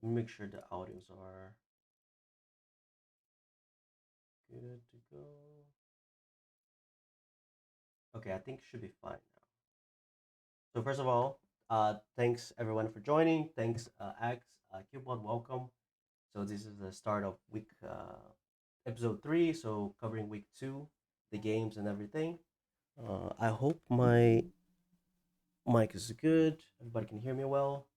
Let me make sure the audios are good to go. Okay, I think it should be fine now. So first of all, thanks everyone for joining. Thanks, X, Killbot, welcome. So this is the start of week episode 3. So covering week 2, the games and everything. I hope my mic is good. Everybody can hear me well.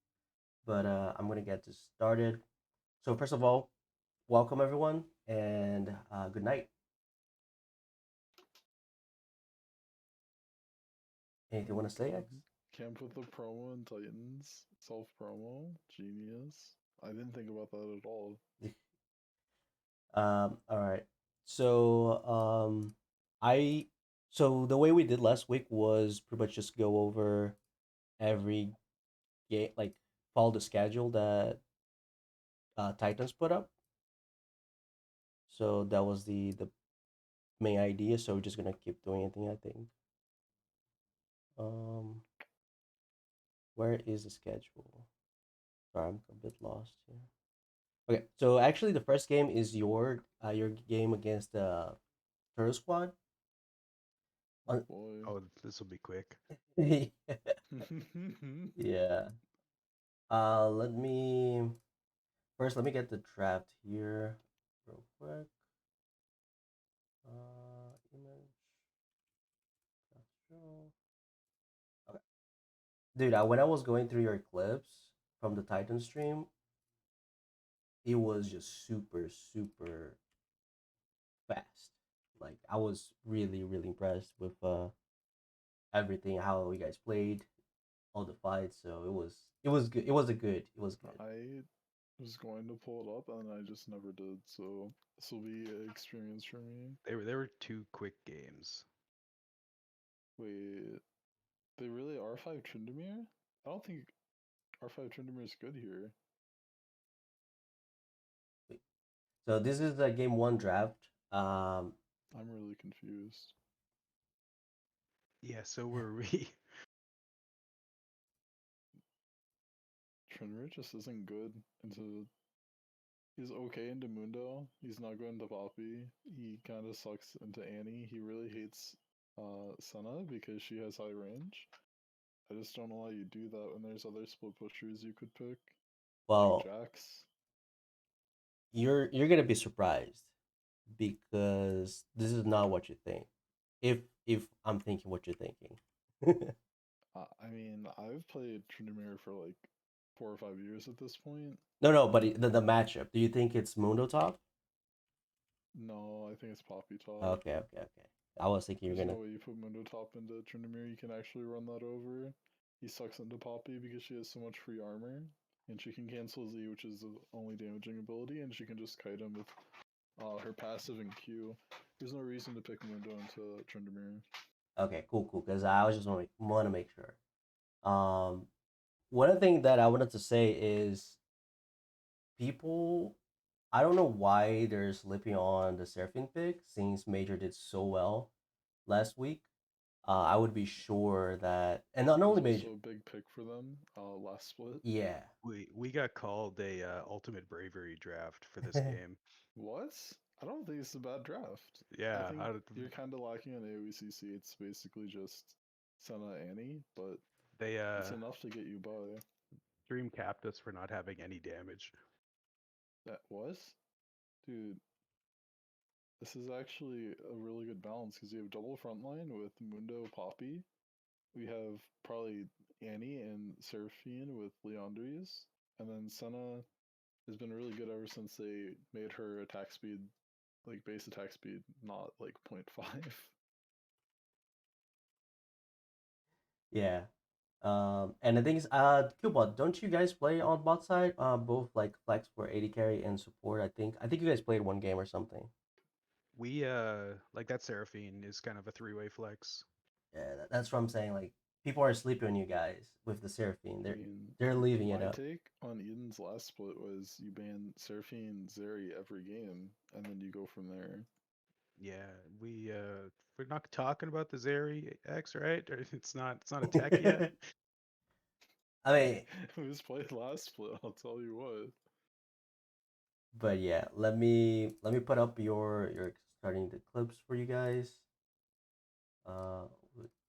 But I'm gonna get this started. So first of all, welcome everyone, and good night. Anything you want to say, X? Can't put the promo in Titans. Self promo. Genius. I didn't think about that at all. All right. So I so the way we did last week was pretty much just go over every game, like follow the schedule that Titans put up. So that was the main idea. So we're just gonna keep doing anything, I think. Um, where is the schedule? Sorry, I'm a bit lost here. Okay, so actually the first game is your game against the Turtle Squad. Oh On boy. Oh, this will be quick. yeah. Let me let me get the draft here real quick. Image. Show. Okay. Dude, when I was going through your clips from the Titan stream, it was just super fast. Like I was really impressed with everything, how you guys played, all the fights. So it was good. It was good. I was going to pull it up and I just never did, so this will be an experience for me. They were two quick games. Wait, they really R5 Tryndamere? I don't think R5 Tryndamere is good here. Wait. So this is the game one draft. Um, I'm really confused. Yeah, so were we. Tryndamere just isn't good into. He's okay into Mundo. He's not good into Poppy. He kind of sucks into Annie. He really hates Senna because she has high range. I just don't know how you do that when there's other split pushers you could pick, like well, Jax. you're gonna be surprised because this is not what you think. If I'm thinking what you're thinking. I mean, I've played Tryndamere for like 4 or 5 years at this point. No, but the matchup. Do you think it's Mundo top? No, I think it's Poppy top. Okay. I was thinking you're There's no gonna. way you put Mundo top into Tryndamere. You can actually run that over. He sucks into Poppy because she has so much free armor, and she can cancel Z, which is the only damaging ability, and she can just kite him with her passive and Q. There's no reason to pick Mundo into Tryndamere. Okay, cool. Because I was just want to make sure. One thing that I wanted to say is people. I don't know why they're slipping on the Seraphine pick since Major did so well last week. I would be sure that, and not It was only Major. also a big pick for them last split. Yeah. We got called a Ultimate Bravery draft for this game. What? I don't think it's a bad draft. I Yeah, think you're kind of lacking in AoECC. It's basically just Senna Annie, but they it's enough to get you by. dream capped us for not having any damage. That was? Dude, this is actually a really good balance because you have double frontline with Mundo Poppy. We have probably Annie and Seraphine with Leandries. And then Senna has been really good ever since they made her attack speed, like base attack speed, not like 0.5. Yeah. And the thing is, Killbot, don't you guys play on bot side? Both like flex for AD carry and support. I think you guys played one game or something. We like that Seraphine is kind of a three-way flex. Yeah, that's what I'm saying. Like people are sleeping on you guys with the Seraphine. I They're mean, they're leaving it my up. take on Eden's last split was you ban Seraphine Zeri every game, and then you go from there. Yeah, we're not talking about the Zeri X, right? Or it's not a tech yet. I mean, Who's played last split? I'll tell you what. But yeah, let me put up your starting the clips for you guys. Uh,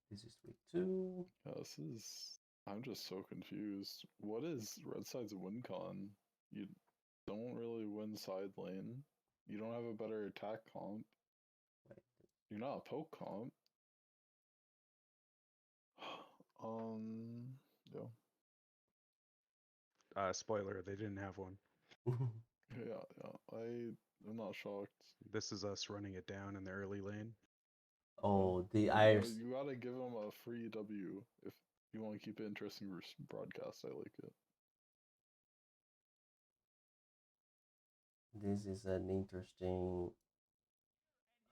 this is week 2. Yeah, this is. I'm just so confused. What is Red Side's win con? You don't really win side lane. You don't have a better attack comp. You're not a poke comp. Yeah, Spoiler, they didn't have one. yeah. I'm not shocked. This is us running it down in the early lane. Oh, the You gotta give them a free W if you want to keep it interesting for broadcast. I like it. this is an interesting.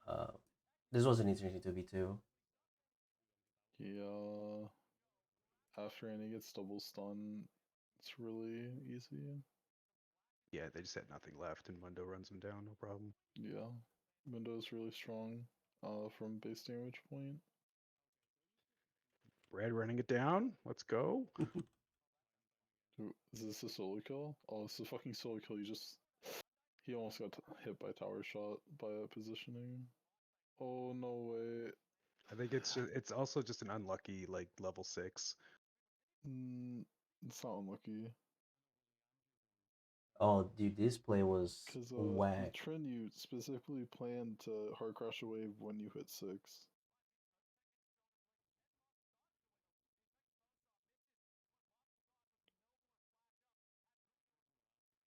Uh, this was an interesting 2v2. Yeah. After Annie gets double stun, it's really easy. Yeah, they just had nothing left, and Mundo runs them down, no problem. Yeah. Window's really strong from base damage point. Red running it down. Let's go. Ooh, is this a solo kill? Oh, this is a fucking solo kill. He almost got hit by tower shot by positioning. Oh, no way. I think it's also just an unlucky like level 6. It's not unlucky. Oh, dude, this play was Because whack. Trin, you specifically planned to hard crash a wave when you hit 6.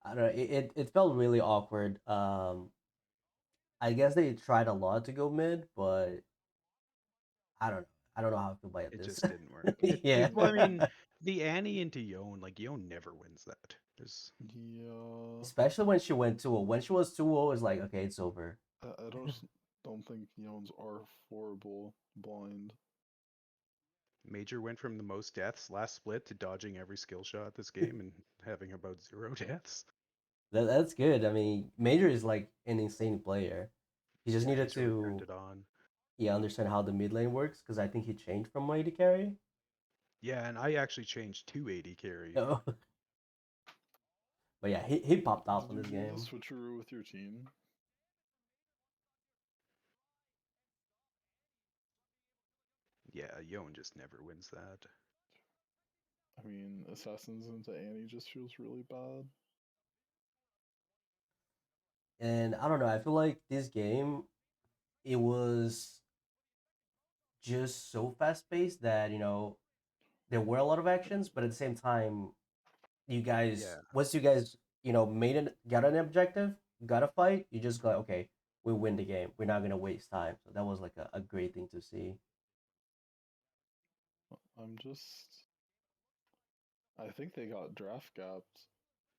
I don't know. It felt really awkward. I guess they tried a lot to go mid, but I don't know. I don't know how I feel about It this. just didn't work. Yeah. Well, I mean, the Annie into Yone, like Yone never wins that. There's Yeah. Especially when she went 2-0. When she was 2-0, it's like, okay, it's over. I don't think Yones are horrible blind. Major went from the most deaths last split to dodging every skill shot this game and having about 0 deaths. That's good. I mean, Major is like an insane player. He just Yeah, needed he's really turned to it on. understand how the mid lane works because I think he changed from lane to carry. Yeah, and I actually changed to 80 carry. Oh. But yeah, he popped off Did in you this do the game. switcheroo with your team? Yeah, Yone just never wins that. I mean, Assassins into Annie just feels really bad. And I don't know. I feel like this game, it was just so fast paced that there were a lot of actions, but at the same time, you guys Yeah, once you guys made it, got an objective, got a fight, you just go, okay, we win the game. We're not gonna waste time. So that was like a great thing to see. I'm just. I think they got draft gapped.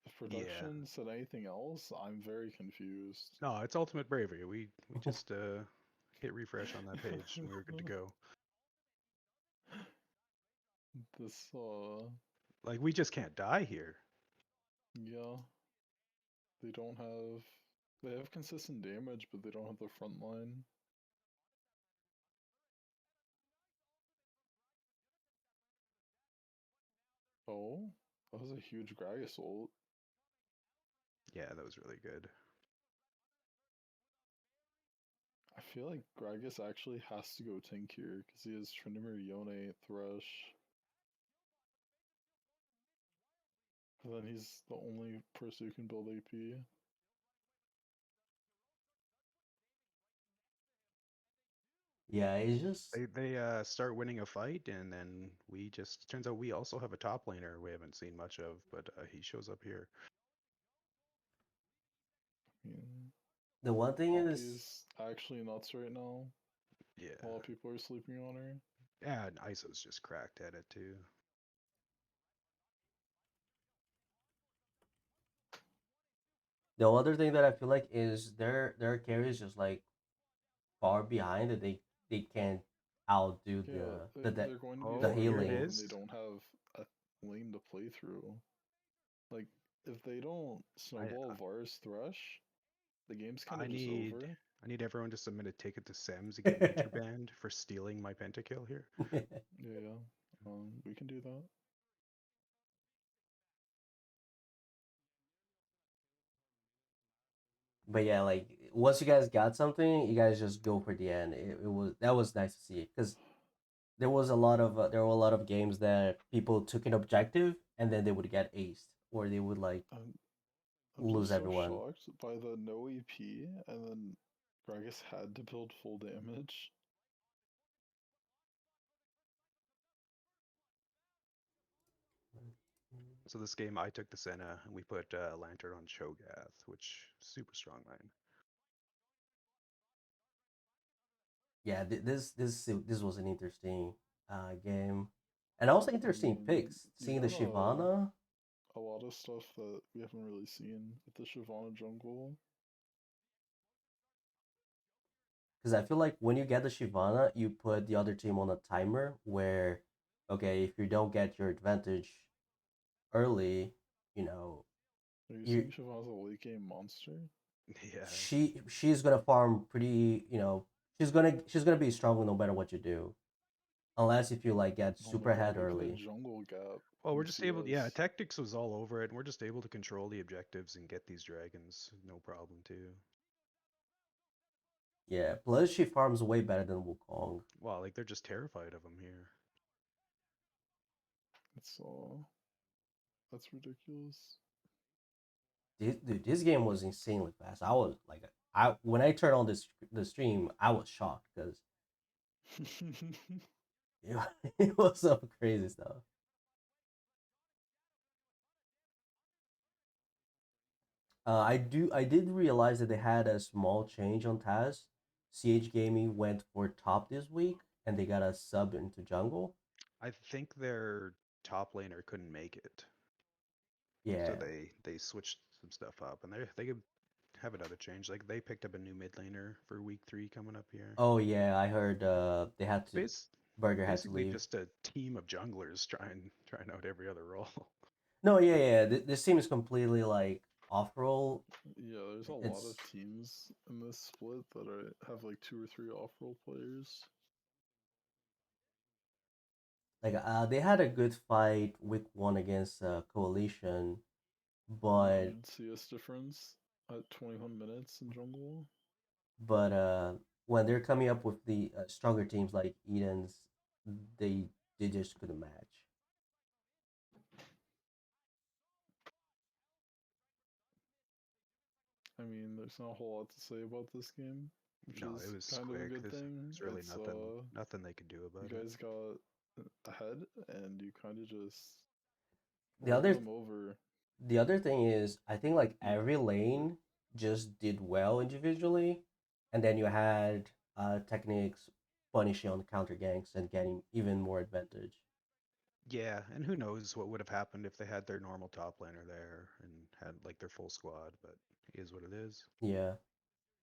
If yeah. production said anything else, I'm very confused. No, it's Ultimate Bravery. We just hit refresh on that page and we were good to go. This, Like we just can't die here. yeah, they don't have. They have consistent damage, but they don't have the front line. Oh, that was a huge Gragas ult. Yeah, that was really good. I feel like Gragas actually has to go tank here because he has Tryndamere, Yone, Thresh. And then he's the only person who can build AP. Yeah, it's just They start winning a fight and then we just turns out we also have a top laner we haven't seen much of, but he shows up here. I the one thing Poppy is is actually nuts right now. A lot Yeah. of people are sleeping on her. Yeah, and ISO's just cracked at it too. the other thing that I feel like is their carry is just like far behind that they can't outdo Yeah, they're going to be the Oh, far here it behind healing. when they is. don't have a lane to play through. Like, if they don't I snowball Varus Thresh, the game's kind I of just need over. I need everyone to submit a ticket to Sems to get Major banned for stealing my pentakill here. Yeah, we can do that. But yeah, like once you guys got something, you guys just go for the end. It was that was nice to see because there were a lot of games that people took an objective and then they would get aced or they would like I'm, I'm lose just so everyone. shocked by the no EP, and then Gragas had to build full damage. So this game, I took the Senna and we put Lantern on Cho'Gath, which super strong line. Yeah, this was an interesting game, and also I interesting mean, picks. you Seeing the got Shyvana, a lot of stuff that we haven't really seen with the Shyvana jungle. because I feel like when you get the Shyvana, you put the other team on a timer where, okay, if you don't get your advantage early, you know, Are you you saying Shyvana's a late game monster? Yeah, she's gonna farm pretty, she's gonna be strong no matter what you do, unless if you like get Oh my super god, ahead look at the early. jungle gap well, we're from just able, yeah, CS. Tactics was all over it, and we're just able to control the objectives and get these dragons, no problem too. Yeah, plus she farms way better than Wukong. Wow, like they're just terrified of him here. It's that's ridiculous. This game was insanely fast. I was like, I when I turned on the stream, I was shocked because it, it was some crazy stuff. I did realize that they had a small change on Taz. CH Gaming went for top this week, and they got a sub into jungle. I think their top laner couldn't make it, so Yeah. they switched some stuff up, and they could have another change. Like they picked up a new mid laner for week 3 coming up here. Oh yeah, I heard they had It's to Burger had to basically leave. just a team of junglers trying out every other role. No, yeah, yeah. This team is completely like off roll. Yeah, there's a lot of It's teams in this split that have like 2 or 3 off-roll players. like they had a good fight week one against Coalition, Yeah, but and CS difference at 21 minutes in jungle. but when they're coming up with the stronger teams like Eden's, they they just couldn't match. I mean, there's not a whole lot to say about this game, which No, it is was kind of a quick. good thing. There's really It's nothing they could do you about it. guys got ahead and you kind of just The rolled other them over. the other thing is I think like every lane just did well individually, and then you had techniques punishing on counter ganks and getting even more advantage. Yeah, and who knows what would have happened if they had their normal top laner there and had like their full squad, but it is what it is. Yeah.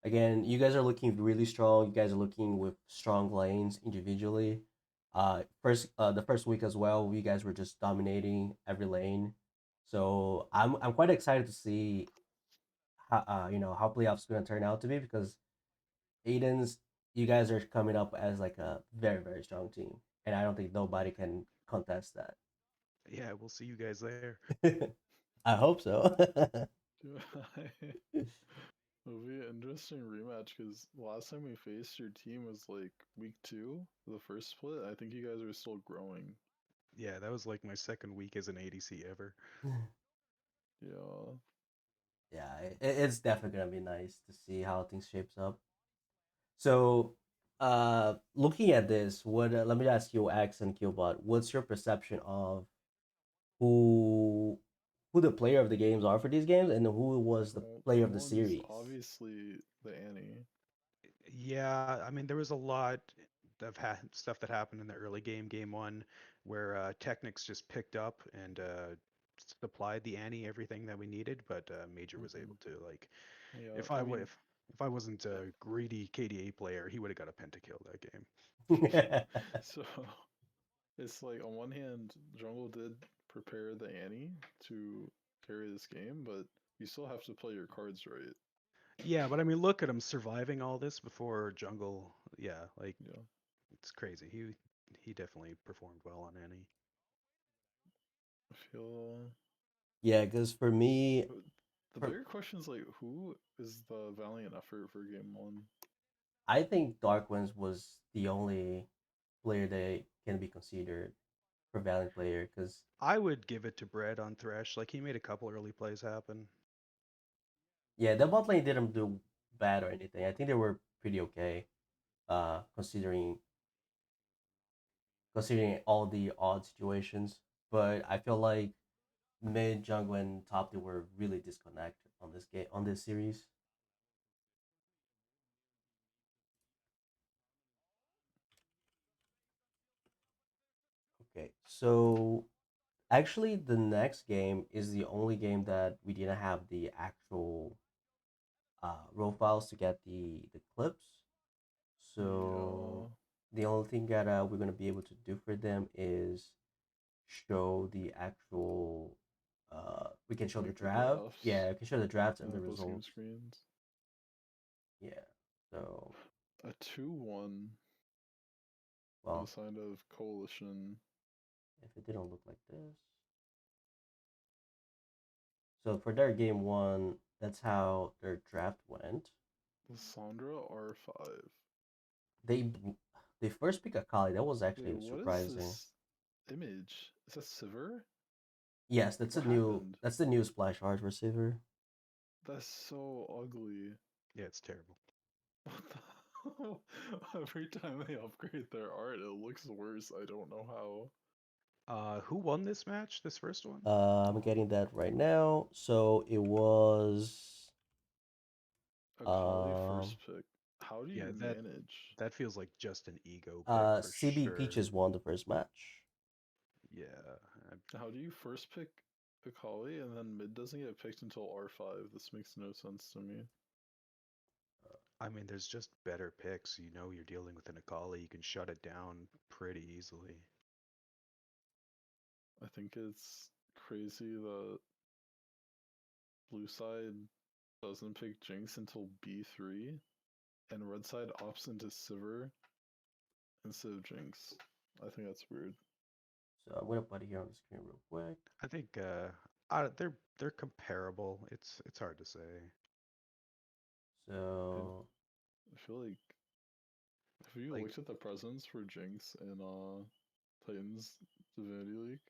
Again, you guys are looking really strong. You guys are looking with strong lanes individually. The first week as well, you guys were just dominating every lane. So I'm quite excited to see how how playoffs going to turn out to be because Aiden's you guys are coming up as like a very strong team, and I don't think nobody can contest Yeah, we'll see you guys there. that. I hope so. It'll be an interesting rematch because last time we faced your team was like week 2, the first split. I think you guys are still growing. Yeah, that was like my second week as an ADC ever. Yeah. Yeah, it's definitely gonna be nice to see how things shapes up. So, looking at this, what let me ask you, X and Killbot, what's your perception of who who the player of the games are for these games, and who was the Well, player of the one's series? obviously the Annie. Yeah, I mean there was a lot of stuff that happened in the early game, game one, where Technics just picked up and supplied the Annie everything that we needed, but Major was Mhm. able to like Yeah, if I I would mean, if I wasn't a greedy KDA player, he would have got a pentakill that game. so it's like on one hand, Jungle did prepare the Annie to carry this game, but you still have to play your cards right. Yeah, but I mean, look at him surviving all this before jungle. Yeah, like Yeah. it's crazy. He definitely performed well on Annie. I feel Yeah, because for me, The For, bigger question is like, who is the valiant effort for game one? I think Dark Winds was the only player that can be considered for Valiant player because I would give it to Bread on Thresh. Like he made a couple early plays happen. yeah, the bot lane didn't do bad or anything. I think they were pretty okay, considering all the odd situations. But I feel like mid, jungle, and top they were really disconnected on this game on this series. Okay, so actually the next game is the only game that we didn't have the actual row files to get the clips. So Yeah, the only thing that we're gonna be able to do for them is show the actual. We can show the like the draft. graphs, Yeah, we can show the drafts and the post game results. screens. Yeah. So A 2-1 with a well, sign of coalition. if it didn't look like this. So for their game one, that's how their draft went. Lissandra R5. They they first pick Akali. That was Wait, actually what is surprising. this image? Is that Sivir? Yes, that's a What new happened? that's the new splash art receiver. That's so ugly. Yeah, it's terrible. What the... Every time they upgrade their art, it looks worse. I don't know how. Who won this match? This first one? I'm getting that right now. So it was Akali um first pick. How do Yeah, you that manage? that feels like just an ego pick for CB sure. Peaches won the first match. Yeah, How do you first pick Akali and then mid doesn't get picked until R5? This makes no sense to me. I mean, there's just better picks. You know, you're dealing with an Akali. You can shut it down pretty easily. I think it's crazy that blue side doesn't pick Jinx until B3 and red side opts into Sivir instead of Jinx. I think that's weird. So I'm gonna put it here on the screen real quick. I think they're comparable. It's hard to say. I, So I feel like, have you Like, looked at the presents for Jinx in Titans Divinity League?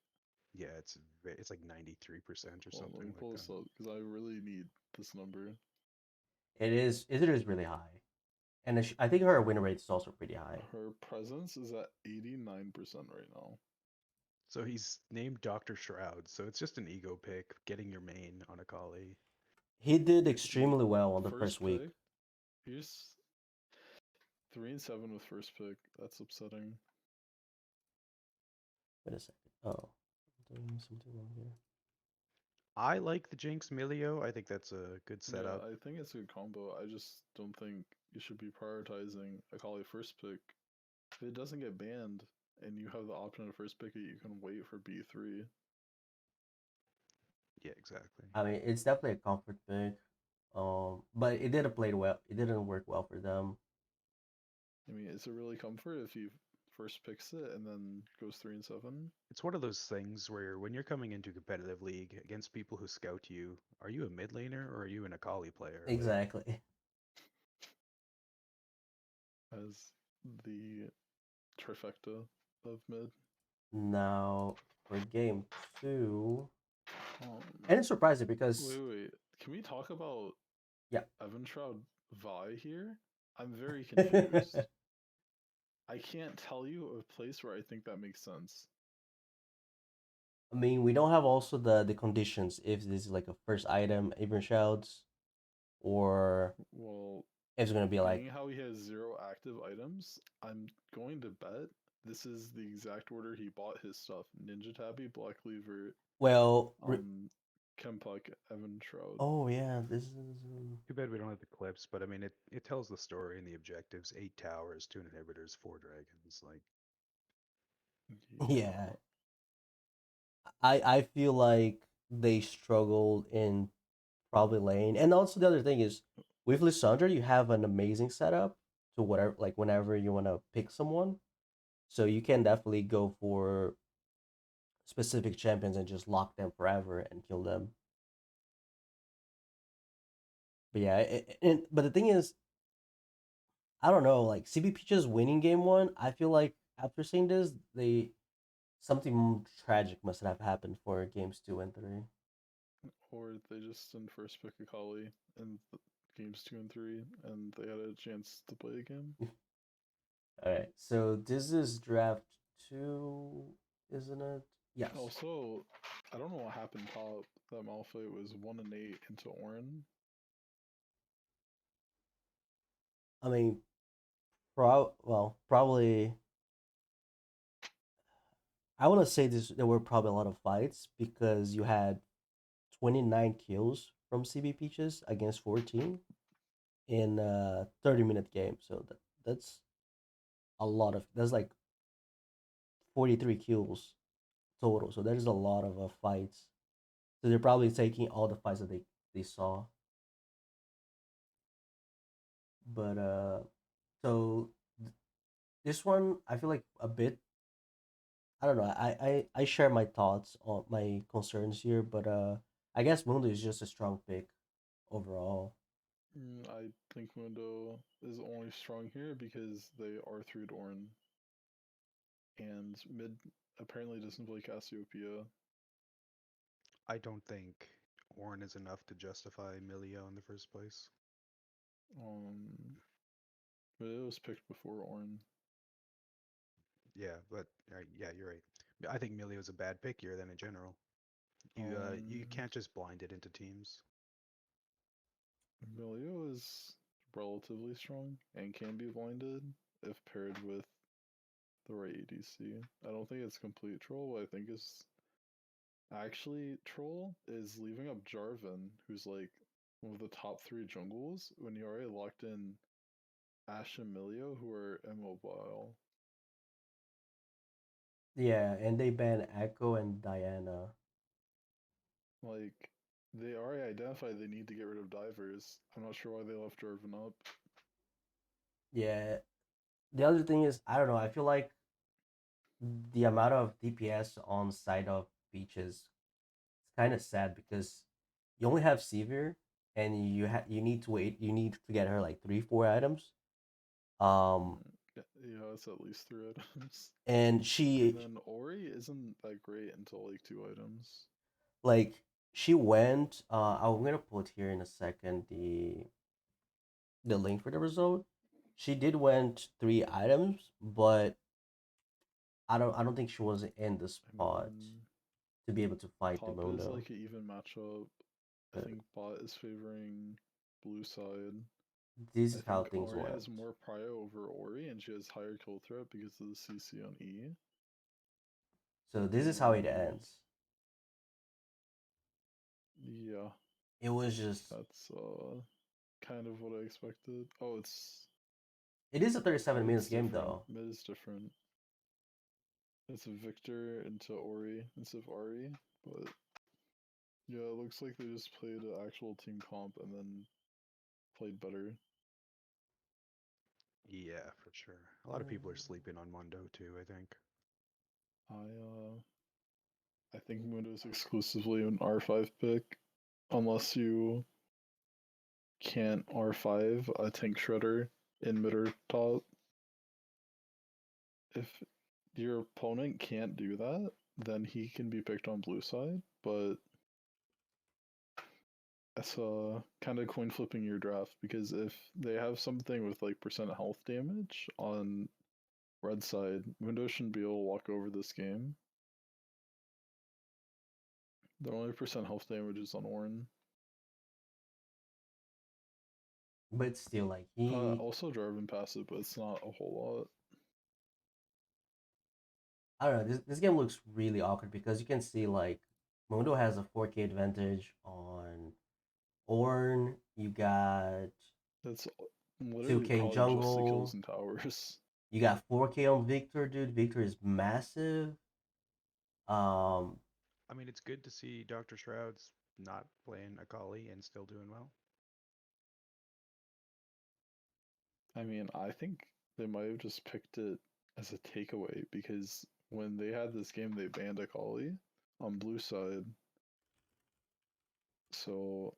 yeah, it's like 93% or Well, let me something like pull that. this up because I really need this number. it is really high, and I think her win rate is also pretty high. Her presence is at 89% right now. So he's named Dr. Shroud, so it's just an ego pick, getting your main on Akali. He did He extremely well on the first first week. pick. He's 3-7 with first pick. That's upsetting. Wait a second. Oh, I'm doing something wrong here. I like the Jinx Milio. I think that's a good Yeah, setup. I think it's a good combo. I just don't think you should be prioritizing Akali first pick. If it doesn't get banned and you have the option to first pick it, you can wait for B3. Yeah, exactly. I mean, it's definitely a comfort pick. But it didn't play well. It didn't work well for them. I mean, is it really comfort if he first picks it and then goes 3-7? It's one of those things where when you're coming into competitive league against people who scout you, are you a mid laner or are you an Akali player? Like, Exactly. As the trifecta of mid. Now for game two, Um, and it's surprising wait, because wait. Can we talk about yeah. Evan Shroud Vi here? I'm very confused. I can't tell you a place where I think that makes sense. I mean, we don't have also the conditions if this is like a first item, even shouts, or Well, if it's gonna be being like, how he has 0 active items, I'm going to bet this is the exact order he bought his stuff. Ninja Tabby, Black Cleaver, well, Chempuck, Evan Shroud. oh yeah, this is too bad we don't have the clips, but I mean, it tells the story and the objectives: 8 towers, 2 inhibitors, 4 dragons. Like, yeah. Yeah. I feel like they struggled in probably lane, and also the other thing is with Lissandra, you have an amazing setup to whatever like whenever you want to pick someone, so you can definitely go for specific champions and just lock them forever and kill them. But yeah, but the thing is, I don't know. Like CB Peaches winning game one, I feel like after seeing this, they something tragic must have happened for games 2 and 3. Or they just didn't first pick Akali in games 2 and 3, and they had a chance to play a game. All right, so this is draft 2, isn't it? Yes. Also, I don't know what happened top. That Malphite was 1-8 into Orin. I mean, probably. I want to say there were probably a lot of fights because you had 29 kills from CB Peaches against 14 in a 30-minute game. So that's a lot of that's like 43 kills total. So there's a lot of fights. So they're probably taking all the fights that they saw. But so this one I feel like a bit. I don't know. I share my thoughts on my concerns here, but I guess Mundo is just a strong pick overall. I think Mundo is only strong here because they R3'd Orin. And mid apparently doesn't play Cassiopeia. I don't think Ornn is enough to justify Milio in the first place. But it was picked before Orin. Yeah, but yeah, you're right. I think Milio's a bad pick here then in general. You can't just blind it into teams. Milio is relatively strong and can be blinded if paired with the right ADC. I don't think it's complete troll. What I think is actually troll is leaving up Jarvan, who's like one of the top 3 jungles, when you already locked in Ashe and Milio, who are immobile. Yeah, and they banned Echo and Diana. Like, they already identified they need to get rid of divers. I'm not sure why they left Jarvan up. Yeah. The other thing is, I don't know. I feel like the amount of DPS on side of Beaches is kind of sad because you only have Sevier, and you need to wait. You need to get her like 3 4 items. Um, Yeah, it's at least 3 items. and And she then Ori isn't that great until like 2 items. like she went. I'm gonna put here in a second the link for the result. She did went 3 items, but I don't think she was in the I spot mean, to be able to fight the top is Mundo. like an even matchup. I Uh, think bot is favoring blue side. this I is how think things Ori went. has more prio over Ori, and she has higher kill threat because of the CC on E. So this is how it And ends. yeah, It was just that's kind of what I expected. Oh, it is a 37 it's minutes game different. though. Mid is different. It's a Victor into Ori instead of Ari, but yeah, it looks like they just played an actual team comp and then played better. Yeah, for sure. A lot of people are sleeping on Mundo too, I think. I think Mundo's exclusively an R5 pick, unless you can't R5 a tank shredder in mid or top. If your opponent can't do that, then he can be picked on blue side, but that's kind of coin flipping your draft because if they have something with like percent health damage on red side, Mundo shouldn't be able to walk over this game. The only percent health damage is on Orin. But still, like he, Also Jarvan passive, but it's not a whole lot. I don't know. This game looks really awkward because you can see like Mundo has a 4K advantage on Orn. You got That's literally 2K probably just the kills jungle. and towers. You got 4K on Victor, dude. Victor is massive. Um, I mean, it's good to see Dr. Shroud's not playing Akali and still doing well. I mean, I think they might have just picked it as a takeaway because when they had this game, they banned Akali on blue side. So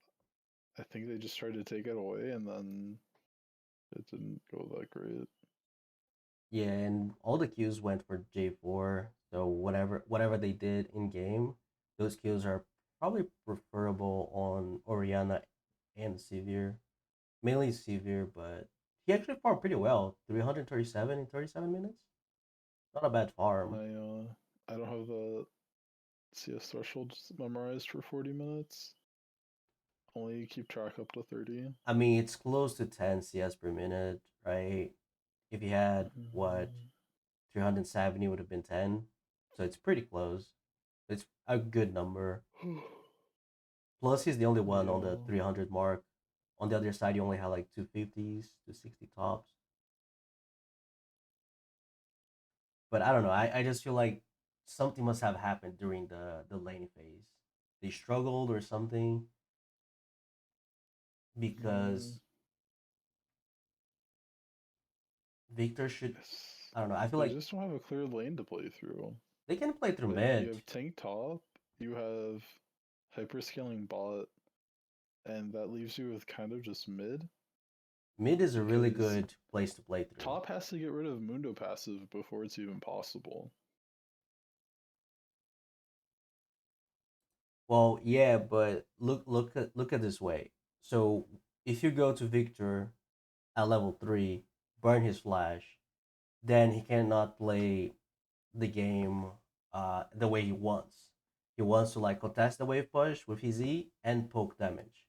I think they just tried to take it away, and then it didn't go that great. Yeah, and all the Qs went for J4. So whatever they did in game, those Qs are probably preferable on Oriana and Severe. Mainly Severe, but he actually farmed pretty well. 337 in 37 minutes. Not a bad farm. I don't have the CS threshold memorized for 40 minutes. Only keep track up to 30. I mean, it's close to 10 CS per minute, right? If you had what 370 would have been 10. So it's pretty close. It's a good number. Plus, he's the only one on the Yeah. 300 mark. On the other side, you only have like 250s, 260 tops. But I don't know. I just feel like something must have happened during the lane phase. They struggled or something Mm, because Victor should. yes. I don't know. I feel They like just don't have a clear lane to play through. they can play through Like, you mid. have tank top, you have hyperscaling bot, and that leaves you with kind of just mid. Mid is a really Because good place to play through. top has to get rid of Mundo passive before it's even possible. Well, yeah, but look at this way. So if you go to Victor at level 3, burn his flash, then he cannot play the game the way he wants. He wants to like contest the wave push with his E and poke damage.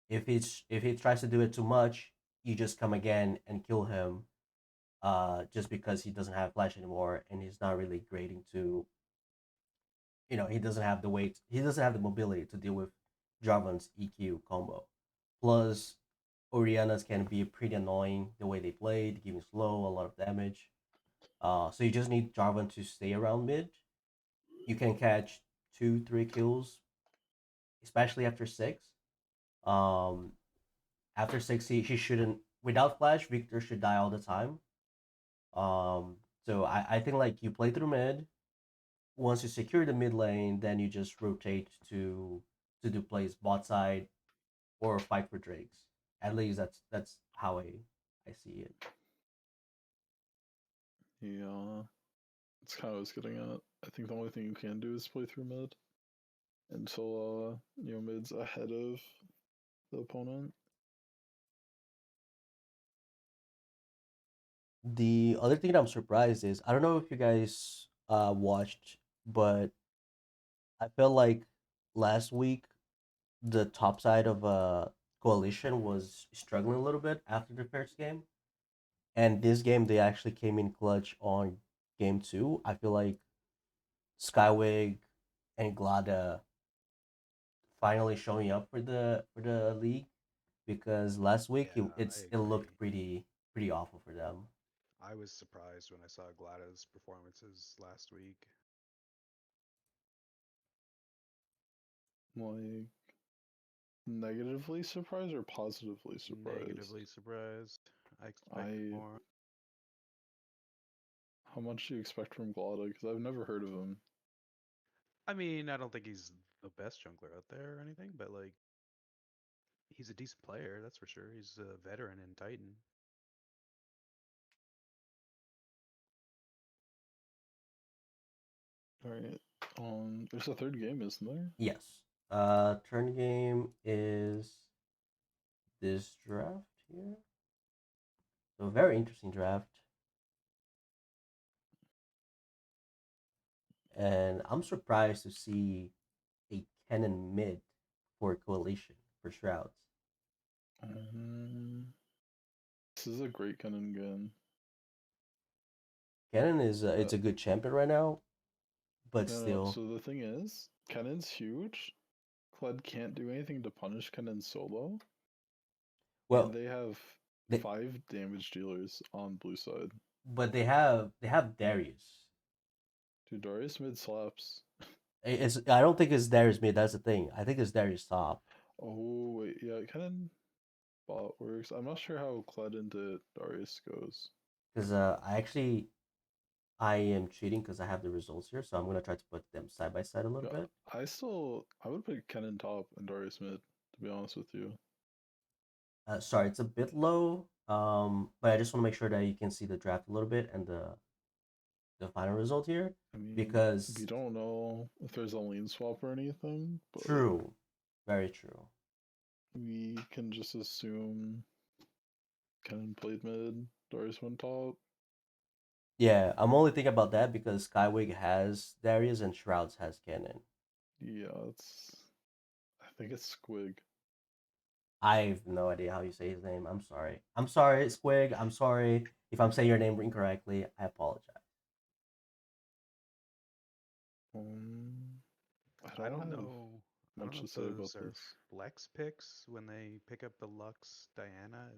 If he tries to do it too much, you just come again and kill him just because he doesn't have flash anymore and he's not really grading to, he doesn't have the weight, he doesn't have the mobility to deal with Jarvan's EQ combo. Plus, Oriana's can be pretty annoying the way they played, giving slow, a lot of damage. So you just need Jarvan to stay around mid. You can catch 2, 3 kills, especially after 6. Um, After 6, he shouldn't. Without flash, Victor should die all the time. So I think like you play through mid. Once you secure the mid lane, then you just rotate to do plays bot side or fight for drakes. At least that's how I see it. Yeah, that's kind of what I was getting at. I think the only thing you can do is play through mid until mid's ahead of the opponent. The other thing that I'm surprised is I don't know if you guys watched, but I felt like last week the top side of coalition was struggling a little bit after the first game, and this game they actually came in clutch on game two. I feel like Skywig and Glada finally showing up for the league because last week Yeah, I it agree. looked pretty awful for them. I was surprised when I saw Glada's performances last week. Like, negatively surprised or positively surprised? Negatively surprised. I expected I more. How much do you expect from Glada? Because I've never heard of him. I mean, I don't think he's the best jungler out there or anything, but like he's a decent player, that's for sure. He's a veteran in Titan. All right. There's a third game, isn't there? Yes. Turn game is this draft here. So a very interesting draft. And I'm surprised to see a Kennen mid for Coalition for Shrouds. Um, this is a great Kennen gun. Kennen is Uh, it's a good champion right now, but no. still, So the thing is, Kennen's huge. Kled can't do anything to punish Kennen solo, and well, they have they 5 damage dealers on blue side. but they have Darius. Dude, Darius mid slaps. It's I don't think it's Darius mid. That's the thing. I think it's Darius top Oh wait, yeah, Kennen bot works. I'm not sure how Kled into Darius goes. because I am cheating because I have the results here, so I'm gonna try to put them side by side a little Yeah, bit. I would put Kennen top and Darius mid, to be honest with you. Sorry, it's a bit low. But I just want to make sure that you can see the draft a little bit and the final result here I mean, we because don't know if there's a lane swap or anything, but true, very true. we can just assume Kennen played mid, Darius went top. Yeah, I'm only thinking about that because Skywig has Darius and Shrouds has Cannon. Yeah, it's. I think it's Squig. I have no idea how you say his name. I'm sorry. I'm sorry, Squig. I'm sorry if I'm saying your name incorrectly. I apologize. Um, I I don't don't have know. I don't much know to if say about those are this. flex picks when they pick up the Lux Diana,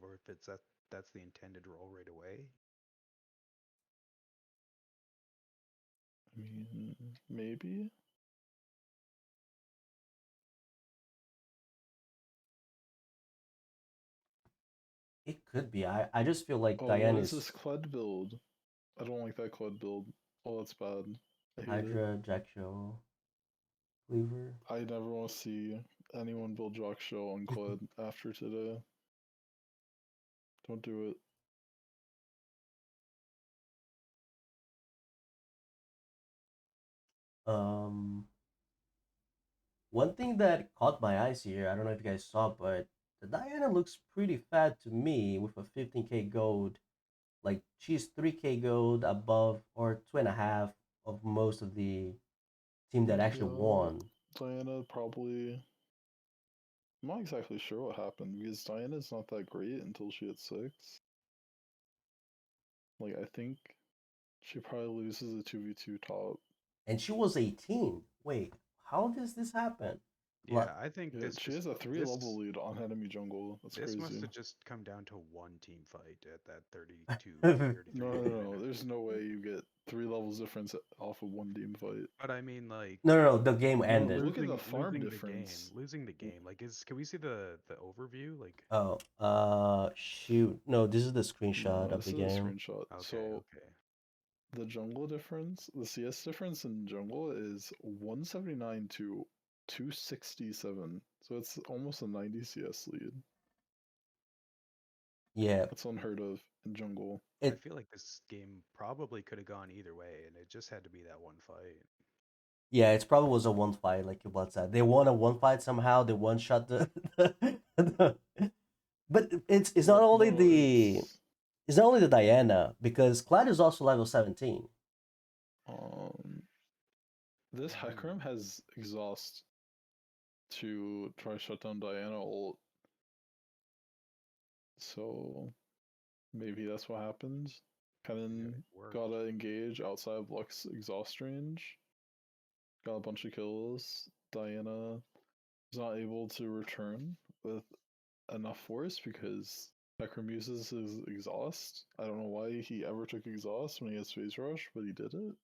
or if it's that's the intended role right away. I mean, maybe. It could be. I just feel like Oh, what Diane is this is Kled build? I don't like that Kled build. Oh, that's bad. I hate it. Hydra, Jack Show, Cleaver. I never want to see anyone build Jock Show on Kled after today. Don't do it. Um, One thing that caught my eyes here, I don't know if you guys saw, but the Diana looks pretty fat to me with a 15k gold. Like she's 3k gold above or two and a half of most of the team that actually Yeah, won. Diana probably. I'm not exactly sure what happened because Diana's not that great until she hits 6. Like, I think she probably loses a 2v2 top. And she was 18. Wait, how does this happen? Yeah, I think Yeah, this she just has a 3 level lead on enemy jungle. That's this must crazy. have just come down to one team fight at that 32, No, 33 No, no, minute. no. There's no way you get 3 levels difference off of one team fight. But I mean, like, no, the game No, ended. look at the farm difference. losing the game. Like, can we see the overview? Like, Oh, shoot. No, this is the screenshot No, of this the is a game. screenshot. okay, So okay. the jungle difference, the CS difference in jungle is 179 to 267. So it's almost a 90 CS lead. Yeah, That's unheard of in jungle. I it feel like this game probably could have gone either way, and it just had to be that one fight. yeah, it's probably was a one fight, like Killbot said. They won a one fight somehow. They one shot the but it's not Well, only no, it's not only the Diana because Clyde is also level 17. um this Hmm. Hecarim has exhaust to try shut down Diana ult. So maybe that's what happens. Yeah, Kennen it worked. gotta engage outside of Lux exhaust range. Got a bunch of kills. Diana is not able to return with enough force because Hecarim uses his exhaust. I don't know why he ever took exhaust when he has phase rush, but he did it.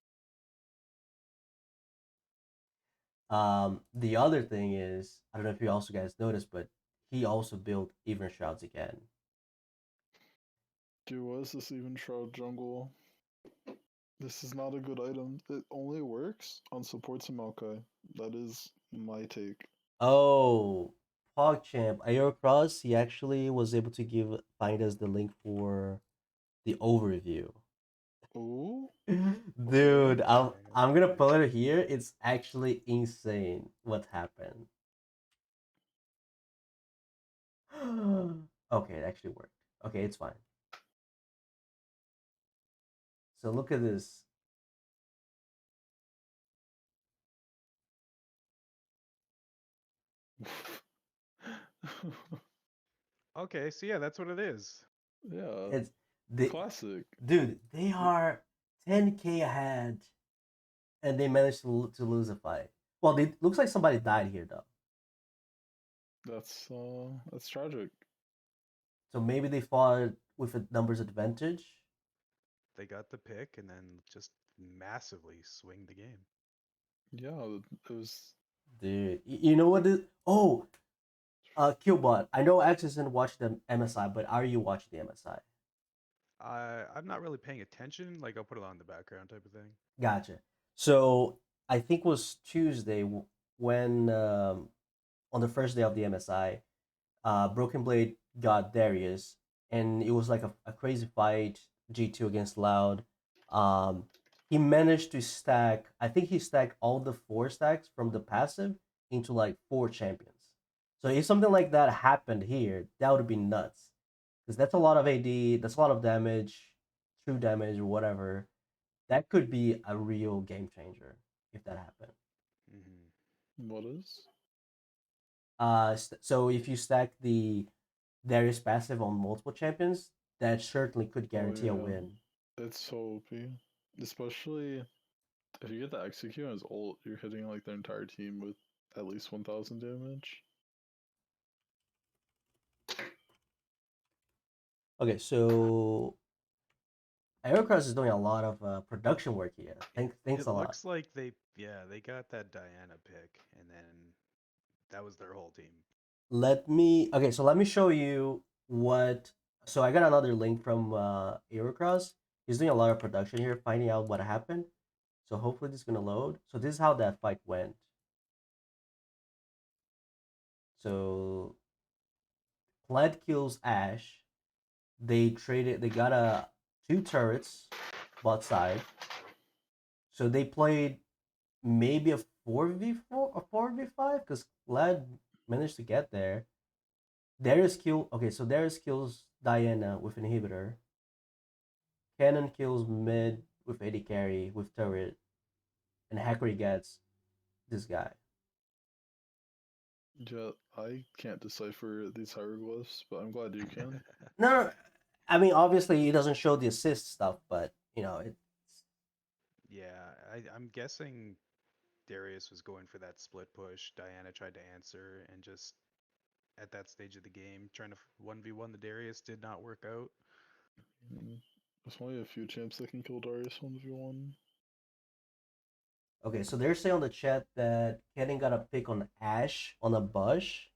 The other thing is, I don't know if you also guys noticed, but he also built Even Shrouds again. Dude, what is this even Shroud Jungle? This is not a good item. It only works on supports and Maokai. That is my take. Oh, PogChamp, Aero Cross, he actually was able to find us the link for the overview. Oh, okay. Dude, Okay. I'm gonna pull it here. It's actually insane what happened. Okay, it actually worked. Okay, it's fine. So look at this. Okay, so yeah, that's what it is. Yeah, It's the classic. dude. They are 10k ahead, and they managed to lose a fight. Well, it looks like somebody died here though. That's tragic. So maybe they fought with a numbers advantage. They got the pick and then just massively swing the game. Yeah, it was. Dude, you know what? Oh, Killbot. I know Access didn't watch the MSI, but are you watching the MSI? I'm not really paying attention. Like, I'll put it on the background type of thing. Gotcha. So I think it was Tuesday when on the first day of the MSI, Broken Blade got Darius, and it was like a crazy fight. G2 against Loud. Um, he managed to stack. I think he stacked all the 4 stacks from the passive into like 4 champions. So if something like that happened here, that would be nuts. Because that's a lot of AD. That's a lot of damage, true damage or whatever. That could be a real game changer if that happened. What is? So if you stack the Darius passive on multiple champions, that certainly could Oh guarantee a yeah, win. it's so OP. Especially if you get the execute as ult, you're hitting like their entire team with at least 1,000 damage. Okay, so Aerocross is doing a lot of production work here. Thanks It a lot. looks like they got that Diana pick, and then that was their whole team. Let me show you what. So I got another link from Aerocross. He's doing a lot of production here, finding out what happened. So hopefully this is gonna load. So this is how that fight went. So Pled kills Ash. They traded. They got a 2 turrets, bot side. So they played maybe a 4v4, a 4v5, because Lad managed to get there. Darius kills Diana with inhibitor. Cannon kills mid with AD carry with turret, and Hackery gets this guy. Yeah, I can't decipher these hieroglyphs, but I'm glad you can. No, I mean obviously he doesn't show the assist stuff, but it's Yeah, I'm guessing Darius was going for that split push. Diana tried to answer, and just at that stage of the game, trying to 1v1 the Darius did not work out. There's only a few champs that can kill Darius 1v1. okay. So they're saying on the chat that Cannon got a pick on Ash on a bush,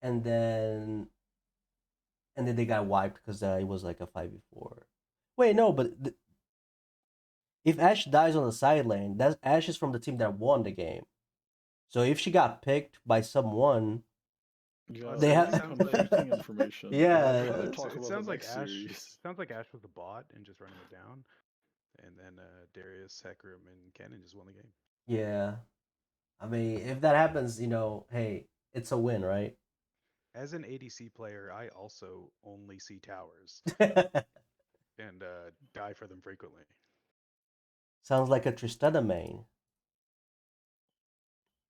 and then they got wiped because it was like a 5v4. Wait, no, but if Ash dies on the side lane, that's Ash is from the team that won the game. So if she got picked by someone, Yeah, they So it that's have. sounds like conflicting information. I'd Yeah, rather so talk it about the sounds like next Ash. series. Sounds like Ash was the bot and just running it down, and then Darius, Hecarim, and Cannon just won the game. yeah. I mean, if that happens, hey, it's a win, right? As an ADC player, I also only see towers and die for them frequently. Sounds like a Tristana main.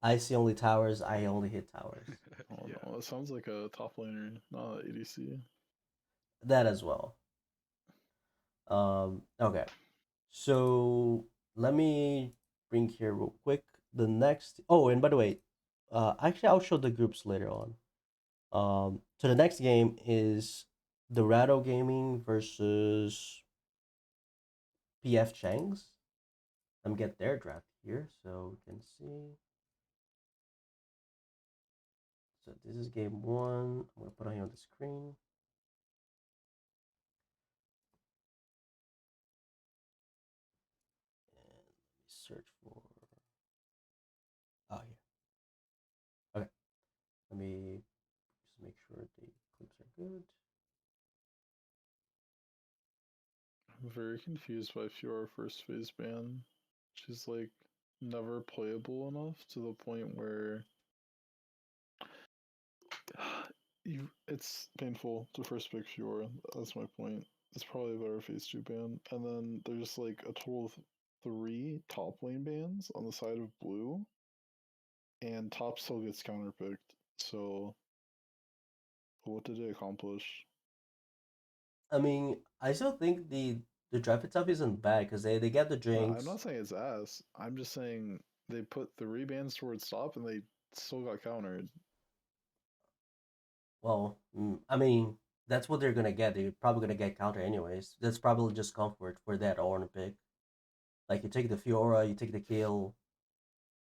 I see only towers. I only hit towers. Oh Yeah. no, it sounds like a top laner, not ADC. That as well. Okay. So let me bring here real quick the next. Oh, and by the way, actually, I'll show the groups later on. So the next game is Dorado Gaming versus PF Chang's. Let me get their draft here so we can see. So this is game one. I'm gonna put it here on the screen. And let me search for. Oh, here. Okay. Let me just make sure the clips are good. I'm very confused by Fiora first phase ban. She's like never playable enough to the point where it's painful to first pick Fiora. That's my point. It's probably a better phase 2 ban. And then there's like a total of 3 top lane bans on the side of blue, and top still gets counterpicked. So what did it accomplish? I mean, I still think the draft itself isn't bad because they get the No, I'm drinks. not saying it's ass. I'm just saying they put 3 bans towards top and they still got countered. Well, I mean, that's what they're gonna get. They're probably gonna get counter anyways. That's probably just comfort for that Ornn pick. Like you take the Fiora, you take the kill.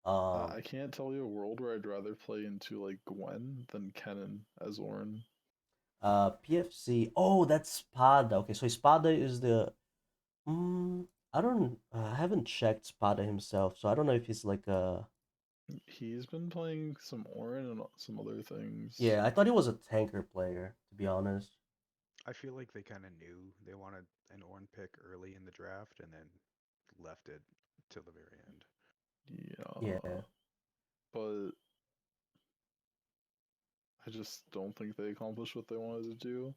I can't tell you a world where I'd rather play into like Gwen than Kennen as Ornn. PFC. Oh, that's Spada. Okay, so Spada is the. I don't. I haven't checked Spada himself, so I don't know if he's like a He's been playing some Orin and some other things. Yeah, I thought he was a tanker player, to be honest. I feel like they kind of knew they wanted an Ornn pick early in the draft and then left it till the very end. Yeah, Yeah. but I just don't think they accomplished what they wanted to do.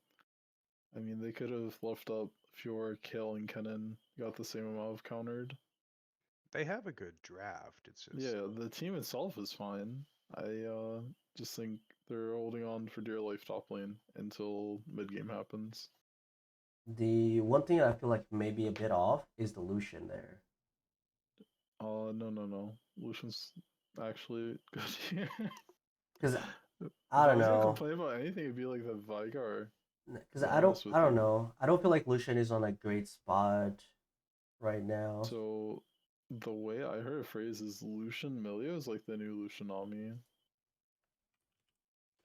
I mean, they could have left up Fjord, Kale, and Kennen, got the same amount of countered. They have a good draft. It's just Yeah, the team itself is fine. I just think they're holding on for dear life top lane until mid game happens. The one thing I feel like maybe a bit off is the Lucian there. No. Lucian's actually good here. Because If I I don't was gonna know. complain about anything, it'd be like the Vigar, Because to be honest I with don't you. know. I don't feel like Lucian is on a great spot right now. So, the way I heard a phrase is Lucian Milio is like the new Lucianami.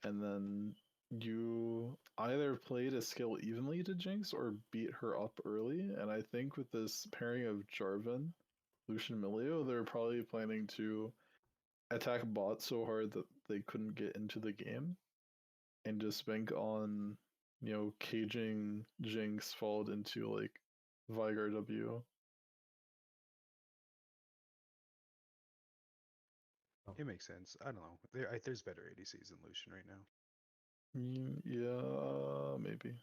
And then you either play to skill evenly to Jinx or beat her up early. And I think with this pairing of Jarvan, Lucian Milio, they're probably planning to attack bot so hard that they couldn't get into the game and just bank on, caging Jinx followed into like Vigar W. it makes sense. I don't know. There's better ADCs than Lucian right now. Yeah, maybe.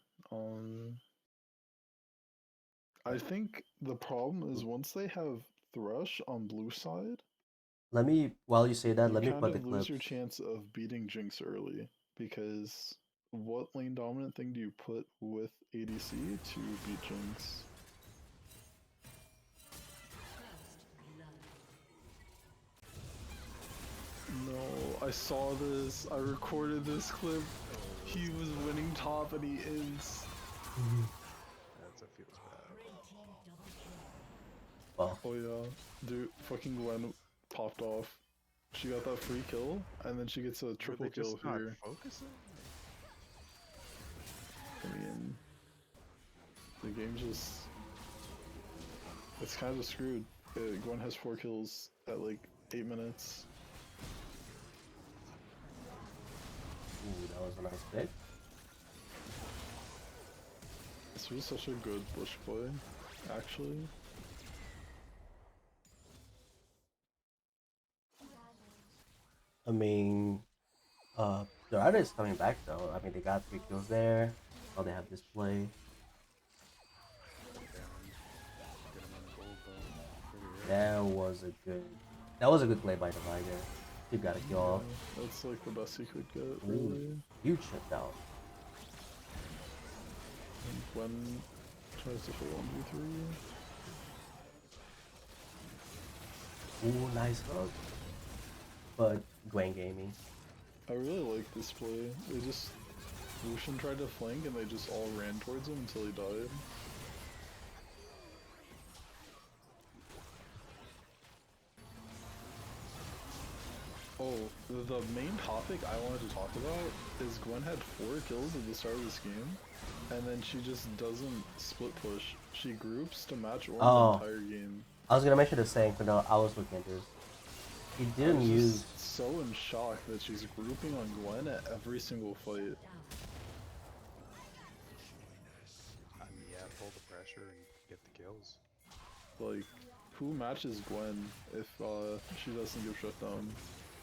I think the problem is once they have Thrush on blue side, Let me, while you say that, you let me kind put the of lose your clips. chance of beating Jinx early because what lane dominant thing do you put with ADC to beat Jinx? No, I saw this. I recorded this clip. He was winning top and he is. That feels bad. Well, Oh yeah, dude, fucking Gwen popped off. She got that free kill, and then she gets a Were triple they kill just not here. focusing? I mean, the game just. It's kind of screwed. Gwen has 4 kills at like 8 minutes. ooh, that was a nice pick. This was such a good bush play, actually. I mean, the Dorada is coming back though. I mean, they got 3 kills there. Oh, they have this play. Get him on the gold though. That was a good play by the Viger. You got a kill off. Yeah, that's like the best he could get, Ooh, really. huge shutdown. And Gwen tries to full 1v3. Ooh, nice hook. But Gwen Gaming. I really like this play. They just. Lucian tried to flank and they just all ran towards him until he died. Oh, the main topic I wanted to talk about is Gwen had 4 kills at the start of this game, and then she just doesn't split push. She groups to match Ornn Oh. the entire game. I was gonna mention the same, but no, I was looking at this. He I didn't was use. just so in shock that she's grouping on Gwen at every single fight. I mean, yeah, pull the pressure and get the kills. Like, who matches Gwen if she doesn't give shut down?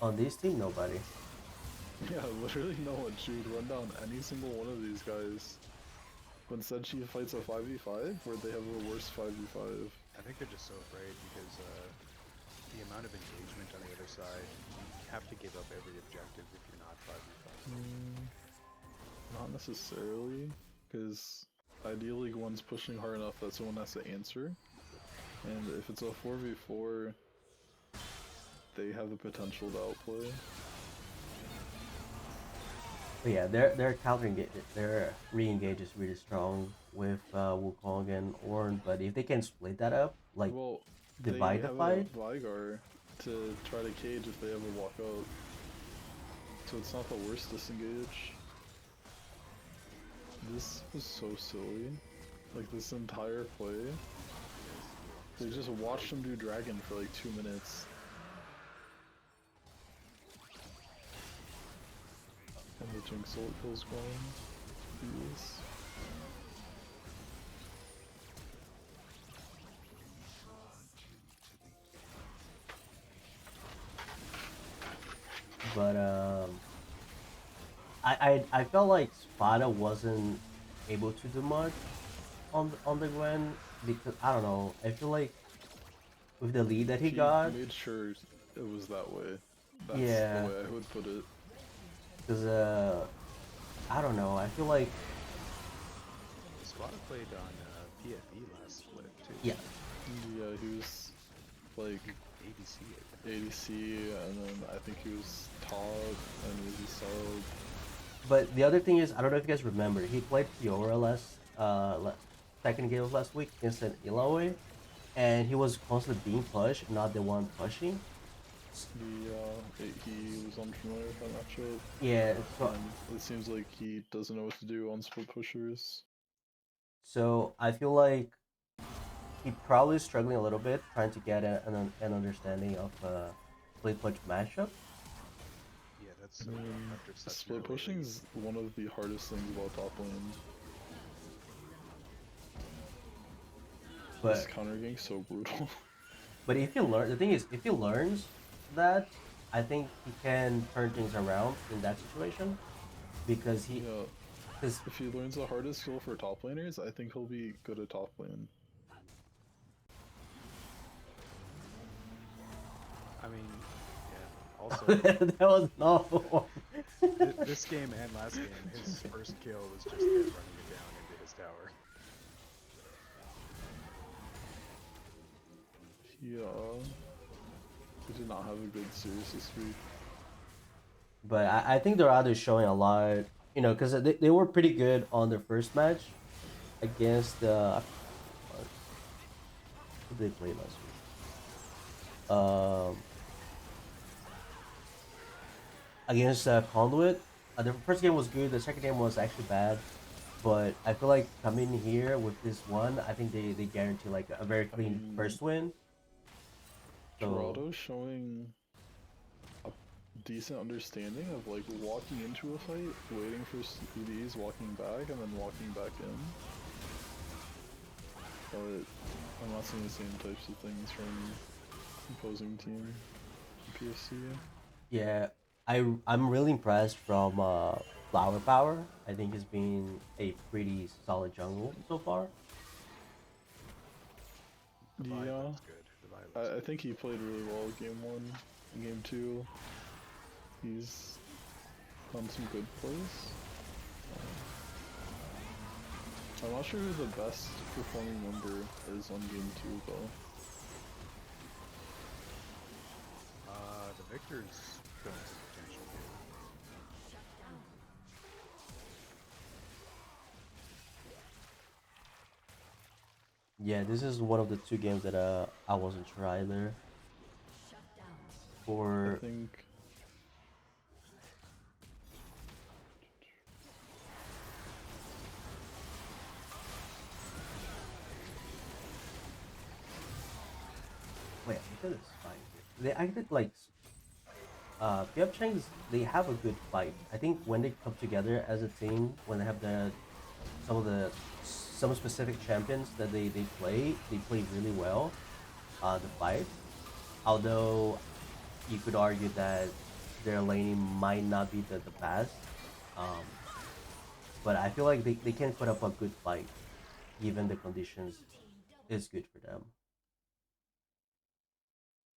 On this team, nobody. Yeah, literally no one. She would run down any single one of these guys. But instead she fights a 5v5 where they have a worse 5v5. I think they're just so afraid because the amount of engagement on the other side, you have to give up every objective if you're not 5v5. Not necessarily, because ideally one's pushing hard enough that someone has to answer. And if it's a 4v4, they have the potential to outplay. But yeah, their countering, their re-engage is really strong with Wukong and Ornn. But if they can split that up, like Well, divide they the have fight, a Vigar to try to cage if they ever walk out. So it's not the worst disengage. This was so silly. Like this entire play. They just watched him do dragon for like 2 minutes. the Jinx ult kills going. Yes. But I felt like Spada wasn't able to do much on the Gwen because I don't know. I feel like with the lead that he He got, made sure it was that way. That's the yeah, way I would put it. because I don't know. I feel like Squad played on PFE last split too. yeah, Yeah, he was like ADC, I think. ADC, and then I think he was top, and he was sub. but the other thing is I don't know if you guys remember he played Fiora second game of last week against an Illaoi, and he was constantly being pushed, not the one pushing. He was unfamiliar with that matchup, Yeah, so and it seems like he doesn't know what to do on split pushers. I feel like he probably is struggling a little bit trying to get an understanding of split push matchup. Yeah, that's I mean, after such an split early pushing lead. is one of the hardest things about top lane. This But counter gank's so brutal. but if you learn, the thing is, if he learns that, I think he can turn things around in that situation because Yeah, because if he learns the hardest skill for top laners, I think he'll be good at top lane. I mean, yeah. Also, that was an awful one. this game and last game, his first kill was just him running it down into his tower. He did not have a good series this week. But I think they're either showing a lot, because they were pretty good on their first match against who did they play last week? Against Conduit. The first game was good. The second game was actually bad. But I feel like coming here with this one, I think they guarantee like a very clean first win. So Geraldo's showing a decent understanding of like walking into a fight, waiting for CDs, walking back, and then walking back in. But I'm not seeing the same types of things from opposing team in PSC. yeah, I'm really impressed from Flower Power. I think he's been a pretty solid jungle so far. The vibe Yeah, looks good. The vibe looks I good. think he played really well game 1 and game 2. He's done some good plays. I'm not sure who the best performing member is on game 2 though. The Victor's showing some potential here. Yeah, this is one of the two games that I wasn't sure either. I For think wait, look at this fight. They acted like PF Chang's they have a good fight. I think when they come together as a team, when they have some specific champions that they play really well. The fight, although you could argue that their laning might not be the best, um, but I feel like they can put up a good fight, given the conditions is good for them.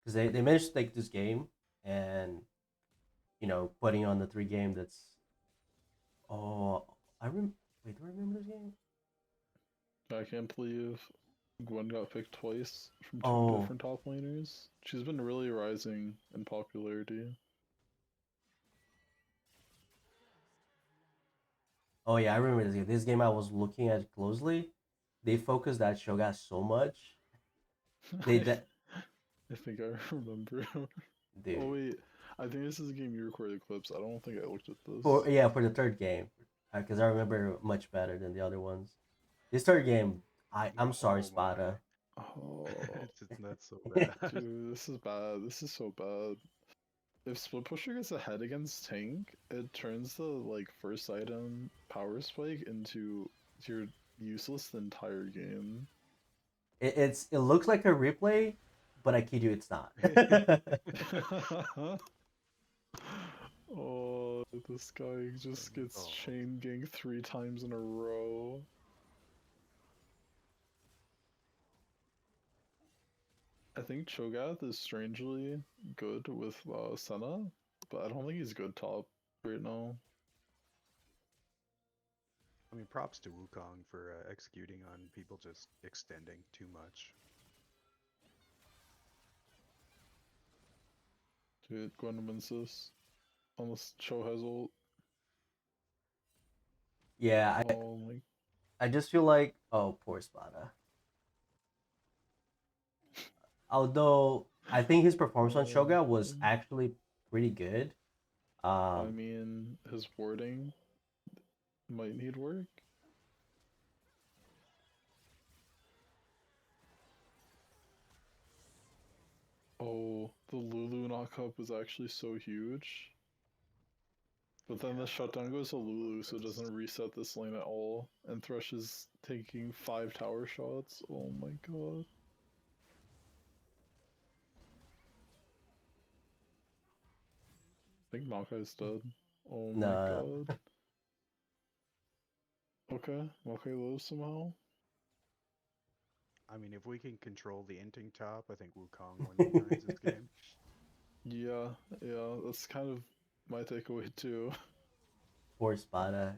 Because they managed to take this game and putting on the three game that's oh wait, do I remember this game? I can't believe Gwen got picked twice from two Oh, different top laners. She's been really rising in popularity. oh yeah, I remember this game. This game I was looking at closely. They focused that Shoga so much. They I, that I think I remember. dude. Oh wait, I think this is a game you recorded clips. I don't think I looked at For this. yeah, for the third game, because I remember much better than the other ones. This third game, I'm sorry, Oh my. Spada. Oh, It's not so bad. dude, this is bad. This is so bad. if Split Pusher gets ahead against Tank, it turns the like first item power spike into you're useless the entire game. It looks like a replay, but I kid you, it's not. Oh, this guy just gets Oh. chain gang 3 times in a row. I think Cho'Gath is strangely good with Senna, but I don't think he's good top right now. I mean, props to Wukong for executing on people just extending too much. Dude, Gwen wins this. Unless Cho has ult. Yeah, Oh my. I just feel like, oh, poor Spada. Although I think his performance on Shoga was actually pretty good. I Um, mean, his wording might need work. Oh, the Lulu knock-up was actually so huge. But then the shutdown goes to Lulu, so it doesn't reset this lane at all. And Thresh is taking 5 tower shots. Oh my god. I think Maokai's dead. Oh my no, god. Okay, Maokai lives somehow. I mean, if we can control the inting top, I think Wukong wins this game. Yeah, that's kind of my takeaway too. poor Spada.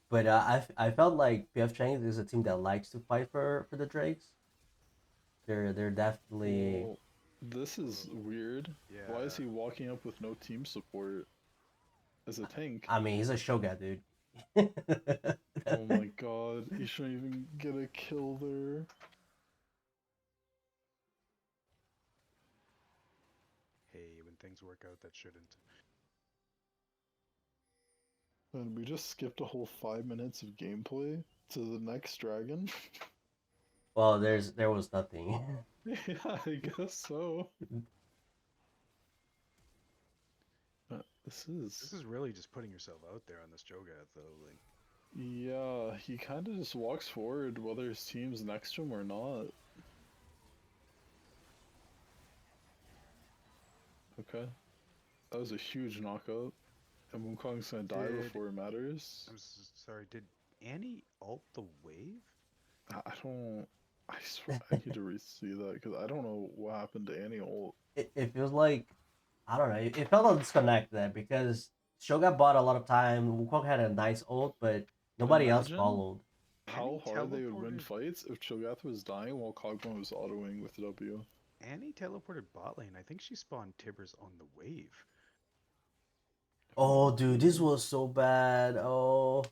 But I felt like PF Chang's is a team that likes to fight for the Drakes. They're definitely. Well, this is weird. Yeah. Why is he walking up with no team support as a tank? I mean, he's a Shoga dude. Oh my god, he shouldn't even get a kill there. Hey, when things work out, that shouldn't. And we just skipped a whole 5 minutes of gameplay to the next dragon. Well, there was nothing. Yeah, I guess so. This This is. is really just putting yourself out there on this Cho'Gath, though. Like, Yeah, he kind of just walks forward whether his team's next to him or not. Okay. That was a huge knockout. And Wukong's gonna die before it matters. I'm sorry. Did Annie ult the wave? I don't. I swear I need to re-see that because I don't know what happened to Annie ult. It feels like, I don't know. It felt a disconnect there because Shoga bought a lot of time. Wukong had a nice ult, but nobody else Imagine followed. how Annie hard they would win teleported. fights if Cho'Gath was dying while Kog'Maw was autoing with W. Annie teleported bot lane. I think she spawned Tibbers on the wave. Oh, dude, this was so bad. Oh,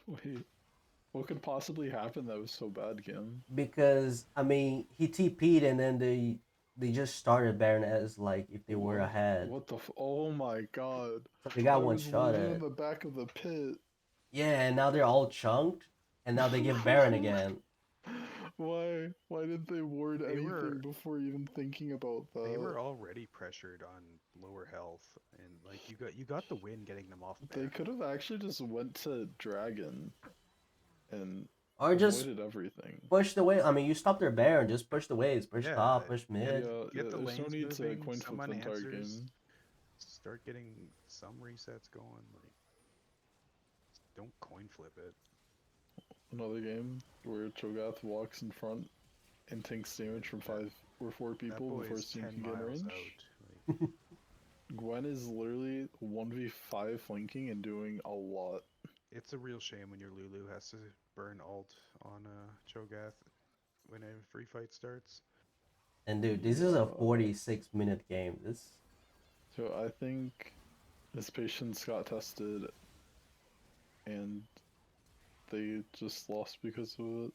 Wait, what could possibly happen that was so bad, Kim? because I mean, he TP'd and then they just started Baron as like if they were ahead. What the oh my god. So they I got one was shot living in at. the back of the pit. Yeah, and now they're all chunked, and now they give Baron again. Why? Why didn't they ward They anything were- before even thinking about that? They were already pressured on lower health, and like you got the win getting them off. They could have actually just went to Dragon and Or just avoided everything. push the wave. I mean, you stop their Baron, just push the waves, push Yeah, top, push mid. Get the there's no lanes need to moving, coin flip some the entire unanswers. game. Start getting some resets going. Like, don't coin flip it. Another game where Cho'Gath walks in front and takes damage from 5 or 4 people before his team can get in range. Like, Gwen is literally 1v5 flanking and doing a lot. it's a real shame when your Lulu has to burn ult on Cho'Gath when a free fight starts. And dude, this is a 46-minute game. This. So I think his patience got tested and they just lost because of it.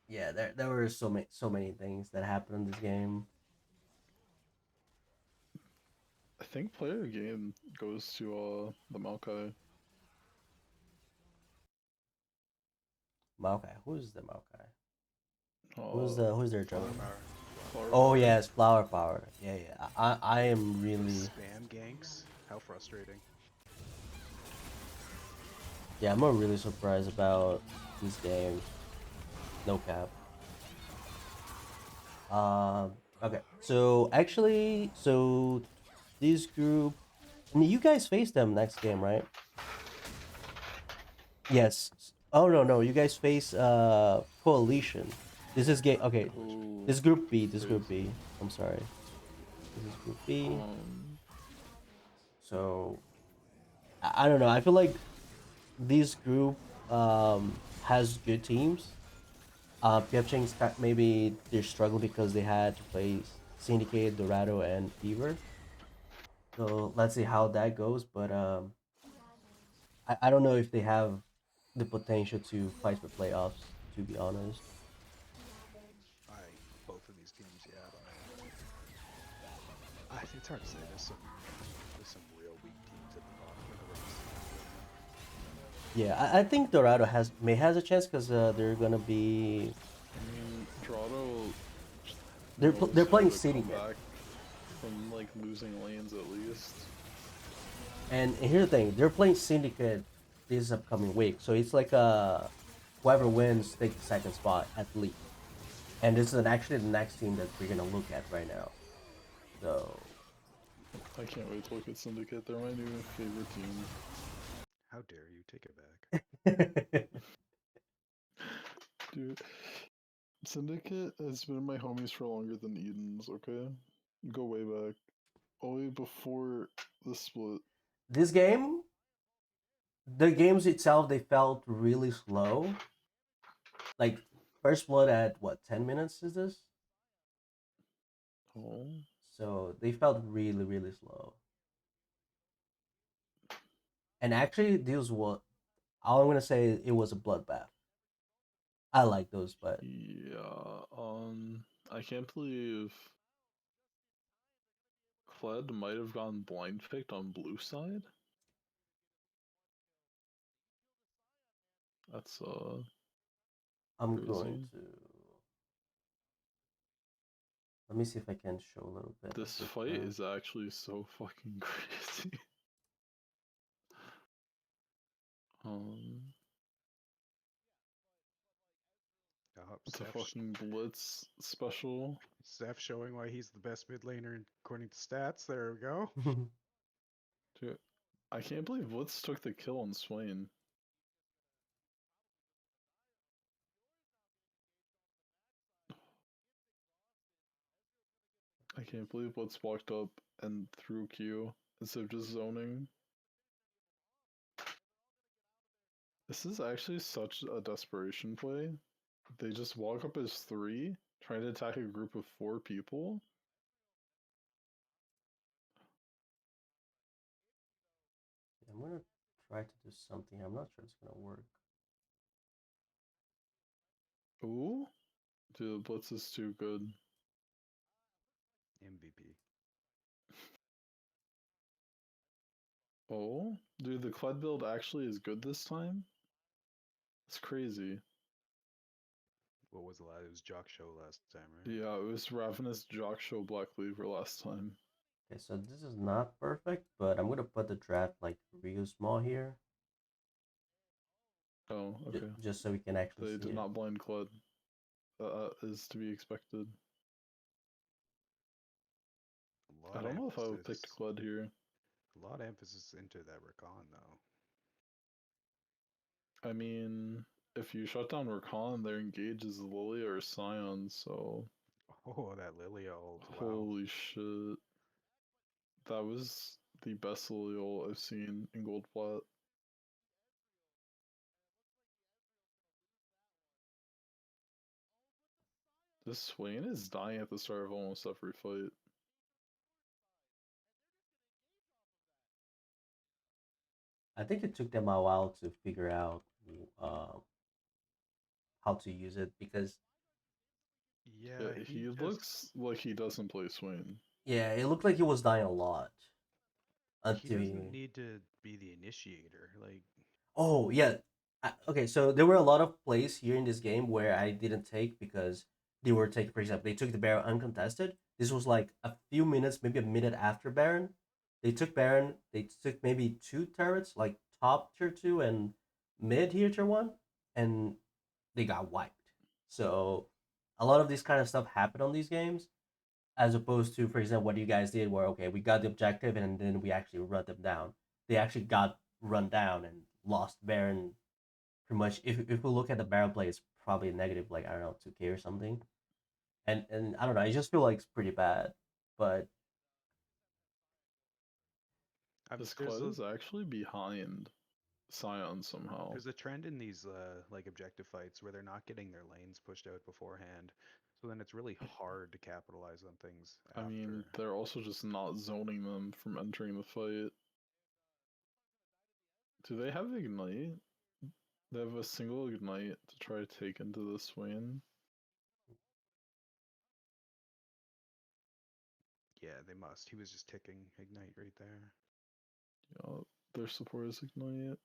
Yeah, there were so many things that happened in this game. I think player game goes to the Maokai. Maokai. Who's the Maokai? Uh, Who's their Flower jungle? power. Flower Oh Power. yes, flower power. Yeah, yeah. I am really Spam ganks. How frustrating. yeah. I'm really surprised about this game. No cap. Okay. So actually, so this group, and you guys face them next game, right? Yes. Oh no, no. You guys face coalition. This is game. Okay. Oh, This group B. This group crazy. B. I'm sorry. This is group B. Um, So I don't know. I feel like this group has good teams. PFChang's maybe they're struggling because they had to play Syndicate, Dorado, and Fever. So let's see how that goes. But I don't know if they have the potential to fight for playoffs. To be honest. I both of these games, yeah, I don't know. It's hard to say. There's some real weak teams at the bottom of the race. Yeah, I think Dorado has a chance because they're gonna be I mean, Dorado they're knows how playing to come Syndicate. back from like losing lanes at least. And here's the thing, they're playing Syndicate this upcoming week, so it's like whoever wins takes the second spot at least. And this is actually the next team that we're gonna look at right now. So I can't wait to look at Syndicate. They're my new favorite team. How dare you take it back? Dude, Syndicate has been my homies for longer than Eden's, okay? Go way back. Way before the split. this game, the games itself, they felt really slow. Like first blood at what 10 minutes is this? Oh. So they felt really slow. And actually, this was all I'm gonna say. It was a bloodbath. I like those, but Yeah, I can't believe Kled might have gone blind picked on blue side. That's I'm going crazy. to let me see if I can show a little bit of This the fight chat. is actually so fucking crazy. um, it's a fucking blitz special. Seth showing why he's the best mid laner according to stats. There we go. Dude, I can't believe Blitz took the kill on Swain. I can't believe Blitz walked up and threw Q instead of just zoning. This is actually such a desperation play. They just walk up as 3, trying to attack a group of 4 people. I'm gonna try to do something. I'm not sure it's gonna work. Ooh, dude, Blitz is too good. MVP. Oh, dude, the Kled build actually is good this time? It's crazy. What was the last? It was Jock Show last time, right? Yeah, it was Ravenous Jock Show Black Cleaver last time. Okay, so this is not perfect, but I'm gonna put the draft like real small here, Oh, okay. just so we can actually They see did it. not blind Kled. Is to be expected. A lot I of don't know if I would pick emphasis. Kled here. A lot of emphasis into that Rakan though. I mean, if you shut down Rakan, their engage is Lily or Scion, so Oh, that Lily ult. Wow. holy shit. That was the best Lily ult I've seen in Gold Plat. This Swain is dying at the start of almost every fight. I think it took them a while to figure out uh, how to use it because Yeah, Yeah, he he just looks like he doesn't play Swain. yeah, it looked like he was dying a lot. He until doesn't you. need to be the initiator. Like, Oh yeah. Okay, so there were a lot of plays here in this game where I didn't take because they were taking. For example, they took the Baron uncontested. This was like a few minutes, maybe a minute after Baron. They took Baron. They took maybe two turrets, like top tier two and mid tier one, and they got wiped. So a lot of this kind of stuff happened on these games, as opposed to, for example, what you guys did, where okay, we got the objective and then we actually run them down. They actually got run down and lost Baron pretty much. If we look at the Baron play, it's probably negative, like I don't know, 2K or something. And I don't know, I just feel like it's pretty bad. But This there's quad is actually behind Scion somehow. a trend in these like objective fights where they're not getting their lanes pushed out beforehand. So then it's really hard to capitalize on things I after. mean, they're also just not zoning them from entering the fight. Do they have Ignite? They have a single Ignite to try to take into the Swain. Yeah, they must. He was just ticking Ignite right there. Yeah, their support is Ignite.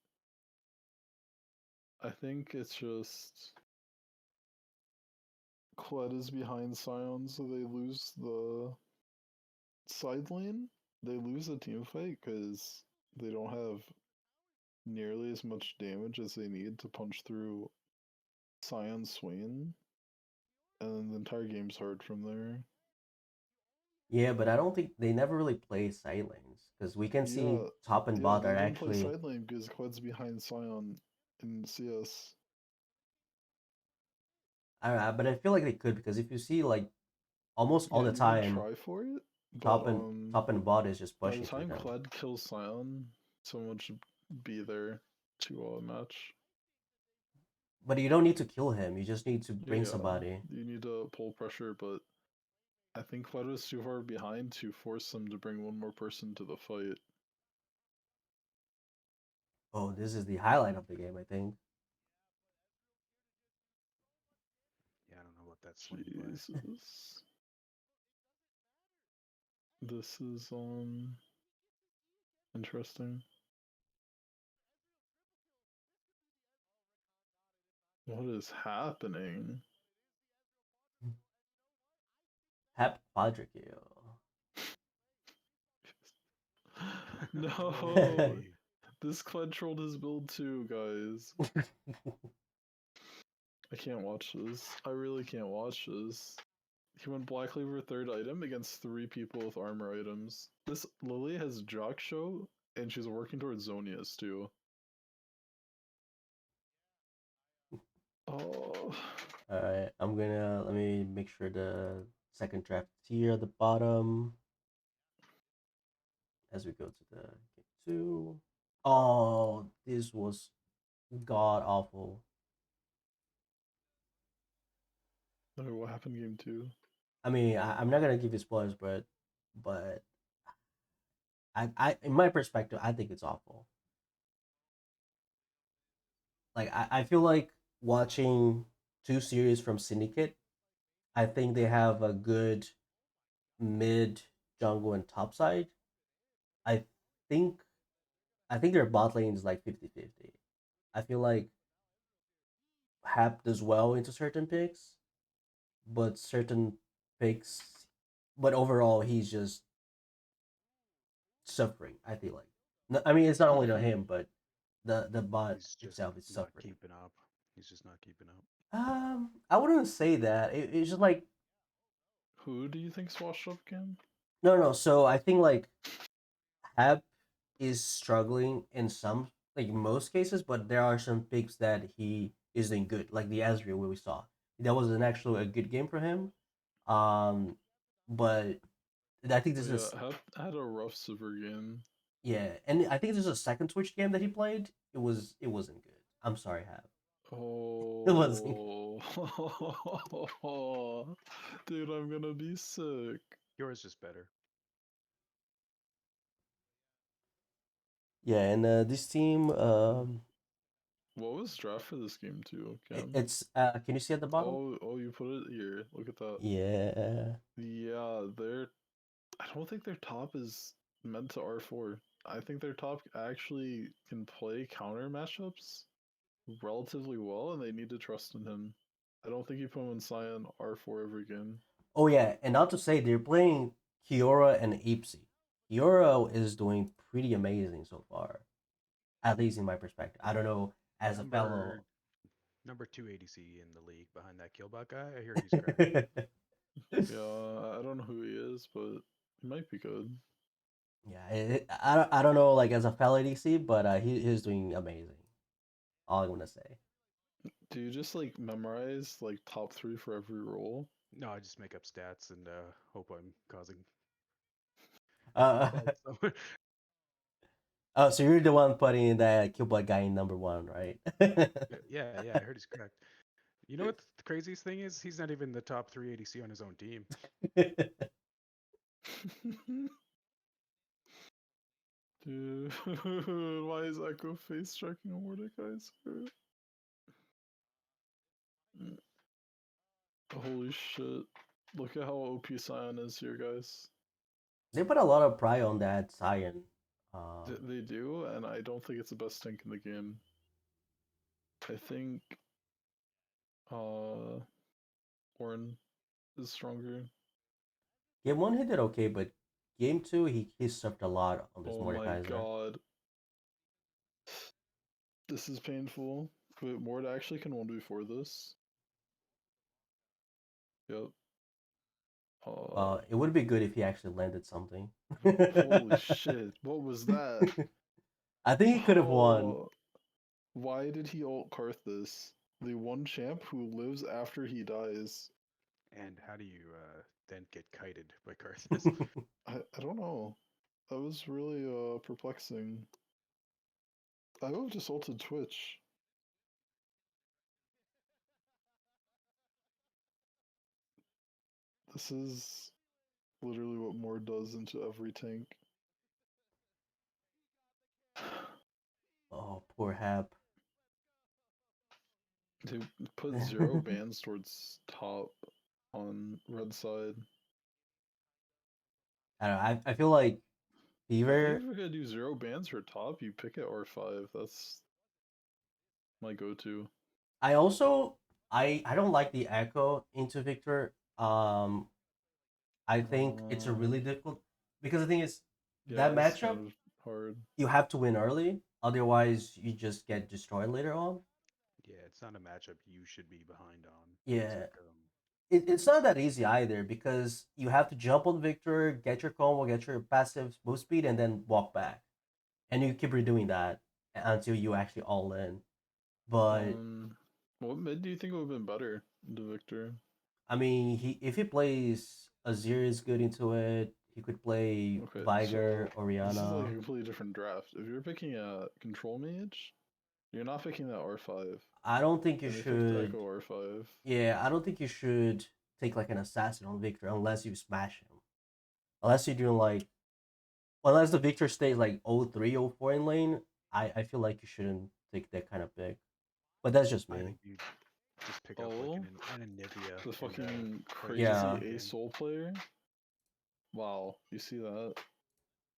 I think it's just Kled is behind Scion, so they lose the side lane. They lose the team fight because they don't have nearly as much damage as they need to punch through Scion's Swain, and then the entire game's hard from there. yeah, but I don't think they never really play side lanes because we can see Yeah, top and yeah, bot they are don't play actually. side lane because Kled's behind Scion in CS. I don't know, but I feel like they could because if you see like almost all Yeah, the you would time, try for it, but top and bot is just by the pushing through time them. Kled kills Scion, someone should be there to match. But you don't need to kill him. You just need to bring Yeah, somebody. you need to pull pressure, but I think Kled was too far behind to force them to bring one more person to the fight. Oh, this is the highlight of the game, I think. Yeah, I don't know about that Swain play. Jesus. This is interesting. What is happening? Hep Quadrikill. No, this Kled trolled his build too, guys. I can't watch this. I really can't watch this. He went Black Cleaver third item against 3 people with armor items. This Lily has Jock Show, and she's working towards Zonius too. Oh. Alright, let me make sure the second draft is here at the bottom as we go to the game two. Oh, this was god awful. No, what happened game 2? I mean, I'm not gonna give you spoilers, but in my perspective, I think it's awful. Like I feel like watching two series from Syndicate. I think they have a good mid, jungle, and top side. I think their bot lane is like 50-50. I feel like Hap does well into certain picks, but certain picks, but overall he's just suffering. I feel like. No, I mean, it's not only to him, but the bot He's just itself is not suffering. keeping up. He's just not keeping up. I wouldn't say that. It's just like Who do you think's washed up again? no. So I think like Hap is struggling in some, like most cases, but there are some picks that he is doing good, like the Ezreal where we saw. That was an actually a good game for him. Um, but I think Oh this is yeah, had a rough silver game. yeah, and I think this is a second Twitch game that he played. It wasn't good. I'm sorry, Hap. It wasn't. Oh, dude, I'm gonna be sick. Yours just better. Yeah, and this team, What was draft for this game too, Cam? it's can you see at the bottom? Oh, you put it here. Look at that. Yeah. Yeah, I don't think their top is meant to R4. I think their top actually can play counter matchups relatively well, and they need to trust in him. I don't think you put him in Cyan R4 every game. Oh yeah, and not to say they're playing Kiora and Ep3. Kiora is doing pretty amazing so far, at least in my perspective. I don't know as a Number fellow. number 2 ADC in the league behind that Killbot guy. I hear he's cracked. Yeah, I don't know who he is, but he might be good. Yeah, I don't know like as a fellow DC, but he's doing amazing. All I'm gonna say. Do you just like memorize like top 3 for every role? No, I just make up stats and hope I'm causing Uh, fault somewhere. oh, so you're the one putting that Killbot guy in number one, right? Yeah, I heard he's cracked. You know what the craziest thing is? He's not even the top 3 ADC on his own team. Dude, why is Echo face striking a Mordecai? Holy shit. Look at how OP Scion is here, guys. They put a lot of pride on that Cyan. They do, and I don't think it's the best tank in the game. I think Ornn is stronger. Game one he did okay, but game two he suffered a lot on this Oh my Mordekaiser. god. This is painful. Wait, Mord actually can 1v4 this? Yep. It would be good if he actually landed something. Holy shit. What was that? I think he could have won. Oh, why did he ult Karth this? The one champ who lives after he dies. And how do you then get kited by Karthus? I don't know. That was really perplexing. I would have just ulted Twitch. This is literally what Mord does into every tank. Oh, poor Hap. They put 0 bans towards top on red side. I don't know. I feel like I think if Fever. we're gonna do 0 bans for top, you pick it R5. That's my go-to. I also I don't like the echo into Victor. I think it's a really difficult because the thing is Yeah, that it's matchup kind of hard. you have to win early, otherwise you just get destroyed later on. Yeah, it's not a matchup you should be behind on. It's Yeah, like it's not that easy either because you have to jump on Victor, get your combo, get your passive move speed, and then walk back, and you keep redoing that until you actually all in. But What mid do you think would have been better to Victor? I mean, he if he plays Azir is good into it. He could play Okay, Viger, so this is like a Oriana. completely different draft. If you're picking a control mage, you're not picking that R5. I don't think you And they picked should. Echo R5. Yeah, I don't think you should take like an assassin on Victor unless you smash him. Unless you're doing like, unless the Victor stays like 03, 04 in lane, I feel like you shouldn't take that kind of pick. But that's just I me. think you just pick up like Oh, an Anivia the and fucking play it just crazy Yeah, like A game. soul player. Wow, you see that?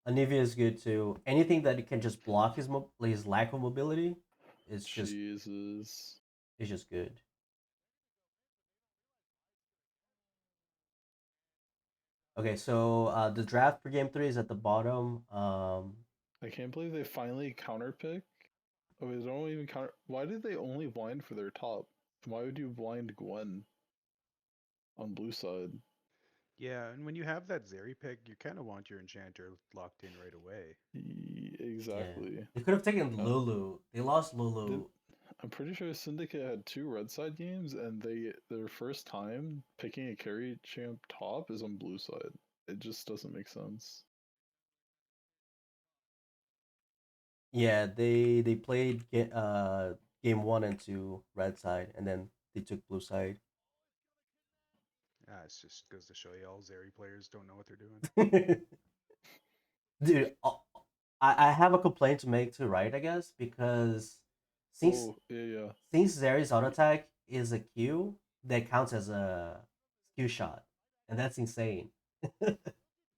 Anivia is good too. Anything that can just block his lack of mobility, Jesus. it's just good. Okay, so the draft for game three is at the bottom. I can't believe they finally counterpick. Oh, they don't even counter. Why did they only blind for their top? Why would you blind Gwen on blue side? Yeah, and when you have that Zeri pick, you kind of want your enchanter locked in right away. Yeah, Exactly. they could have taken Uh, Lulu. They lost did, Lulu. I'm pretty sure Syndicate had 2 red side games, and their first time picking a carry champ top is on blue side. It just doesn't make sense. Yeah, they played game one and two red side, and then they took blue side. Ah, it just goes to show you all Zeri players don't know what they're doing. Dude, I have a complaint to make to Riot, I guess, because since Oh yeah. since Zeri's auto attack is a Q that counts as a Q shot, and that's insane.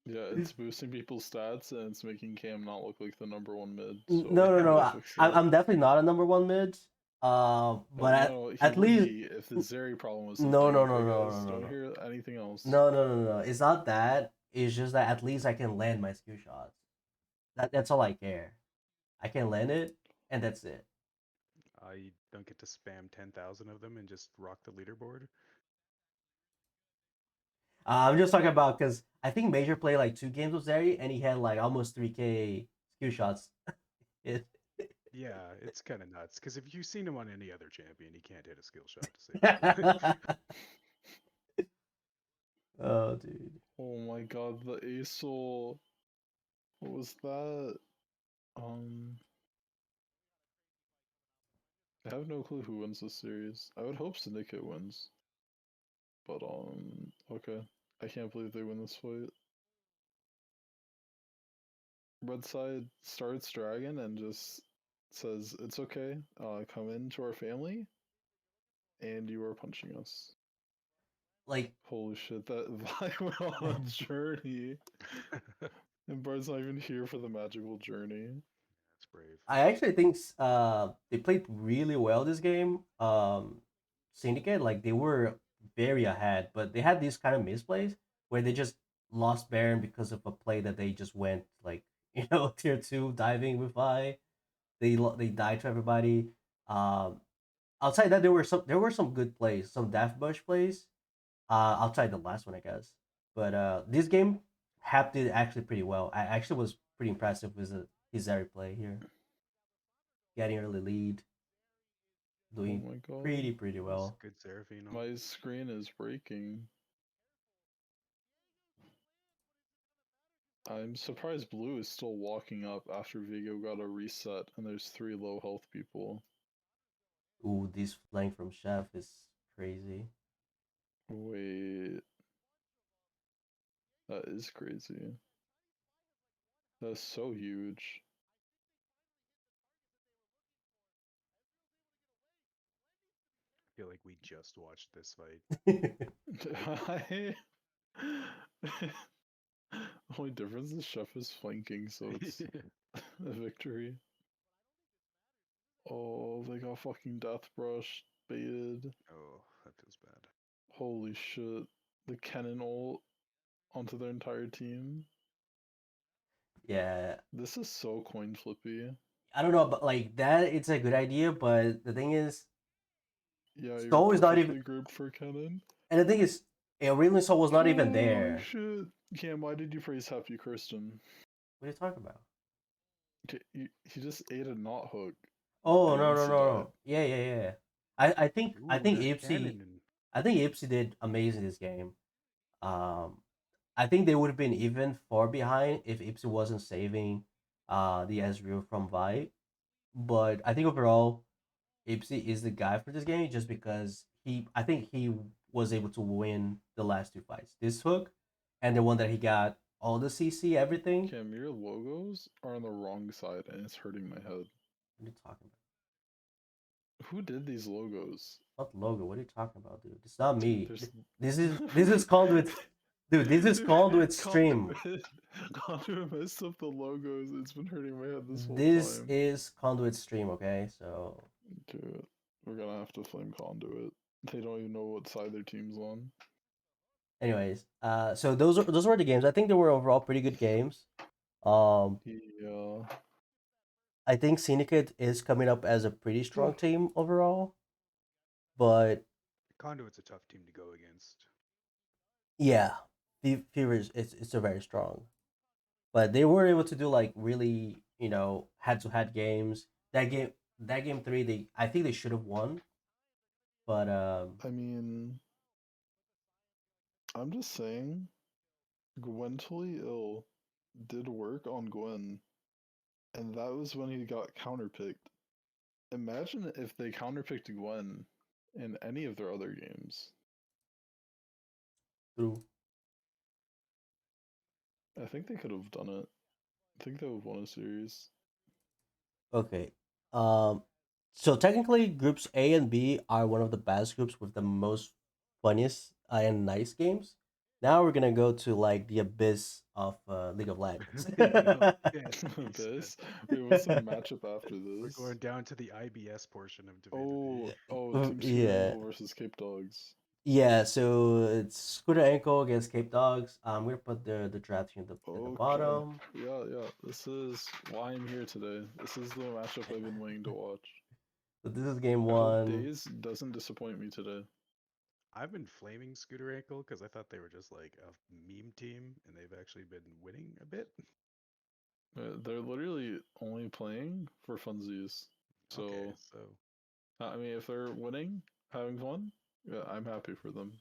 Yeah, it's boosting people's stats and it's making Cam not look like the number one mid. No, So no, we no. gotta fix that. I'm definitely not a number one mid. Well, But no, he at would least be if the Zeri problem was no, something. no, no, Okay, no, guys, no, no, don't no, hear anything else. no, no, no, no. It's not that. It's just that at least I can land my skill shots. That's all I care. I can land it, and that's it. You don't get to spam 10,000 of them and just rock the leaderboard. I'm just talking about because I think Major played like 2 games with Zeri, and he had like almost 3K skill shots. It, Yeah, it's kind of nuts. Because if you've seen him on any other champion, he can't hit a skill shot to save his life. oh, dude. Oh my god, the Acel. What was that? Um, I have no clue who wins this series. I would hope Syndicate wins. But, okay. I can't believe they win this fight. Red side starts Dragon and just says, it's okay, come into our family, and you are punching us. Like, Holy shit, that Vi went on a journey. And Bard's not even here for the magical journey. That's brave. I actually think they played really well this game. Syndicate, like they were very ahead, but they had these kind of misplays where they just lost Baron because of a play that they just went like tier 2 diving with Vi. They died to everybody. Um, Outside that there were some good plays, some Death Bush plays. Outside the last one, I guess. But this game, Hap did actually pretty well. I actually was pretty impressive with his every play here, getting early lead, Oh doing my god. pretty That was well. good Seraphine. My screen is breaking. I'm surprised Blue is still walking up after Vigo got a reset and there's 3 low health people. Ooh, this flank from Chef is crazy. Wait. That is crazy. That's so huge. I feel like we just watched this fight. I... Only difference is Chef is flanking, so it's a victory. Oh, they got fucking Death Brush baited. Oh, that feels bad. Holy shit. The Cannon ult onto their entire team. Yeah, This is so coin flippy. I don't know, but like that, it's a good idea. But the thing is, Yeah, you're Soul is not perfectly even. grouped for Cannon. And the thing is, originally Soul was not even Holy there. shit. Cam, why did you praise Hep? You cursed him. What are you talking about? Okay, he just ate a knot hook Oh, and no, no, no, insta died. no. Yeah, yeah, yeah. I Ooh, think that Ipsy cannon. I think Ipsy did amazing this game. Um, I think they would have been even far behind if Ipsy wasn't saving the Ezreal from Vi. But I think overall, Ipsy is the guy for this game just because I think he was able to win the last 2 fights. This hook and the one that he got all the CC, everything. Cam, your logos are on the wrong side and it's hurting my head. What are you talking about? Who did these logos? What logo? What are you talking about, dude? It's not me. There's This is Conduit. Dude, this is Conduit stream. Conduit messed up the logos. It's been hurting my head this whole This time. is Conduit stream, okay? So Dude, we're gonna have to flame Conduit. They don't even know what side their team's on. anyways, so those were the games. I think they were overall pretty good games. Um Yeah. I think Syndicate is coming up as a pretty strong team overall. But Conduit's a tough team to go against. yeah, Fever is it's a very strong. But they were able to do like really, head to head games. That game 3, I think they should have won. But I mean, I'm just saying, Gwentily ill did work on Gwen, and that was when he got counterpicked. Imagine if they counterpicked Gwen in any of their other games. through. I think they could have done it. I think they would have won a series. Okay. So technically, groups A and B are one of the best groups with the most funniest and nice games. Now we're gonna go to like the abyss of League of Legends. Yes, This. Wait, what's the matchup after we're this? going down to the IBS portion of Divinity. Team Scooter Yeah. Ankle versus Cape Dogs. Yeah, so it's Scooter Ankle against Cape Dogs. I'm gonna put the draft here at the Okay. bottom. Yeah. This is why I'm here today. This is the matchup I've been waiting to watch. So this is game I hope 1. Days doesn't disappoint me today. I've been flaming Scooter Ankle because I thought they were just like a meme team, and they've actually been winning a bit. They're literally only playing for funsies. So, Okay, so I mean, if they're winning, having fun, yeah, I'm happy for them.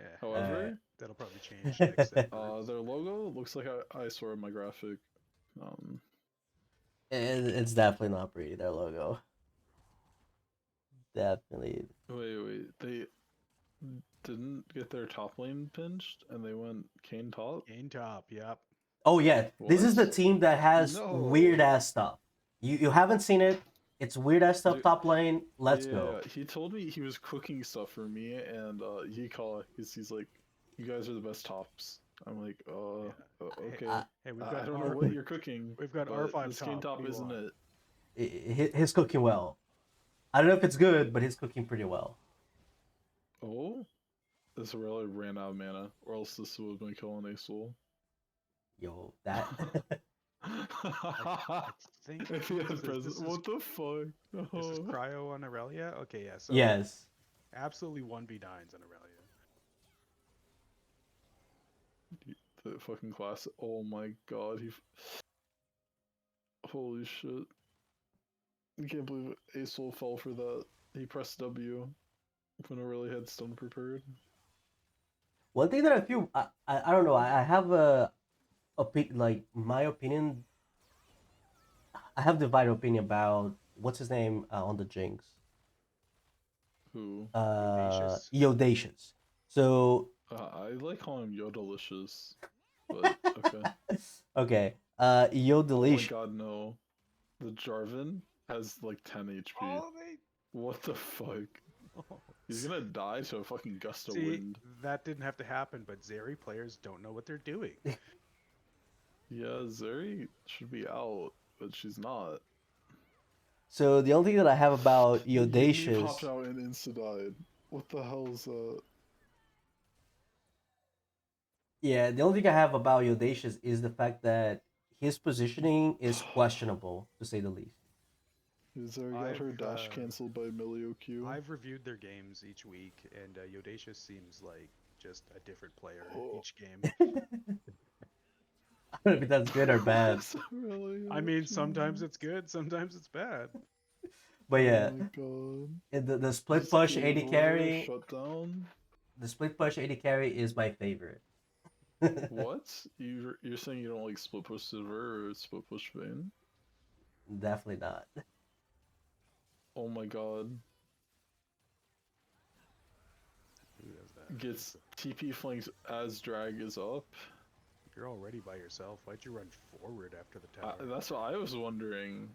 yeah, However, that'll probably change next set. their logo looks like I saw in my graphic. It's definitely not pretty, their logo. Definitely. Wait. They didn't get their top lane pinched and they went Kane top? Gain top, yep. Oh yeah, this is the What? team that has No. weird ass stuff. You haven't seen it. It's weird ass stuff Dude, top lane. Let's yeah, go. he told me he was cooking stuff for me and he's like, you guys are the best tops. I'm like, okay. Hey, we've I got don't know R- what you're cooking. we've got but R5 this Kane top. top What do you isn't want? it. He's cooking well. I don't know if it's good, but he's cooking pretty well. Oh? This really ran out of mana, or else this would have been killing a soul. Yo, that. I think If he had this present, is what the fuck? this is Cryo on Aurelia. Okay, yeah. So Yes. absolutely 1v9s on Aurelia. The fucking class. Oh my god, holy shit. I can't believe Asol fell for that. He pressed W when Aurelia had stun prepared. One thing that I feel, I don't know. I have like my opinion. I have divided opinion about what's his name on the Jinx. Who? Audacious. Yodacious. So I like calling him Yodelicious, but okay. okay. Oh my Yodelicious. god, no. The Jarvan has like 10 HP. What the fuck? He's gonna die to a fucking gust of See, wind. that didn't have to happen, but Zeri players don't know what they're doing. Yeah, Zeri should be out, but she's not. So the only thing that I have about Yuumi popped Yodacious. out and insta died. What the hell's that? Yeah, the only thing I have about Yodacious is the fact that his positioning is questionable, to say the least. Zeri got her dash cancelled by Milio Q. I've reviewed their games each week, and Yodacious seems like just a different player each game. I don't know if that's good or bad. Really I mean, sometimes it's good, sometimes it's bad. But yeah, oh my god. the split push Game 80 over, carry. Shut down. The split push 80 carry is my favorite. What? You're saying you don't like split push Silver or split push Vayne? Definitely not. Oh my god. Who does that? Gets TP flanks as drag is up. You're already by yourself. Why'd you run forward after the tower? That's what I was wondering.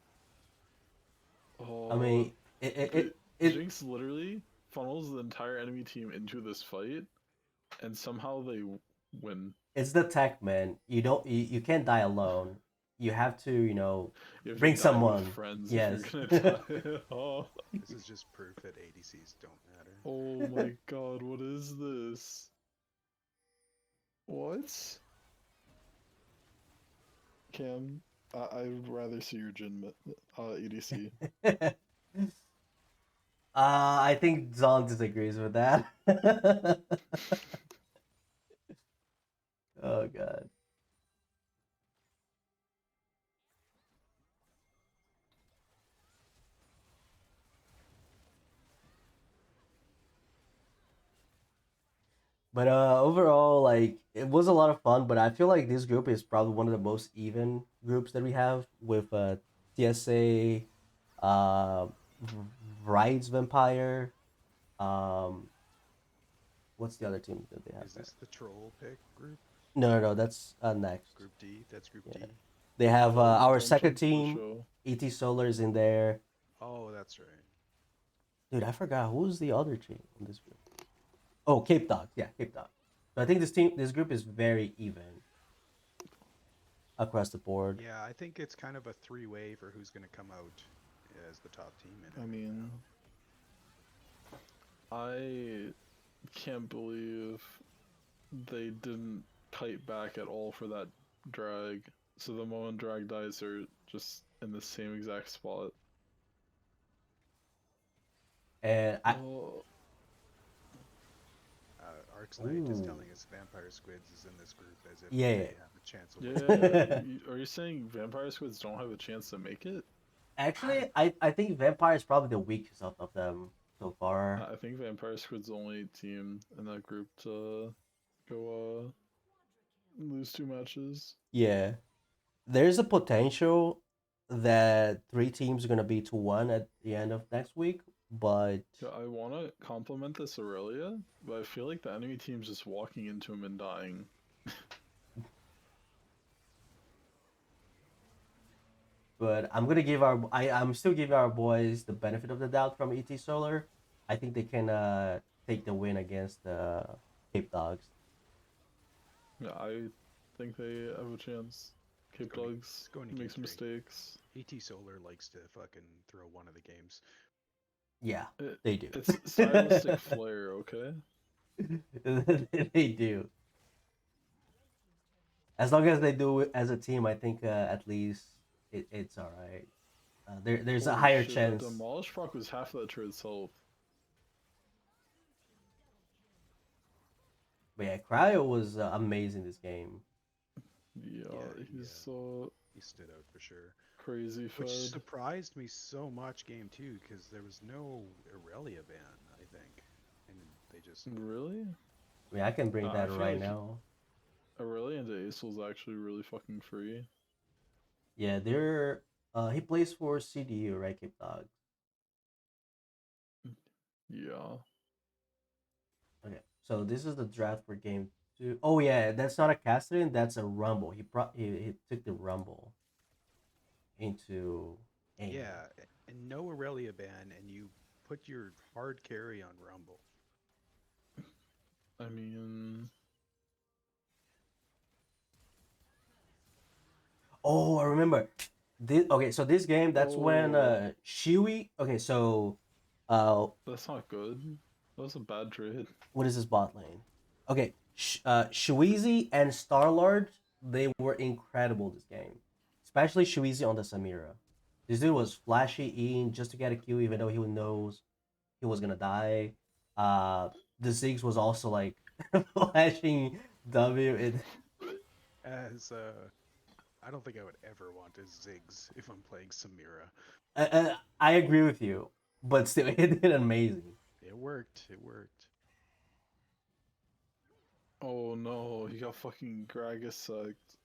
Oh, I mean, Jinx literally funnels the entire enemy team into this fight, and somehow they win. it's the tech, man. You can't die alone. You have to, You have to bring die someone. with friends Yes. if you're gonna die. Oh. This is just proof that ADCs don't matter. Oh my god, what is this? What? Cam, I'd rather see your Jin EDC. I think Zon disagrees with that. Oh god. But overall, like it was a lot of fun. But I feel like this group is probably one of the most even groups that we have with TSA, uh, Rides Vampire. Um, what's the other team that they have? Is this the troll pick group? No, that's next. Group D? That's Group Yeah. D. They have our second Don't jump the team, show. ET Solar's in there. Oh, that's right. Dude, I forgot who's the other team in this group. Oh, Cape Dogs. Yeah, Cape Dogs. So I think this group is very even across the board. Yeah, I think it's kind of a three-way for who's going to come out as the top team in it I right mean, now. I can't believe they didn't kite back at all for that drag. So the moment drag dies, they're just in the same exact spot. And Oh, Arcs Knight is telling us Vampire Squids is in this group as if Yeah. they have a chance of winning. yeah. Are you saying Vampire Squids don't have a chance to make it? Actually, I think Vampire is probably the weakest of them so far. I think Vampire Squid's the only team in that group to go lose 2 matches. Yeah, there's a potential that three teams are gonna be 2-1 at the end of next week, but Yeah, I want to compliment this Aurelia, but I feel like the enemy team's just walking into him and dying. I'm gonna I'm still giving our boys the benefit of the doubt from ET Solar. I think they can take the win against the Cape Dogs. Yeah, I think they have a chance. Cape Dogs going to make game some 3. mistakes. ET Solar likes to fucking throw one of the games. Yeah, they do. It's stylistic flair, okay? They do. As long as they do it as a team, I think at least it's all right. There's a Holy higher shit, chance. that Demolish Proc was half of that turret's health. But yeah, Cryo was amazing this game. Yeah, he's he stood out for sure. Crazy fed. Which surprised me so much game 2 because there was no Aurelia ban, I think. And they just... Really? I mean, I can bring that feel right like now. Aurelia into Acel's actually really fucking free. Yeah, they're he plays for CDU, right, Cape Dogs? Yeah. Okay, so this is the draft for game 2. Oh yeah, that's not a Cassidy, that's a Rumble. He took the Rumble into aim. Yeah, and no Aurelia ban, and you put your hard carry on Rumble. I mean... Oh, I remember. Okay, so this game, that's when Shiwi. Okay, so that's not good. That was a bad trade. what is this bot lane? Okay, Shuizi and Starlord, they were incredible this game, especially Shuizi on the Samira. This dude was flashy in just to get a kill, even though he knows he was gonna die. The Ziggs was also like flashing W. As I don't think I would ever want a Ziggs if I'm playing Samira. I agree with you, but still, it did amazing. It worked. It worked. Oh no, he got fucking Gragas sucked.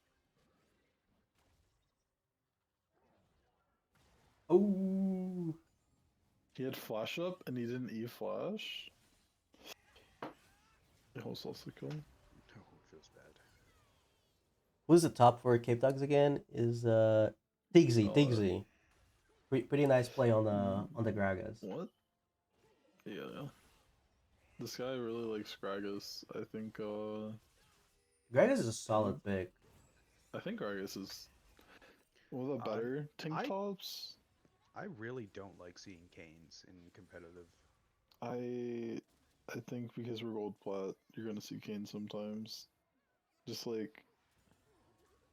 Oh, He had flash up and he didn't E-flash. It was also kill. Oh, it feels bad. who's the top for Cape Dogs again? Is Tigsy. Pretty nice play on the Gragas. What? Yeah. This guy really likes Gragas. I think Gragas is a solid pick. I think Gragas is one of the better tank tops. I really don't like seeing Canes in competitive. I think because we're gold plat, you're gonna see Kane sometimes. Just like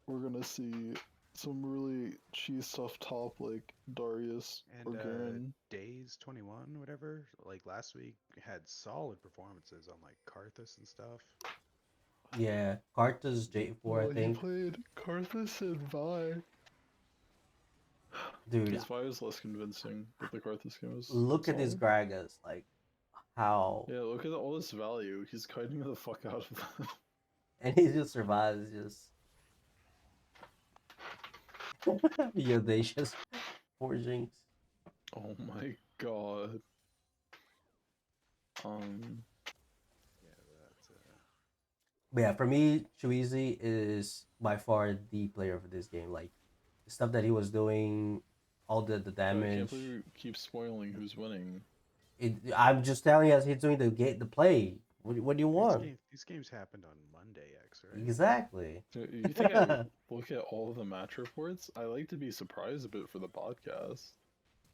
we're gonna see some really cheese stuff top like Darius or Garen. Days 21, whatever. Like last week had solid performances on like Karthus and stuff. Yeah, Karthus J4, I think. He played Karthus and Vi. Dude, his Vi is less convincing, but the Karthus game was. Look at his Gragas, like how. Yeah, look at all this value. He's kiting the fuck out of them. And he just survives, just. The audacious forgings. Oh my god. But yeah, for me, Chuizi is by far the player of this game. Like the stuff that he was doing, all the damage. I can't believe you keep spoiling who's winning. I'm just telling you, as he's doing the play. What do you want? These games happened on Monday, X, right? Exactly. So you think I look at all the match reports? I like to be surprised a bit for the podcast.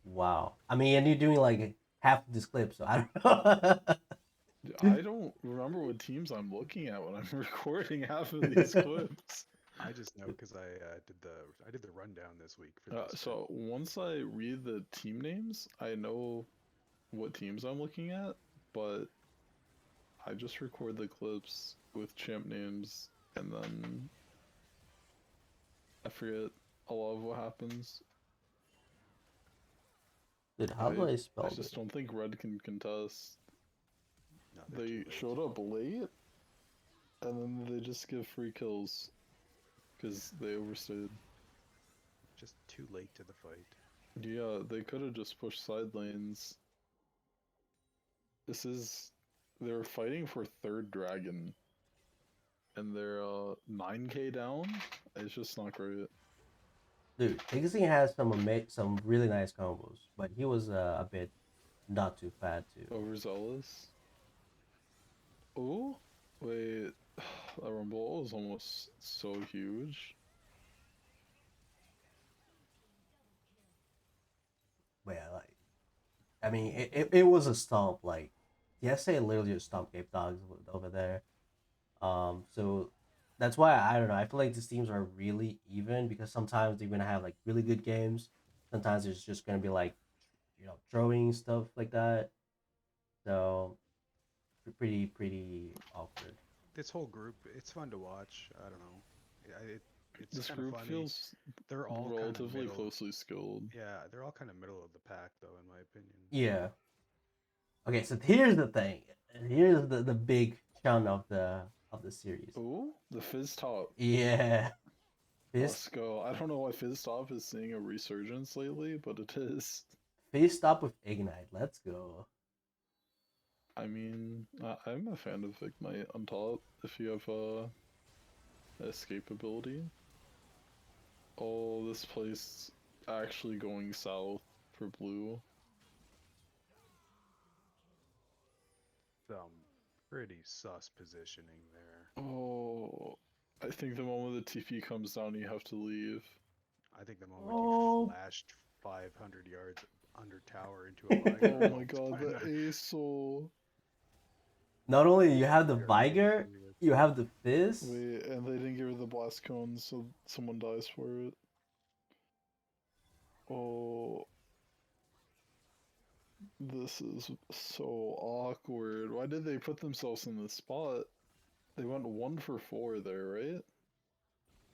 Wow. I mean, and you're doing like half of this clip, so I don't know. I don't remember what teams I'm looking at when I'm recording half of these clips. I just know because I did the rundown this week for this. So once I read the team names, I know what teams I'm looking at, but I just record the clips with champ names, and then I forget a lot of what happens. Dude, how do I spell I this? just don't think Red can contest. No, They showed up late, and then they just give free kills because they overstayed. Just too late to the fight. Yeah, they could have just pushed side lanes. They're fighting for third dragon, and they're 9k down. It's just not great. Dude, Higgsy has some really nice combos, but he was a bit not too fat too. Overzealous. Oh, wait, that rumble is almost so huge. But yeah, like, I mean, it was a stomp. Like, yesterday literally just stomped Cape Dogs over there. So that's why I don't know. I feel like these teams are really even because sometimes they're gonna have like really good games. Sometimes it's just gonna be like, throwing stuff like that. So pretty awkward. This whole group, it's fun to watch. I don't know. It's This kind of group funny. feels They're all relatively kind of closely skilled. Yeah, they're all kind of middle of the pack, though, in my opinion. Yeah. Okay, so here's the thing. Here's the big chunk of the series. Oh, the Fizz Top. Yeah. Let's go. I don't know why Fizz Top is seeing a resurgence lately, but it is. Face stop with Ignite. Let's go. I mean, I'm a fan of Ignite on top if you have escape ability. Oh, this place actually going south for blue. Some pretty sus positioning there. Oh, I think the moment the TP comes down, you have to leave. I think the moment you flashed 500 yards under tower into a Viger. Oh my god, the ASOL. Not only you have the Viger, you have the Fizz. Wait, and they didn't give her the blast cone, so someone dies for it. Oh. This is so awkward. Why did they put themselves in this spot? They went 1 for 4 there, right?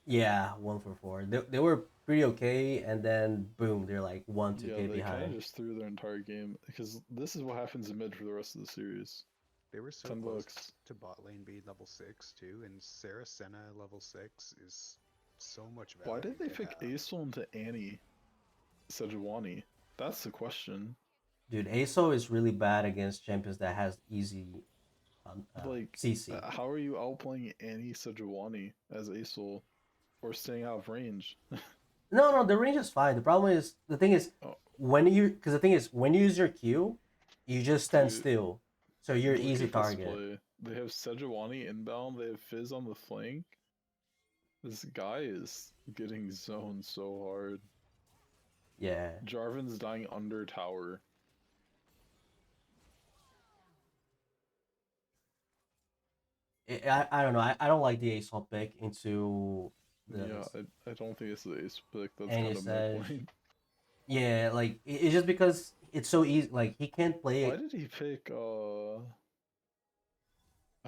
Yeah, 1 for 4. They were pretty okay, and then boom, they're like 1-2k yeah, they behind. kind of just threw their entire game because this is what happens in mid for the rest of the series. They were so close to bot lane being level 6 too, and Sarah Senna level 6 is so much value. Why did they pick Aesol into Annie Sejuani? That's the question. Dude, ASO is really bad against champions that has easy CC. How are you outplaying Annie Sejuani as Aesol or staying out of range? No, the range is fine. The thing is, when you use your Q, you just stand still, so you're easy target. They have Sejuani inbound. They have Fizz on the flank. This guy is getting zoned so hard. Yeah. Jarvan's dying under tower. I don't know. I don't like the Ace pick into the. Yeah, I don't think it's the Ace pick. That's kind of my point. Yeah, like it's just because it's so easy. Like he can't play. Why did he pick? I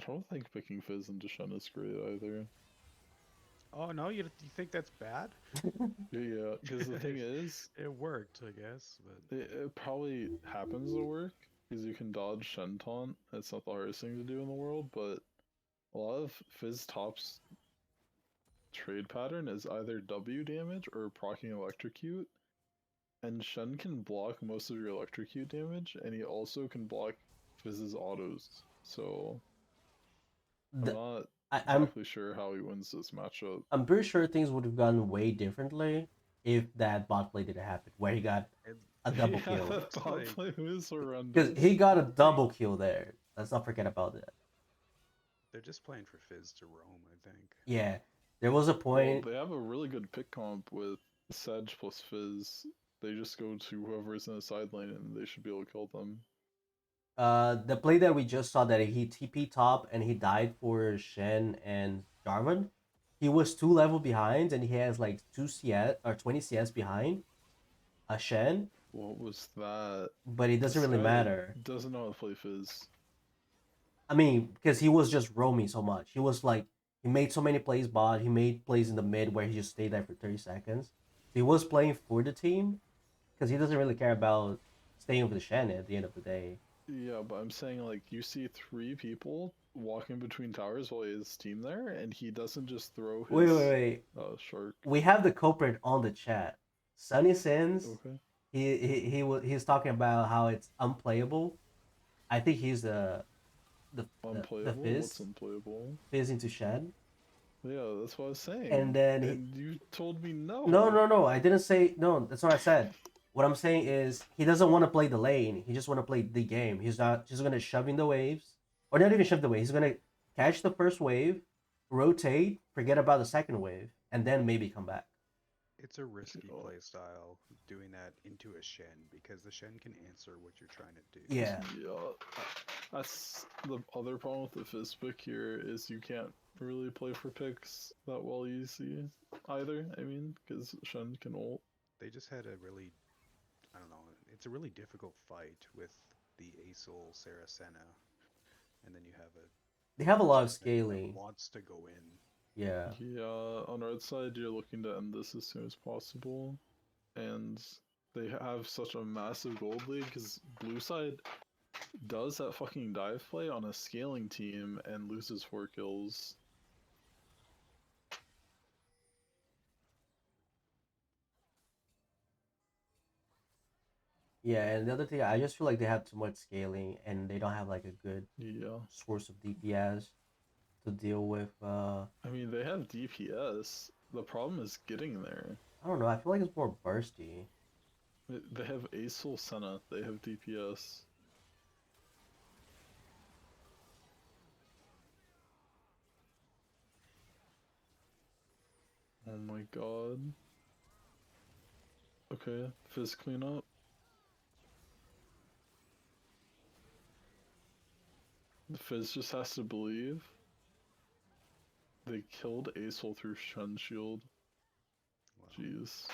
don't think picking Fizz into Shen is great either. Oh no, you think that's bad? Yeah, because the thing is, it worked, I guess. But it probably happens to work because you can dodge Shen taunt. It's not the hardest thing to do in the world, but a lot of Fizz Top's trade pattern is either W damage or proccing electrocute, and Shen can block most of your electrocute damage, and he also can block Fizz's autos. So I'm not exactly sure how he wins this matchup. I'm pretty sure things would have gone way differently if that bot play didn't happen, where he got a double kill. That bot play was horrendous. Because he got a double kill there. Let's not forget about that. They're just playing for Fizz to roam, I think. Yeah, there was a Well, point. they have a really good pick comp with Sedge plus Fizz. They just go to whoever's in the side lane and they should be able to kill them. The play that we just saw that he TP top and he died for Shen and Jarvan. He was 2 level behind and he has like 2 CS or 20 CS behind a Shen, What was that? but it doesn't This really guy matter. doesn't know how to play Fizz. I mean, because he was just roaming so much. He was like he made so many plays bot. He made plays in the mid where he just stayed there for 30 seconds. He was playing for the team because he doesn't really care about staying with the Shen at the end of the day. Yeah, but I'm saying like you see 3 people walking between towers while he has his team there, and he doesn't just throw Wait, his wait, wait. shark. We have the culprit on the chat. Sunny Sins. Okay. He's talking about how it's unplayable. I think he's the Unplayable? What's Fizz unplayable? Fizz into Shen. Yeah, that's what I was saying. And then and you told me no. No. I didn't say no. That's what I said. What I'm saying is he doesn't want to play the lane. He just want to play the game. He's not just gonna shove in the waves, or not even shove the wave. He's gonna catch the first wave, rotate, forget about the second wave, and then maybe come back. It's a risky Oh. play style doing that into a Shen because the Shen can answer what you're trying to do. Yeah. Yeah. That's the other problem with the Fizz pick here is you can't really play for picks that well easy either. I mean, because Shen can ult. They just had a really, I don't know, it's a really difficult fight with the Aesol Saracena, and then you have a They have a lot of Jet that scaling. wants to go in. Yeah. Yeah, on red side, you're looking to end this as soon as possible, and they have such a massive gold lead because blue side does that fucking dive play on a scaling team and loses 4 kills. Yeah, and the other thing, I just feel like they have too much scaling and they don't have like a good Yeah, source of DPS to deal with. I mean they have DPS. The problem is getting there. I don't know. I feel like it's more bursty. They have Aesol Senna. They have DPS. Oh my god. Okay, Fizz cleanup. The Fizz just has to believe. They killed Aesol through Shun Shield. Wow. Jeez.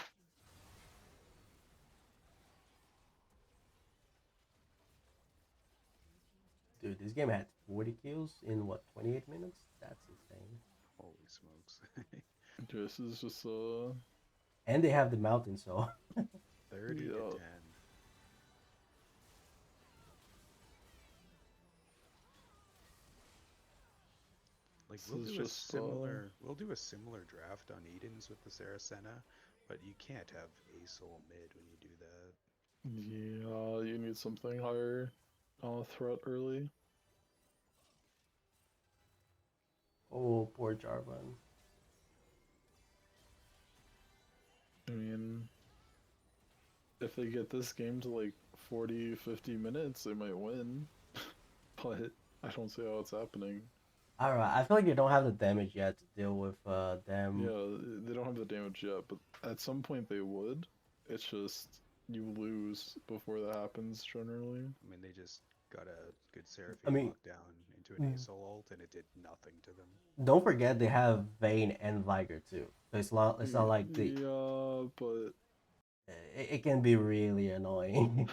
Dude, this game had 40 kills in what, 28 minutes? That's insane. Holy smokes. This is just And they have the mountain, so 30 Yeah. to 10. Like This is just, we'll do a similar draft on Edens with the Saracena, but you can't have Aesol mid when you do that. yeah, you need something higher threat early. oh, poor Jarvan. I mean, if they get this game to like 40, 50 minutes, they might win. But I don't see how it's happening. I don't know. I feel like you don't have the damage yet to deal with them. Yeah, they don't have the damage yet, but at some point they would. It's just you lose before that happens generally. I mean, they just got a good Seraphine I mean- lockdown into an Mm. Aesol ult, and it did nothing to them. Don't forget they have Vayne and Viger too. So it's not like Yeah, but it can be really annoying.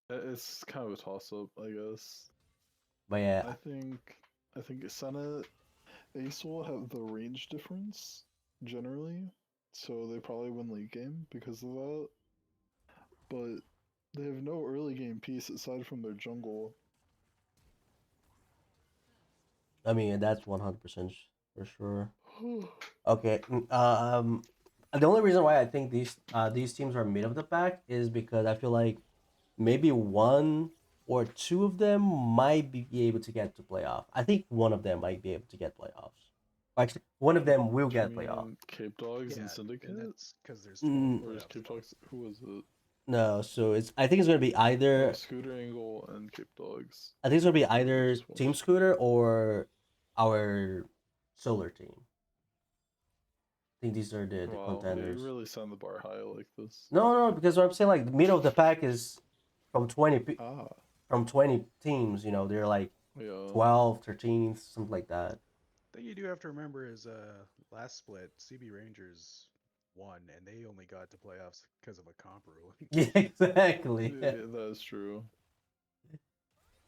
it's kind of a toss up, I guess. But yeah, I think Senna Aesol have the range difference generally, so they probably win late game because of that. But they have no early game piece aside from their jungle. I mean that's 100% for sure. Okay. The only reason why I think these teams are mid of the pack is because I feel like maybe one or two of them might be able to get to playoff. I think one of them might be able to get playoffs. Actually, one of them will get playoff. Cape Dogs Yeah, and Syndicate? and that's because there's Mm. 12 Or is playoff Cape Dogs? spots. Who was it? No, so I think it's gonna be either Scooter Angle and Cape Dogs. I think it's gonna be either Just watch. Team Scooter or our solar team. I think these are the Wow, contenders. you really set the bar high like this. No, because what I'm saying, like the middle of the pack is from 20 Ah, from 20 teams. You know, they're like yeah. 12, 13, something like that. thing you do have to remember is last split CB Rangers won and they only got to playoffs because of a comp ruling. Yeah, exactly. Yeah, that is true.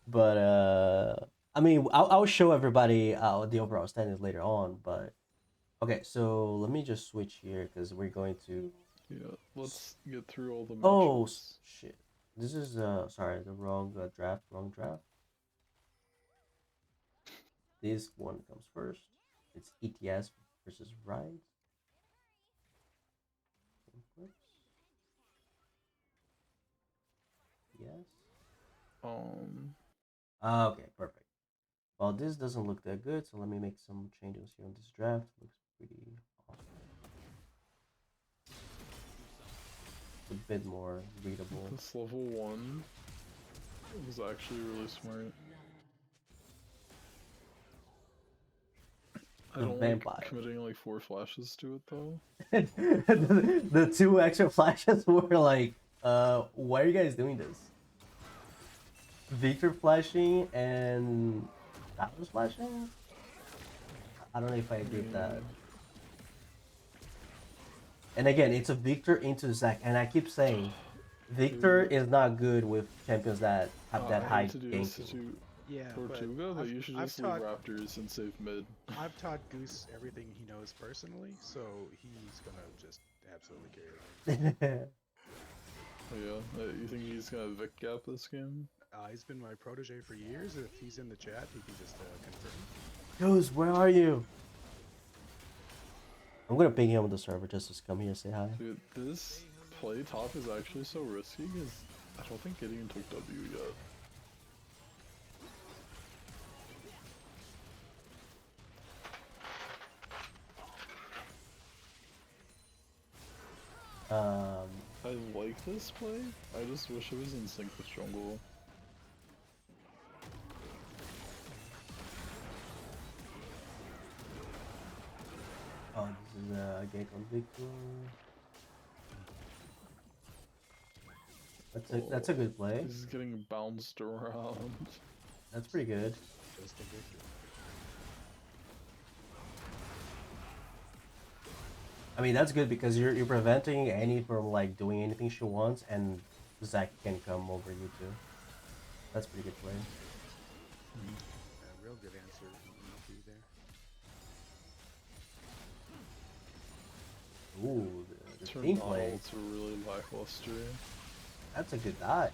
But I mean, I'll show everybody the overall standings later on. But okay, so let me just switch here because we're going to. Yeah, let's get through all the Oh matchups. shit! This is sorry, the wrong draft. Wrong draft. This one comes first. It's ETS versus Ride. Yes. Um, Okay, perfect. Well, this doesn't look that good, so let me make some changes here on this draft. Looks pretty awesome. It's a bit more readable. this level 1 was actually really smart. I The don't vampire. like committing like 4 flashes to it though. The two extra flashes were like, why are you guys doing this? Victor flashing and that was flashing? I don't know if I agree with that. And again, it's a Victor into Zac, and I keep saying, Victor is not good with champions that have that I high hate to do this ganking. to Yeah, Tortuga, but you should I've just leave taught Raptors and save mid. I've taught Goose everything he knows personally, so he's gonna just absolutely carry it. Oh, yeah, you think he's gonna Vic gap this game? He's been my protege for years. If he's in the chat, he can just confirm. Goose, where are you? I'm gonna ping him on the server just to come here and say hi. Dude, this play top is actually so risky because I don't think Gideon took W yet. I like this play, I just wish it was in sync with jungle. Oh, this is a gank on Victor. That's a good play. He's getting bounced around. That's pretty good. Just a Victor. I mean, that's good because you're preventing Annie from like doing anything she wants, and Zac can come over you too. That's pretty good play. A real good answer from EP there. Ooh, the team play. It's really lackluster. That's a good dot.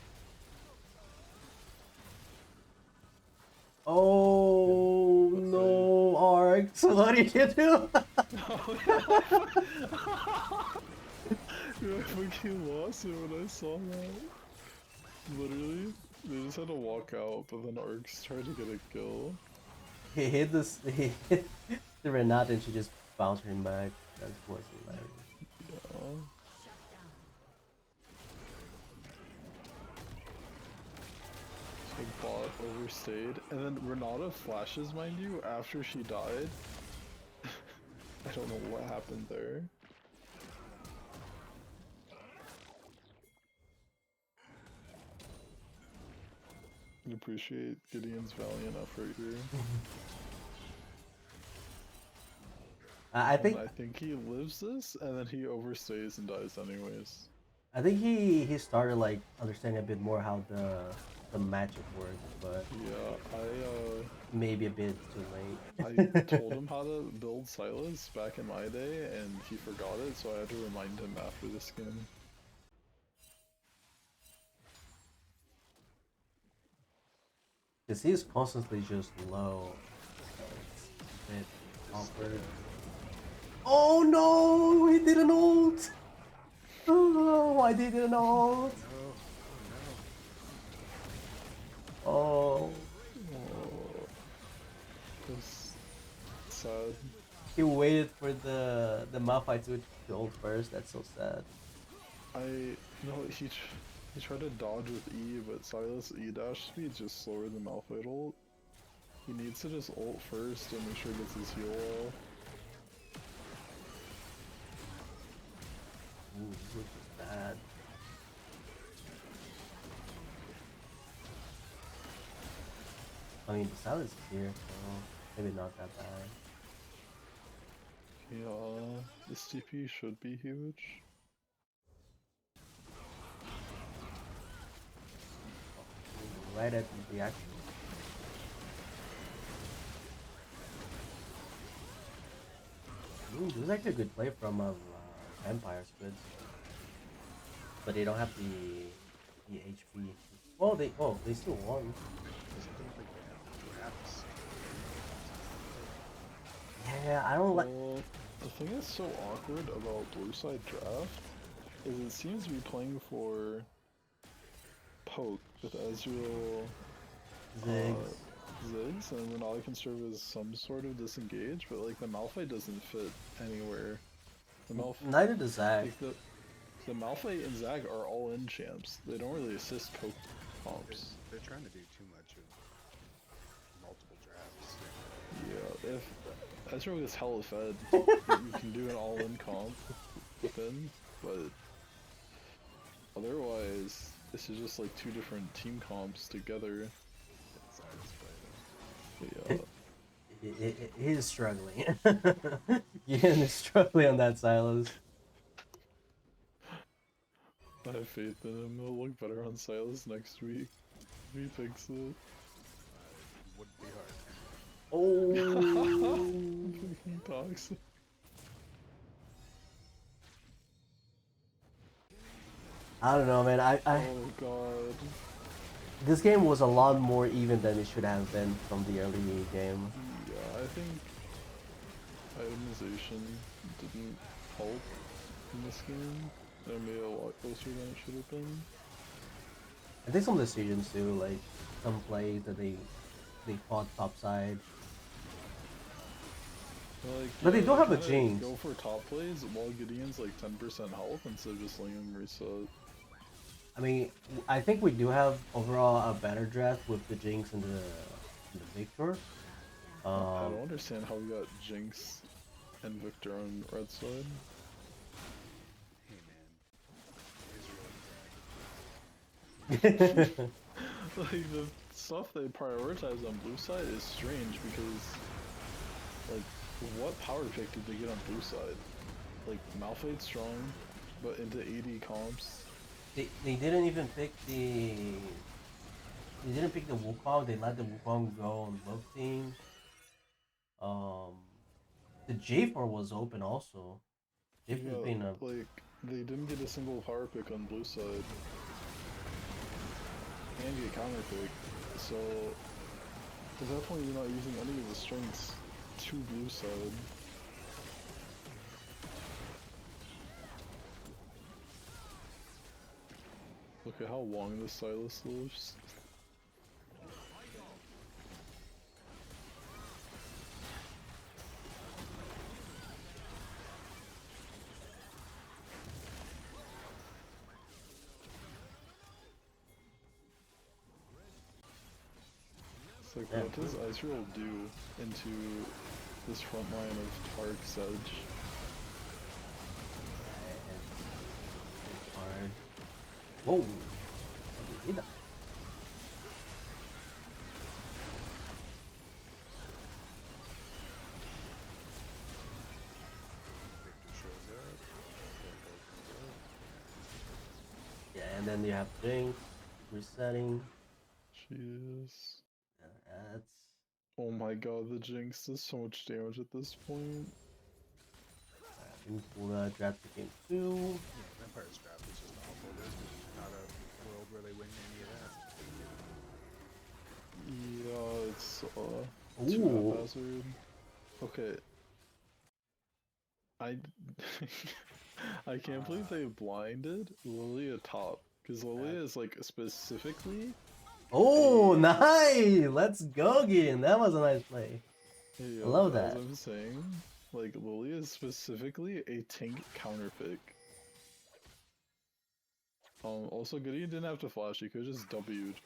Oh no, Arc! So what did you do? Dude, I fucking lost it when I saw that. Literally, they just had to walk out, but then Arcs tried to get a kill. He hit this. He hit the Renata, and she just bounced him back. That was hilarious. Yeah. So bot overstayed, and then Renata flashes, mind you, after she died. I don't know what happened there. I appreciate Gideon's valiant effort here. I think And I think he lives this, and then he overstays and dies anyways. I think he started like understanding a bit more how the magic works, but Yeah, maybe a bit too I late. told him how to build Silas back in my day, and he forgot it, so I had to remind him after this game. Because he's constantly just low. So it's a bit awkward. Oh no! He did an ult! Oh, I did an ult! No, Oh. Oh, that's sad. He waited for the Malphite to the ult first. That's so sad. He tried to dodge with E, but Silas E dash speed is just slower than Malphite ult. He needs to just ult first and make sure he gets his heal off. Ooh, this is bad. I mean, the silence is here, so maybe not that bad. Yeah, this TP should be huge. Right at the action. Ooh, this is actually a good play from Vampire Squids. But they don't have the HP. Oh, they still won. Yeah, I don't like. Well, the thing that's so awkward about blue side draft is it seems to be playing for poke with Ezreal, Ziggs. Ziggs, and then all I can serve is some sort of disengage, but like the Malphite doesn't fit anywhere. The Neither does Zag. Like the Malphite and Zag are all in champs. They don't really assist poke comps. They're trying to do too much of multiple drafts. Yeah, if Ezreal gets hella fed, you can do an all-in comp with him, but otherwise, this is just like two different team comps together. Yeah. He is struggling. Ian is struggling on that Silas. I have faith in him. He'll look better on Silas next week. If he picks it. Wouldn't be hard. Oh. He talks. I don't know, man. Oh god. This game was a lot more even than it should have been from the early game. Yeah, I think itemization didn't help in this game. It made it a lot closer than it should have been. I think some decisions too, like some plays that they fought topside. Like, But they don't have a kinda Jinx. Go for top plays while Gideon's like 10% health instead of just letting him reset. I mean, I think we do have overall a better draft with the Jinx and the Victor. I don't understand how we got Jinx and Victor on red side. Hey man, Like the stuff they prioritize on blue side is strange because, like, what power pick did they get on blue side? Like Malphite's strong, but into AD comps. They didn't even pick the. They didn't pick the Wukong. They let the Wukong go on both teams. The J4 was open also. J4's Yeah, been a. like they didn't get a single power pick on blue side. And get counter pick. So at that point you're not using any of the strengths to blue side. Look at how long this Silas lives. It's like, what does Ezreal do into this front line of Tark, Sedge? It's hard. Whoa! How did he do that? Victor shows up. Yeah, and then you have Jinx resetting. Jeez. That's. Oh my god, the Jinx does so much damage at this point. We'll draft the game 2. Yeah, Vampire's draft is just awful. There's not a world where they win any of that. Yeah, it's too Ooh. haphazard. Okay. I can't believe they blinded Lilia top. Because Lilia is like specifically. Oh, nice! Let's go, Gideon. That was a nice play. Yeah, I love as that. I'm saying, like Lilia is specifically a tank counter pick. Also Gideon didn't have to flash, he could just W'd.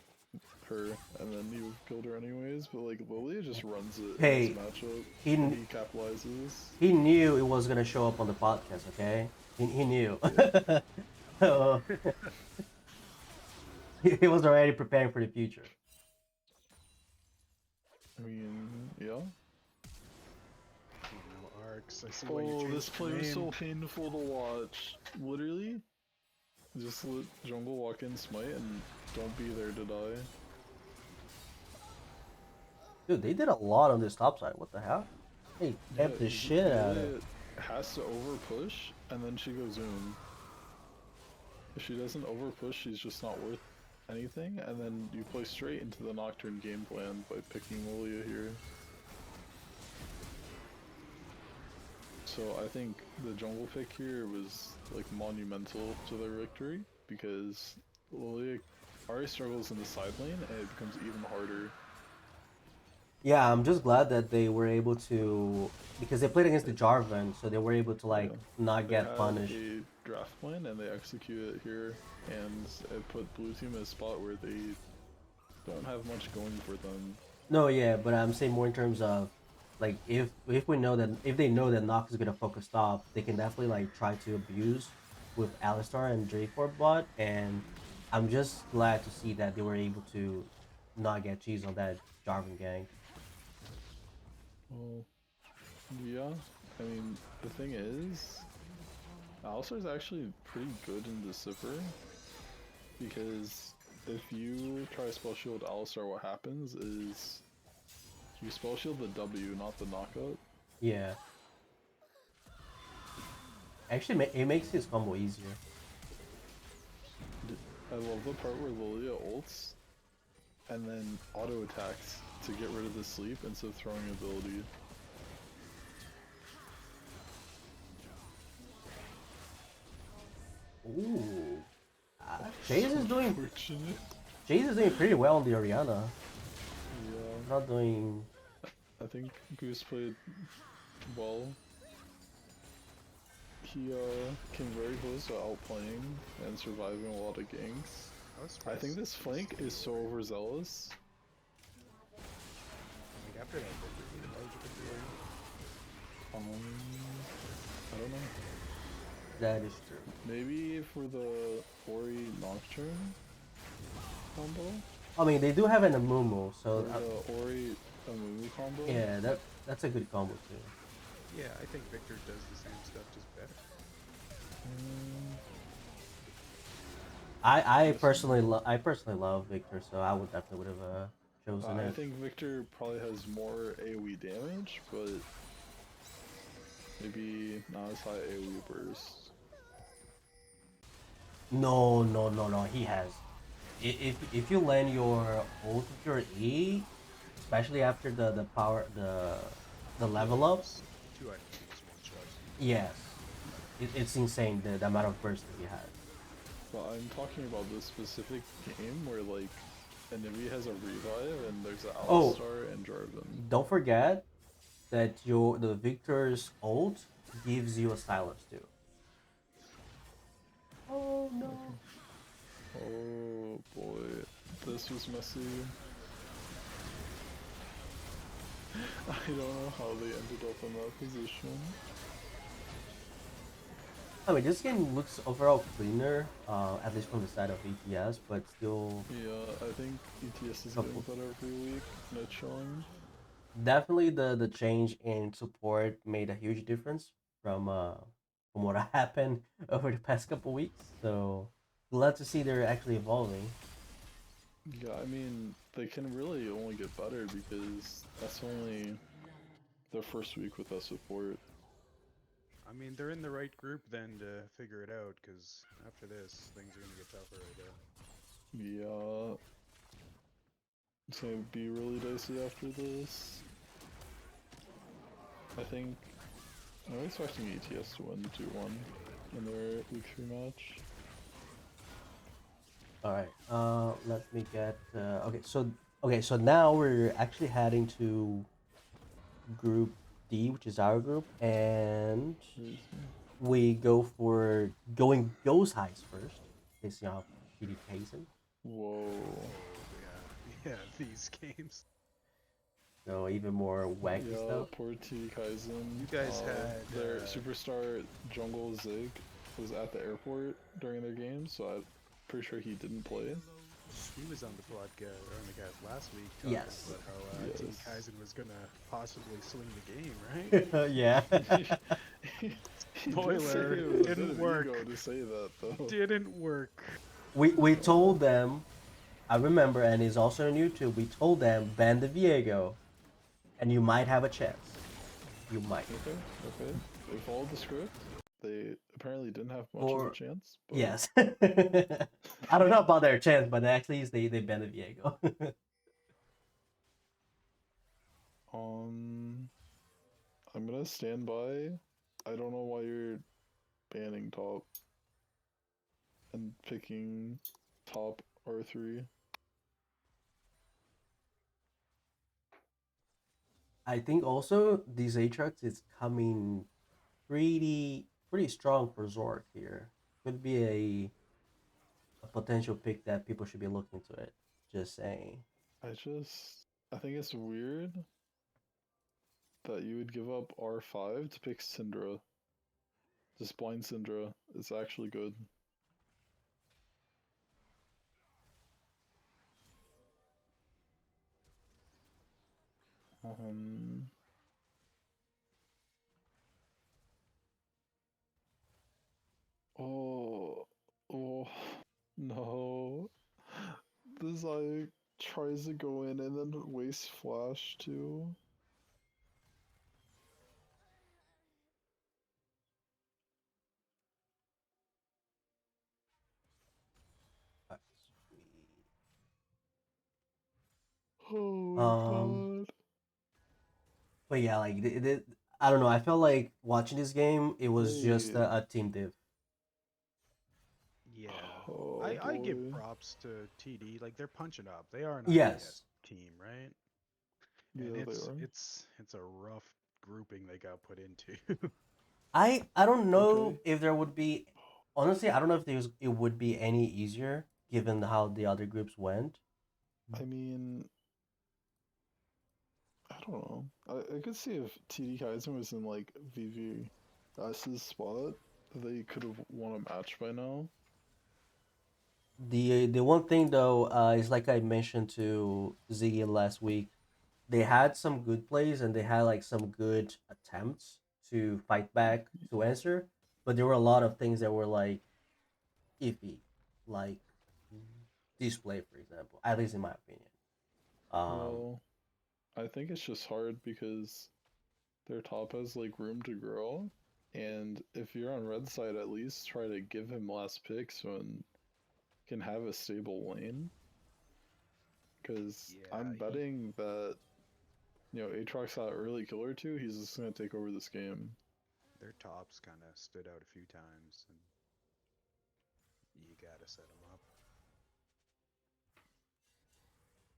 her, and then you killed her anyways. But like Lilia just runs it in Hey, this matchup, he and he capitalizes. he knew it was gonna show up on the podcast. Okay, he knew. Yeah. So, he was already preparing for the future. I mean, yeah. Oh no, Arcs. I see why you Oh, changed this play your was name. so painful to watch. Literally, just let jungle walk in, smite, and don't be there to die. Dude, they did a lot on this top side. What the hell? They Yeah, kept the 'cause shit out of it. Lilia has to over push, and then she goes zoom. If she doesn't over push, she's just not worth anything, and then you play straight into the Nocturne game plan by picking Lilia here. So I think the jungle pick here was like monumental to their victory, because Lilia already struggles in the side lane and it becomes even harder. Yeah, I'm just glad that they were able to, because they played against the Jarvan, so they were able to like Yeah. not They get had punished. a draft plan and they execute it here, and it put blue team in a spot where they don't have much going for them. No, yeah, but I'm saying more in terms of like if we know that if they know that Nox is gonna focus top, they can definitely like try to abuse with Alistar and J4 bot, and I'm just glad to see that they were able to not get cheese on that Jarvan gank. Well, yeah. I mean, the thing is, Alistar's actually pretty good in Decipher, because if you try to spell shield Alistar, what happens is you spell shield the W, not the knockout. Yeah, actually, it makes his combo easier. I love the part where Lilia ults and then auto attacks to get rid of the sleep instead of throwing ability. Ooh, So unfortunate. Chase is doing pretty well in the Oriana. Yeah, Not doing. I think Goose played well. He came very close to outplaying and surviving a lot of ganks. I think this flank is so overzealous. Like after that, that was a good theory. I don't know. That is true. Maybe for the Ori Nocturne combo? I mean, they do have an Amumu, so Or the Ori Amumu combo? yeah, that's a good combo too. Yeah, I think Victor does the same stuff, just better. I personally love Victor, so I would definitely would have chosen I it. think Victor probably has more AoE damage, but maybe not as high AoE burst. No, no, no, no. He has. If you land your ult with your E, especially after the power the level ups, 2 items just one shot. yes, it's insane the amount of burst that he has. But I'm talking about this specific game where like Anivi has a revive and there's an Oh. Alistar and Jarvan. Don't forget that the Victor's ult gives you a silence too. Oh no. Oh boy, this was messy. I don't know how they ended up in that position. I mean, this game looks overall cleaner, at least from the side of ETS, but still Yeah, I think ETS is getting better every week. Not showing. definitely the change in support made a huge difference from what happened over the past couple weeks. So glad to see they're actually evolving. Yeah, I mean, they can really only get better because that's only their first week with that support. I mean, they're in the right group then to figure it out, because after this, things are going to get tougher, I bet. Yeah. It's gonna be really dicey after this. I think I'm expecting ETS to win 2-1 in their week 3 match. All right. Let me get. Okay. So now we're actually heading to Group D, which is our group, and we go for going ghost highs first, facing off PD Kaizen. Whoa. these games. So even more wacky Yeah, stuff. poor T Kaizen. You guys had their superstar Jungle Zig was at the airport during their game, so I'm pretty sure he didn't play. he was on the podcast or on the cast last week talking Yes. about how T Yes. Kaizen was gonna possibly swing the game, right? Yeah. He did say Spoiler, it was a bit didn't of work. ego to say that though. Didn't work. we told them, I remember, and it's also on YouTube. We told them ban the Viego, and you might have a chance. You might. Okay. They followed the script. They apparently didn't have much of a Or chance. But yes. I don't know about their chance, but at least they banned the Viego. I'm gonna stand by. I don't know why you're banning top and picking top R3. I think also these Aatrox is coming pretty strong for Zork here. Could be a potential pick that people should be looking to it. Just saying. I think it's weird that you would give up R5 to pick Syndra. Just blind Syndra is actually good. Um, oh, oh, no. This like tries to go in and then waste flash too. Oh my god. But yeah, like I don't know. I felt like watching this game, it was just Wait. a team div. Yeah. Oh I give boy. props to TD. Like they're punching up. They are an Yes. IPS team, right? Yeah, And they are. it's a rough grouping they got put into. I don't know Okay. if there would be, honestly, I don't know if it would be any easier given how the other groups went. I mean, I don't know. I could see if TD Kaizen was in like VVS's spot, they could have won a match by now. The one thing though is like I mentioned to Ziggy last week, they had some good plays and they had like some good attempts to fight back to answer, but there were a lot of things that were like iffy, like display, for example. At least in my opinion. Um, Well, I think it's just hard because their top has like room to grow, and if you're on red side, at least try to give him last picks and can have a stable lane. Because I'm Yeah, betting that Aatrox that early kill or two, he's just gonna take over this game. their tops kind of stood out a few times, and you gotta set them up.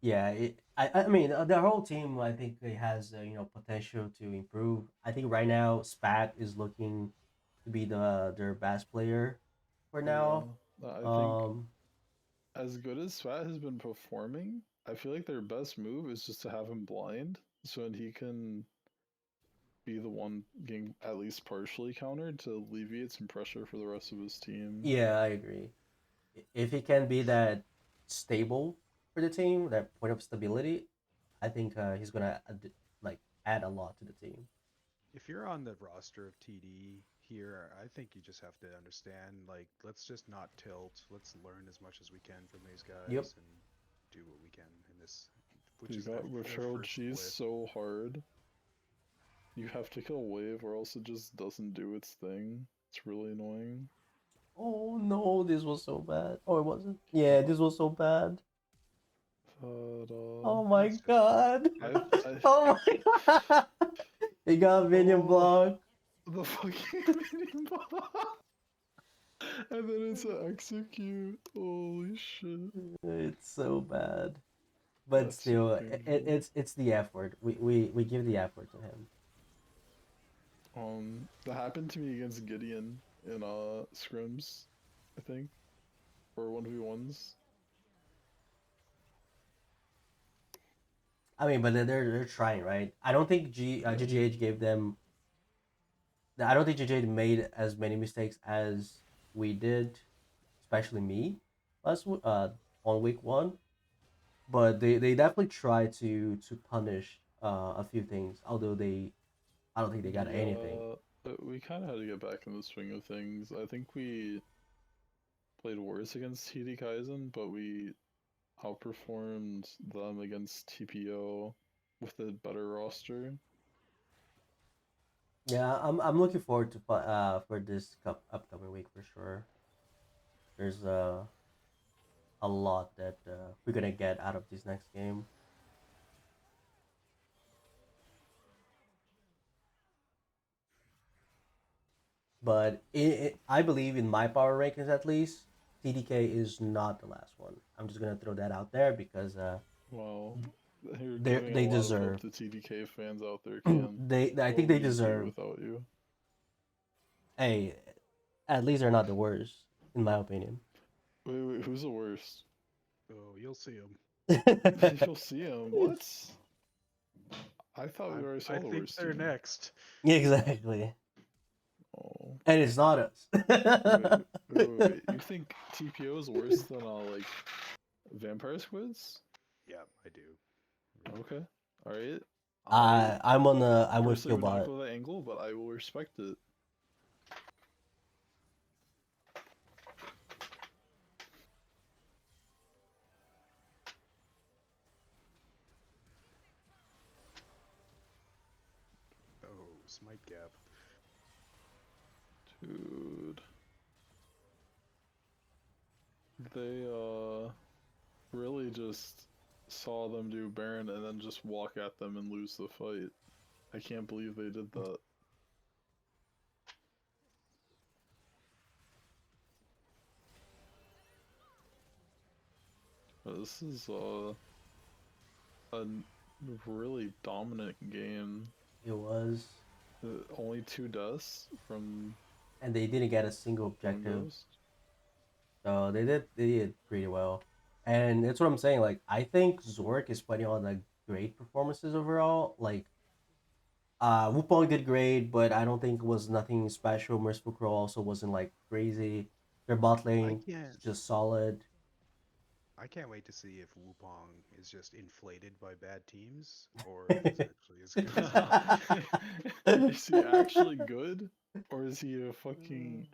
yeah, I mean the whole team I think it has potential to improve. I think right now Spat is looking to be their best player for Yeah, now. I think Um, as good as Svat has been performing, I feel like their best move is just to have him blind, so that he can be the one getting at least partially countered to alleviate some pressure for the rest of his team. yeah, I agree. If he can be that stable for the team, that point of stability, I think he's gonna like add a lot to the team. If you're on the roster of TD here, I think you just have to understand, like, let's just not tilt. Let's learn as much as we can from these Yep. guys and do what we can in this, which You is got with their Harold first Cheese split. so hard. You have to kill Wave or else it just doesn't do its thing. It's really annoying. Oh no, this was so bad. Oh, it wasn't. Yeah, this was so bad. But Oh my That's just god. I Oh my god. He got minion oh block. the fucking mini boss. And then it's an execute. Holy shit. It's so bad. But That's so still, painful. it's the effort. We give the effort to him. That happened to me against Gideon in scrims, I think. Or 1v1s. I mean, but they're trying, right? I don't think Yeah. GGH gave them. I don't think GGH made as many mistakes as we did, especially me, on week one. But they definitely try to punish a few things. Although I don't think they got anything. Yeah, we kind of had to get back in the swing of things. I think we played worse against TD Kaizen, but we outperformed them against TPO with a better roster. Yeah, I'm looking forward to for this upcoming week for sure. There's a lot that we're gonna get out of this next game. But I believe in my power rankings at least, TDK is not the last one. I'm just gonna throw that out there because Well, you're they giving a they lot of hope deserve. to TDK fans out there, Can. I What think would they we do deserve. without you? Hey, at least they're not the worst, in my opinion. Wait, who's the worst? Oh, you'll see him. You'll see him. What? I thought we already I saw the think worst they're team. next. Exactly, Oh. and it's not us. Wait. You think TPO is worse than like Vampire Squids? Yeah, I do. Okay. Alright. I I'm with personally would not Killbot. go that angle, but I will respect it. Oh, smite gap. Dude. They really just saw them do Baron and then just walk at them and lose the fight. I can't believe they did that. This is a really dominant game. It was, Only 2 deaths from and they didn't get a single objective. Ghost. So they did pretty well. And that's what I'm saying. Like I think Zork is putting on like great performances overall. Like Wupong did great, but I don't think it was nothing special. Merciful Crow also wasn't like crazy. Their bot I lane is can't. just solid. I can't wait to see if Wupong is just inflated by bad teams, or if he's actually as good as Is he actually good? Or is he a fucking.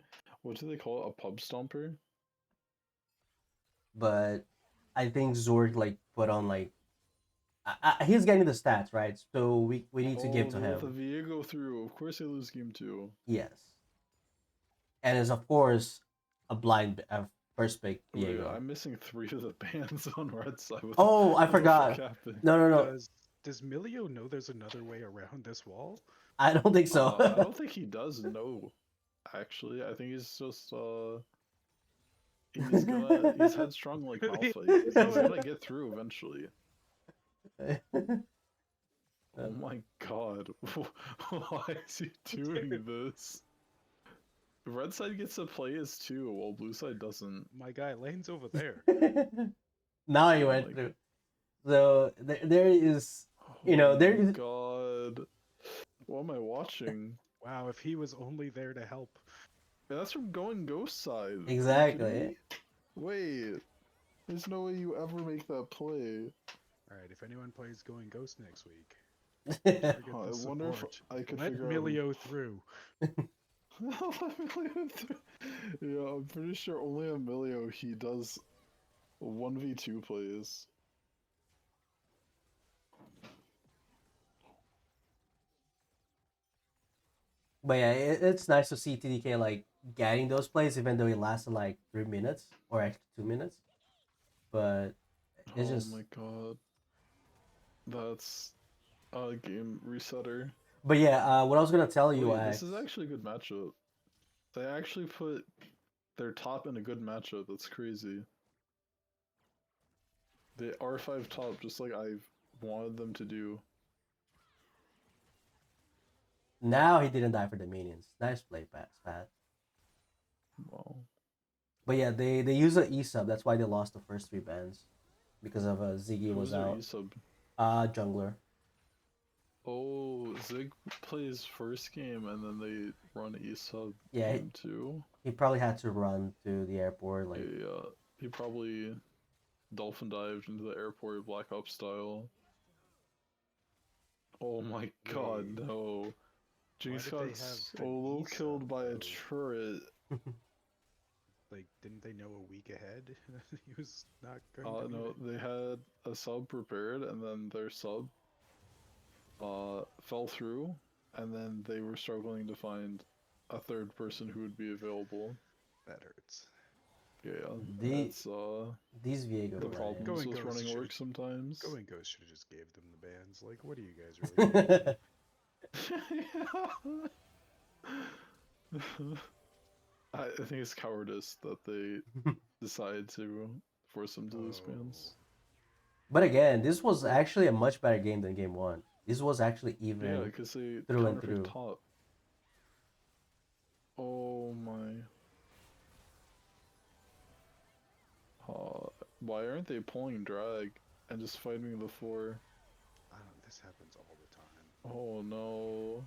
What do they call it? A pub stomper? But I think Zork like put on like he's getting the stats right, so we need to give Oh, to the him. Viego through. Of course they lose game 2. Yes, and is of course a blind first pick Wait, Viego. I'm missing 3 of the bands on red side. Oh, I What the fuck forgot. happened? No, no, no. Does Milio know there's another way around this wall? I don't think so. I don't think he does know. Actually, I think he's just he's headstrong like Malphite. He's gonna get through eventually. Oh my god. Why is he doing this? Red side gets to play as 2, while blue side doesn't. My guy, lane's over there. Now he Oh went my, through. So there is, oh there my is. god. What am I watching? Wow, if he was only there to help. Yeah, that's from going ghost side. Are you kidding Exactly. me? Wait. There's no way you ever make that play. Alright, if anyone plays Going Ghost next week, Yeah, forget I the wonder if support. I could Let figure Milio through. Yeah, I'm pretty sure only Emilio he does 1v2 plays. but yeah, it's nice to see TDK like getting those plays, even though it lasted like 3 minutes or actually 2 minutes. But it's Oh just. my god. That's a game resetter. But yeah, what I was gonna tell you, Wait, this X. is actually a good matchup. They actually put their top in a good matchup. That's crazy. They R5 top just like I wanted them to do. Now he didn't die for the minions. Nice play, Pat. Wow. But yeah, they use an E sub. That's why they lost the first 3 bans because of Ziggy Who's was their out. E sub? Jungler. Oh, Zig plays first game and then they run E sub Yeah, game 2. he probably had to run to the airport. Like, He probably dolphin dived into the airport Black Ops style. Oh my god, Wait, no. why Jinx did got they have an solo ESUB, killed by a though? turret. Like, didn't they know a week ahead he was not going to be No, there? they had a sub prepared and then their sub fell through and then they were struggling to find a third person who would be available. That hurts. Yeah, the it's these Viego the Go problems and with Ghost running should work sometimes. Go and Ghost should have just gave them the bans. Like, what are you guys really doing? I think it's cowardice that they decide to force them to lose bans. But again, this was actually a much better game than game one. This was actually Yeah, even because they through and counterpick through. top. Oh my. Why aren't they pulling drag and just fighting the 4? I don't. This happens all the time. Oh no.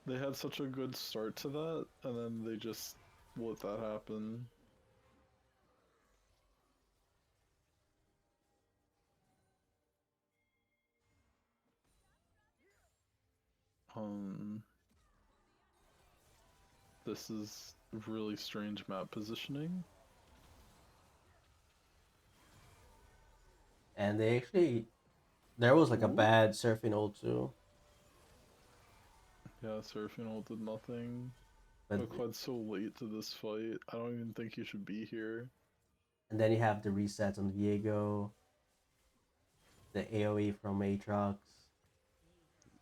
They had such a good start to that, and then they just let that happen. Um, this is really strange map positioning. And they actually, there was like a Ooh. bad surfing ult too. Yeah, Seraphino did nothing. But McLeod's so late to this fight. I don't even think he should be here. and then you have the resets on Viego, the AoE from Aatrox.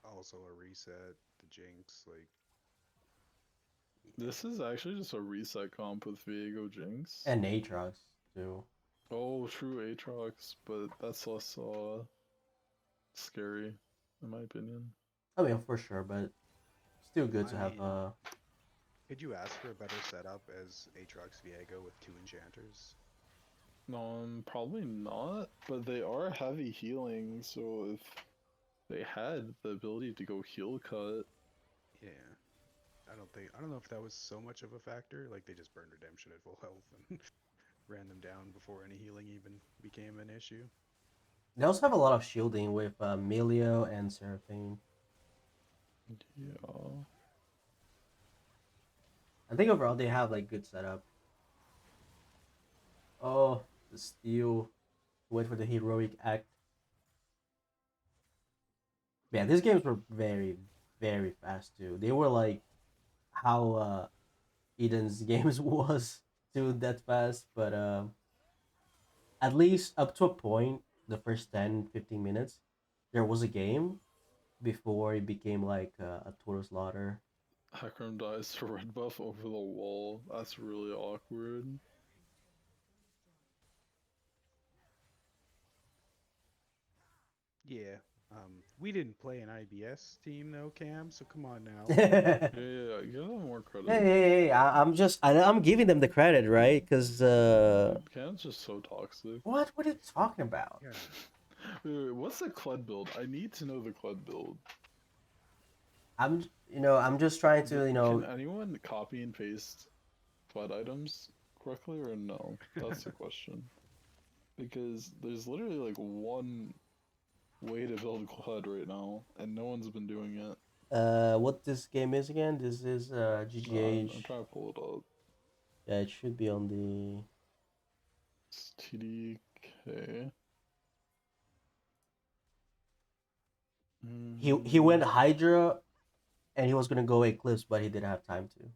Also a reset. The Jinx. Like, This is actually just a reset comp with Viego Jinx. And Aatrox too. Oh, true Aatrox, but that's less scary, in my opinion. I mean, for sure, but still good to I have. mean, could you ask for a better setup as Aatrox Viego with 2 enchanters? Probably not, but they are heavy healing, so if they had the ability to go heal cut. Yeah. I don't know if that was so much of a factor. Like, they just burned Redemption at full health and ran them down before any healing even became an issue. They also have a lot of shielding with Melio and Seraphine. Yeah. I think overall they have like good setup. Oh, the steal. Wait for the heroic act. Yeah, these games were very, very fast too. They were like how Eden's games was too that fast, but at least up to a point, the first 10, 15 minutes, there was a game before it became like a total slaughter. Hakram dies to red buff over the wall. That's really awkward. Yeah. We didn't play an IBS team though, Cam. So come on now. Hey, Yeah, give them more credit. hey, I'm giving them the credit, right? Because Cam's just so toxic. what are you talking about? Yeah. Wait, what's the Kled build? I need to know the Kled build. I'm just trying to, Can anyone copy and paste Kled items correctly or no? That's the question. Because there's literally like one way to build Kled right now, and no one's been doing it. what this game is again? This is I'm GGH. trying to pull it up. Yeah, it should be on the. It's TDK. He went Hydra, and he was gonna go Eclipse, but he didn't have time to.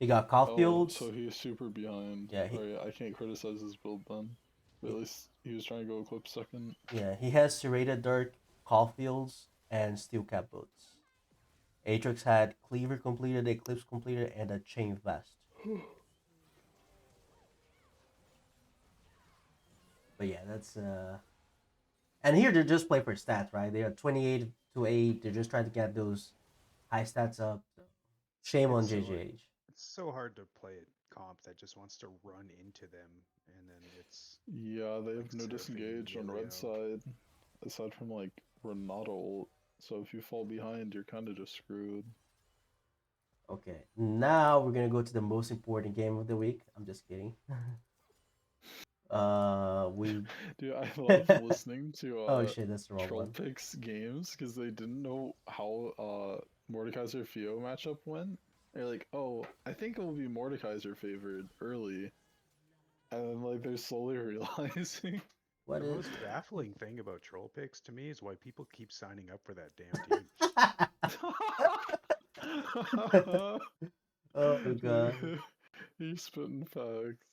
He got Caulfield. So he's super behind. Yeah, Alright, I can't criticize his build then. But at least he was trying to go Eclipse second. Yeah, he has Serrated Dark, Caulfields, and Steel Cap Boots. Aatrox had Cleaver completed, Eclipse completed, and a Chain Vest. But yeah, that's and here they're just playing for stats, right? They are 28 to 8. They're just trying to get those high stats up. Shame on JJH. It's so hard to play it comp that just wants to run into them, and then it's Yeah, they have like no surfing disengage on immediately red out. side, aside from like Renato ult. So if you fall behind, you're kind of just screwed. Okay, now we're gonna go to the most important game of the week. I'm just kidding. We. Dude, I love listening to Oh shit, that's the wrong Troll one. Picks games because they didn't know how Mordekaiser Fio matchup went. They're like, oh, I think it will be Mordekaiser favored early, and then like they're slowly realizing. What The is? most baffling thing about troll picks to me is why people keep signing up for that damn team. Oh god. He's spitting facts.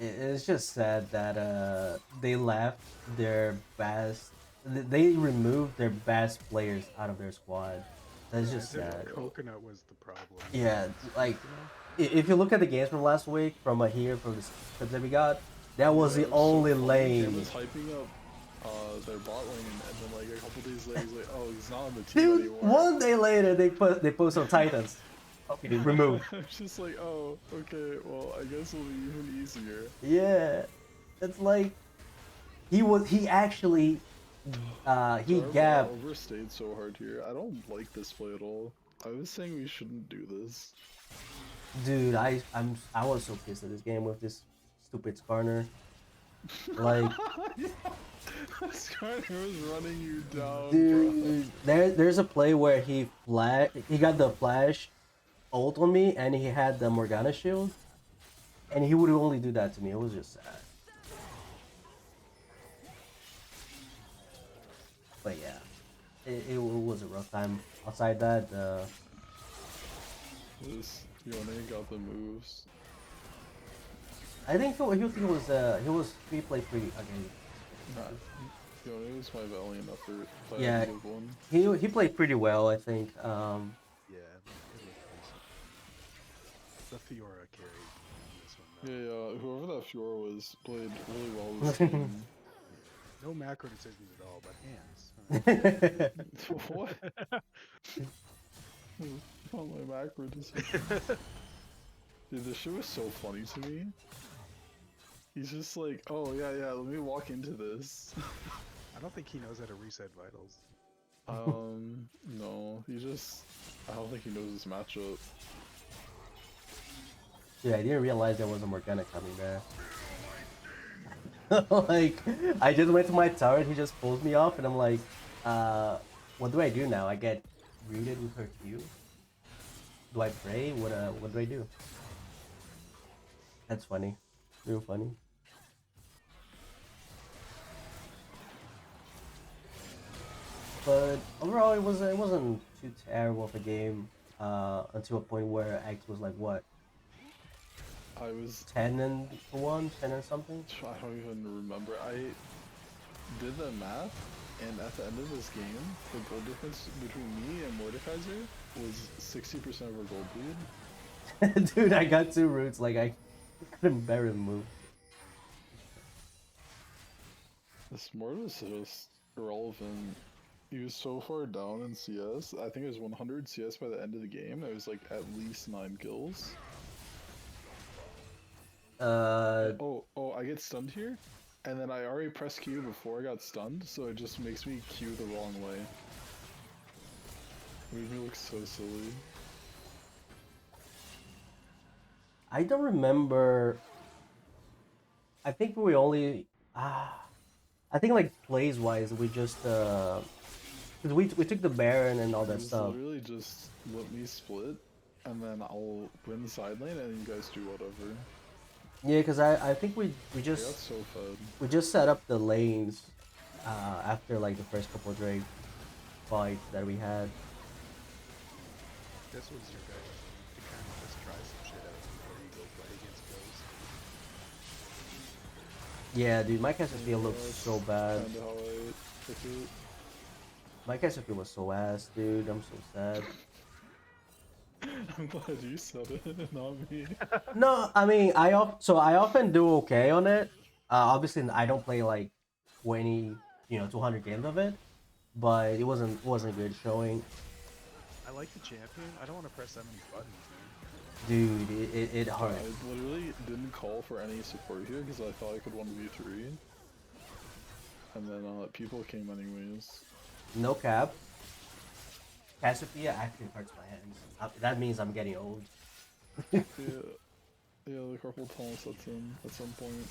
It's just sad that they left their best. They removed their best players out of their squad. That's Yeah, just as if sad. Coconut was the problem. Yeah, It's like you know, if you look at the games from last week, from here from the clips that we got, that was Yeah, the it was so only funny. Cam lane. was hyping up their bot lane, and then like a couple days later, he's like, "Oh, he's not on the team Dude, anymore." one day later they post on Titans. Okay, removed. I'm just like, "Oh, okay. Well, I guess it'll be even easier." Yeah, it's like he actually he Jarvan gapped. overstayed so hard here. I don't like this play at all. I was saying we shouldn't do this. Dude, I was so pissed at this game with this stupid Skarner. Like, Skarner was running you down, bro. dude, there's a play where he got the flash ult on me, and he had the Morgana shield, and he would only do that to me. It was just sad. But yeah, it was a rough time. Outside that, This Yone got the moves. I think he was he played pretty again. Nah, Yone was my valiant effort. If I Yeah, had to give one. he played pretty well, I think. yeah, it looked decent. The Fiora carried this one. Yeah, Though. yeah. Whoever that Fiora was played really well this game. No macro decisions at all, but hands. What? Oh, my macro just. Dude, this shit was so funny to me. He's just like, oh yeah, yeah. Let me walk into this. I don't think he knows how to reset vitals. No. He just. I don't think he knows his matchup. Yeah, I didn't realize there was a Morgana coming there. Like, I just went to my tower and he just pulls me off, and I'm like, what do I do now? I get greeted with her Q? Do I pray? What do I do? That's funny. Real funny. But overall, it wasn't too terrible of a game until a point where X was like what, I was. 10-1, 10 and something. I don't even remember. I did the math, and at the end of this game, the goal difference between me and Mordekaiser was 60% of our gold lead. Dude, I got 2 roots. Like I couldn't barely move. This Mord was just irrelevant. He was so far down in CS. I think it was 100 CS by the end of the game. It was like at least 9 kills. Oh, I get stunned here, and then I already pressed Q before I got stunned, so it just makes me Q the wrong way. It made me look so silly. I don't remember. I think we only. I think like plays wise, we just because we took the Baron and all It that was stuff. literally just let me split, and then I'll win the side lane, and you guys do whatever. Yeah, because I think we I got just so fed. we just set up the lanes after like the first couple of Drake fights that we had. This was your guys' to kind of just try some shit out before you go play against Ghost. Yeah, dude, my Cassiopeia looked That's so bad. Kinda how I took it. My Cassiopeia was so ass, dude. I'm so sad. I'm glad you said it, not me. No, I mean I often do okay on it. Obviously I don't play like 20, 200 games of it, but it wasn't good showing. I like the champion. I don't want to press that many buttons, man. Dude, it hurts. I literally didn't call for any support here because I thought I could 1v3. And then people came anyways. No cap. Cassiopeia actually hurts my hands. That means I'm getting old. Yeah, the carpal tunnel sets in at some point.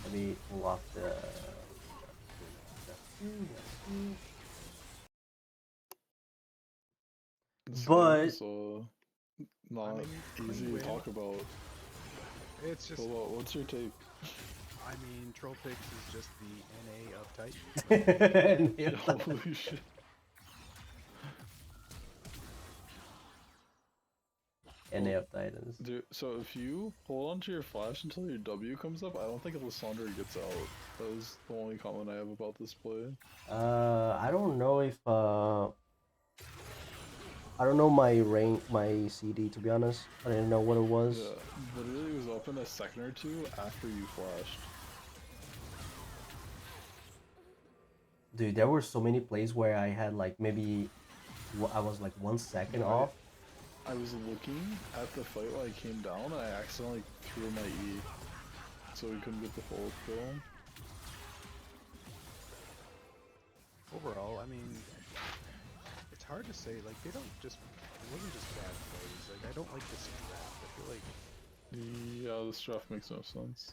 Let me pull off the. This But game is not easy to win. talk about. It's just. Killbot, what's your take? I mean, Trollpix is just the NA of Titans. Holy shit. NA of Titans. Dude, so if you hold on to your flash until your W comes up, I don't think Lysandre gets out. That was the only comment I have about this play. I don't know if I don't know my rank, my CD, to be honest. I didn't know what it was. Yeah, literally it was open a second or two after you flashed. Dude, there were so many plays where I had like maybe I was like 1 second off. I was looking at the fight while I came down and I accidentally threw my E. So we couldn't get the full kill. Overall, I mean, it's hard to say. Like, they don't just. It wasn't just bad plays. Like, I don't like this draft. I feel like. Yeah, this draft makes no sense.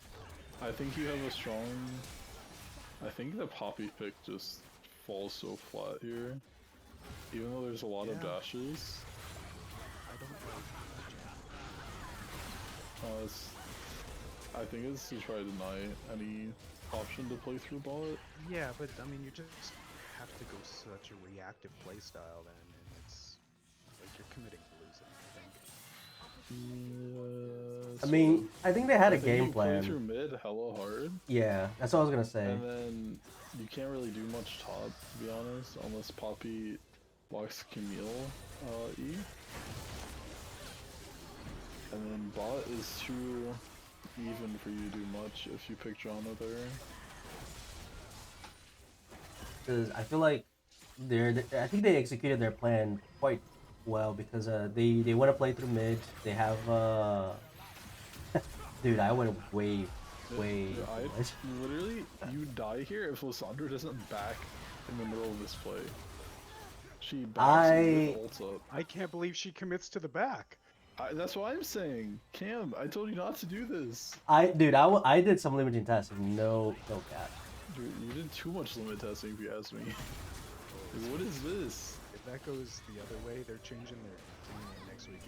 I think you have a strong. I think the Poppy pick just falls so flat here. Even though there's a lot of dashes. I don't like the champion. I think it's to try to deny any option to play through bot. Yeah, but I mean, you just have to go such a reactive playstyle then, and it's like you're committing to losing, I think. Yeah, I mean, I think they had a game plan. Play through mid hella hard. Yeah, that's what I was gonna say. And then you can't really do much top, to be honest, unless Poppy blocks Camille E. And then bot is too even for you to do much if you pick Janna there. Because I feel like I think they executed their plan quite well because they want to play through mid. They have dude, I went way. Literally, you die here if Lysandre doesn't back in the middle of this play. She backs and ults up. I can't believe she commits to the back. That's what I'm saying. Cam, I told you not to do this. I did some limiting testing. No cap. Dude, you did too much limit testing if you ask me. Like, what is this? If that goes the other way, they're changing their next week.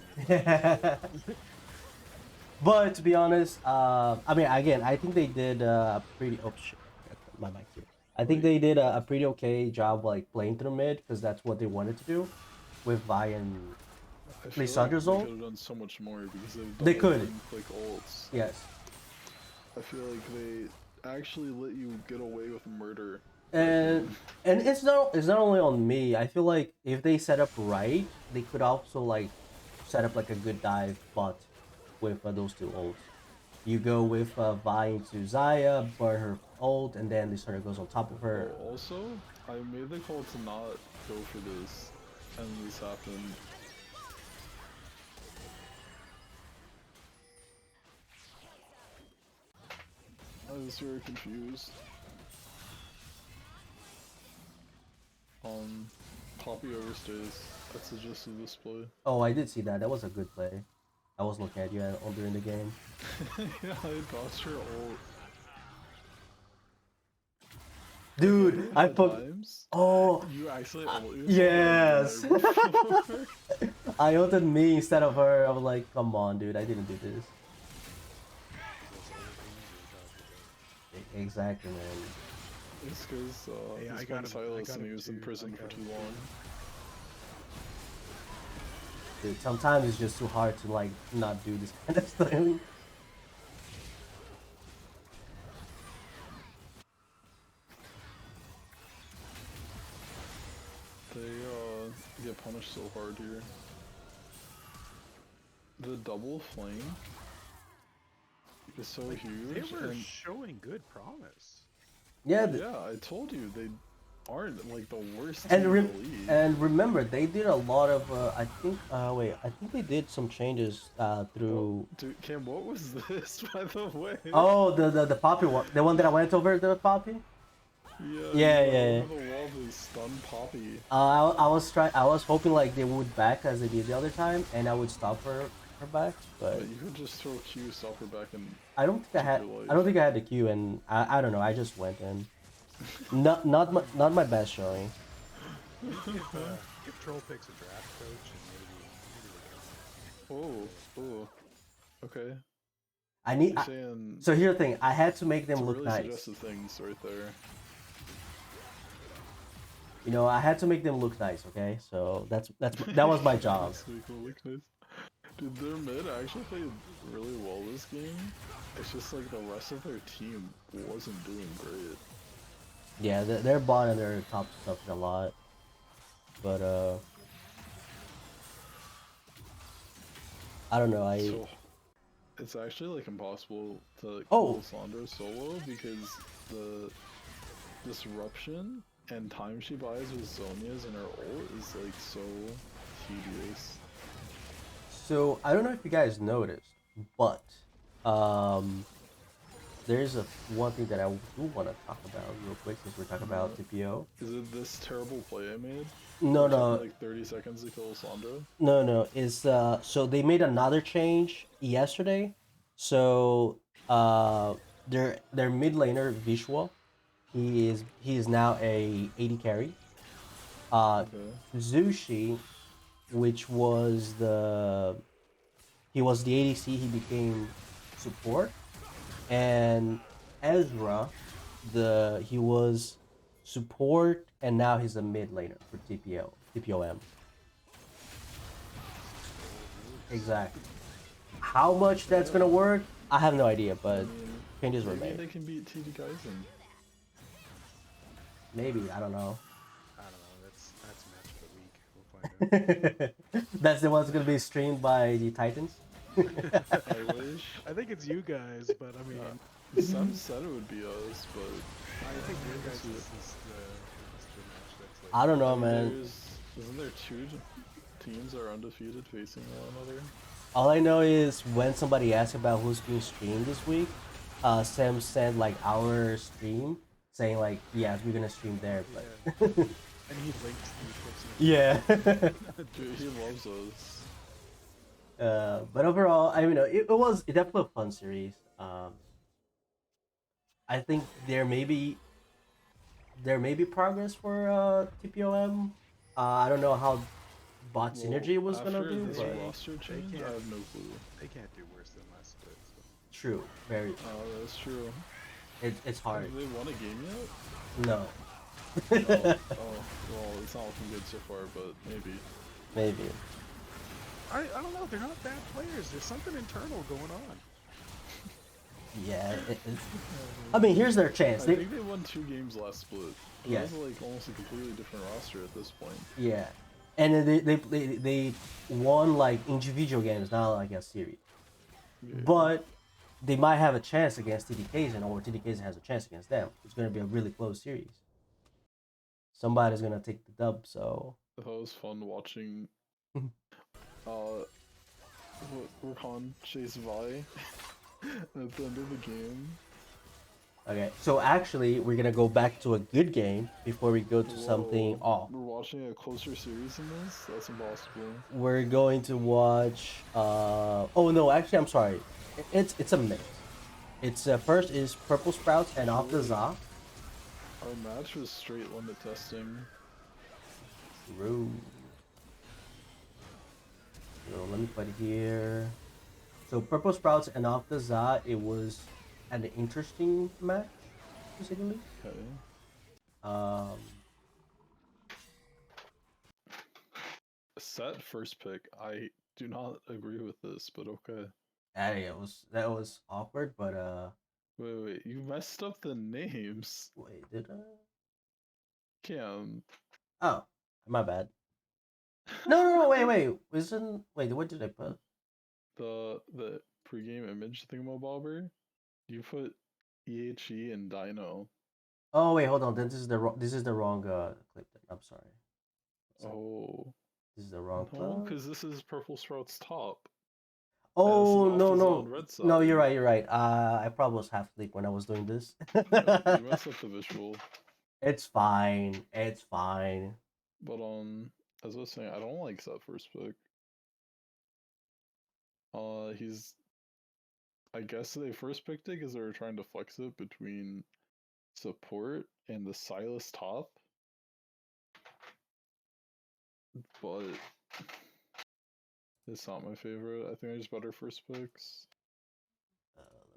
But to be honest, I mean, again, I think they did a pretty. Oh shit, my mic here. I think they did a pretty okay job like playing through mid because that's what they wanted to do with Vi and Lysandre's ult. They could have done so much more because They could. Like ults. Yes. I feel like they actually let you get away with murder. And it's not only on me. I feel like if they set up right, they could also like set up like a good dive bot with those two ults. You go with Vi into Xayah, burn her ult, and then Lysandre goes on top of her. Oh, also, I made the call to not go for this, and this happened. I was very confused. Poppy overstays. That's the gist of this play. Oh, I did see that. That was a good play. I was looking at you during the game. Yeah, I dodged her ult. Dude, I put. Oh. You actually ulted. Yes. I ulted me instead of her. I was like, come on, dude. I didn't do this. Exactly, man. It's because he's been silenced and he was in prison for too long. Dude, sometimes it's just too hard to like not do this kind of thing. They get punished so hard here. The double flame is so Like, huge. they were and showing good promise. Yeah, yeah, I told you they aren't like the worst and team in the league. and remember they did a lot of I think I think they did some changes through. Dude, Cam, what was this, by the way? Oh, the poppy one, the one that I went over, the poppy. Yeah, Yeah, you went yeah. over the wall to stun Poppy. I was hoping like they would back as they did the other time, and I would stop her back, but But you could just throw Q, stop her back, and I don't think keep her I don't life. think I had the Q, and I don't know. I just went in. Not my best showing. If Troll picks a draft coach, and maybe they Oh, oh, okay. I need. You're saying So here's the thing. I had to make them some look really nice. suggestive things right there. You know, I had to make them look nice. Okay, so that was my job. Dude, their mid actually played really well this game. It's just like the rest of their team wasn't doing great. Yeah, their bot and their top suffered a lot, but I don't know. So it's actually like impossible to Oh! kill Sandra solo because the disruption and time she buys with Zonia's and her ult is like so tedious. So I don't know if you guys noticed, but there's one thing that I do want to talk about real quick since we're talking about TPO. Is it this terrible play I made? No, It took me, no, like 30 seconds to kill Sandra. no. Is so they made another change yesterday. So their mid laner Vishwa, he is now a 80 carry. Okay. Zushi, which was he was the ADC, he became support, and Ezra, he was support, and now he's a mid laner for TPOM. Exactly. How much that's gonna work, I have no idea, but changes were Maybe made. they can beat TD Kaizen. Maybe, I don't know. I don't know. That's match of the week. We'll find out. That's the one that's gonna be streamed by the Titans. I wish. I think it's you guys, but I mean, Some said it would be us, but I think your guys is the match that's like. I don't know, mean, man. Isn't there two teams that are undefeated facing one another? All I know is when somebody asked about who's being streamed this week, Sam sent like our stream saying like, yeah, we're gonna stream there, but And he links the clips. yeah. Dude, he loves us. But overall, I mean, it was definitely a fun series. I think there may be progress for TPOM. I don't know how bot synergy was gonna after do, this but roster change, I have no clue. They can't do worse than last bit. So. true, very. Oh, that's true. It's hard. Have they won a game yet? No. Well, it's not looking good so far, but maybe. Maybe. I don't know. They're not bad players. There's something internal going on. Yeah. I mean, here's their chance. I think they won 2 games last split. Yeah. It was like almost a completely different roster at this point. Yeah, and then they won like individual games, not like a series. Yeah. But they might have a chance against TDKs, or TDKs has a chance against them. It's gonna be a really close series. Somebody's gonna take the dub. So That was fun watching. Rakan chase Vi at the end of the game. okay, so actually we're gonna go back to a good game before we go to something off. We're watching a closer series than this? That's impossible. We're going to watch. Oh no, actually, I'm sorry. It's a mix. It's first is Purple Sprouts and Off the Za. Our match was straight limit testing. True. So let me put it here. So Purple Sprouts and Off the Za, it was an interesting match, basically. Okay. Set first pick. I do not agree with this, but okay. Hey, that was awkward, but Wait, you messed up the names. wait, did I? Cam. Oh, My bad. No. Wait. Wait. What did I put? The pregame image thingamabobber. You put EHE and Dino. Oh wait, hold on. Then this is the wrong clip. Then I'm sorry. Oh This is the wrong no, clip. because this is Purple Sprout's top. And this is Oh off no the zone no red side. no. You're right. You're right. I probably was half asleep when I was doing this. Yeah, you messed up the visual. It's fine. It's fine. But as I was saying, I don't like that first pick. He's. I guess they first picked it because they were trying to flex it between support and the Silas top. But it's not my favorite. I think there's better first picks.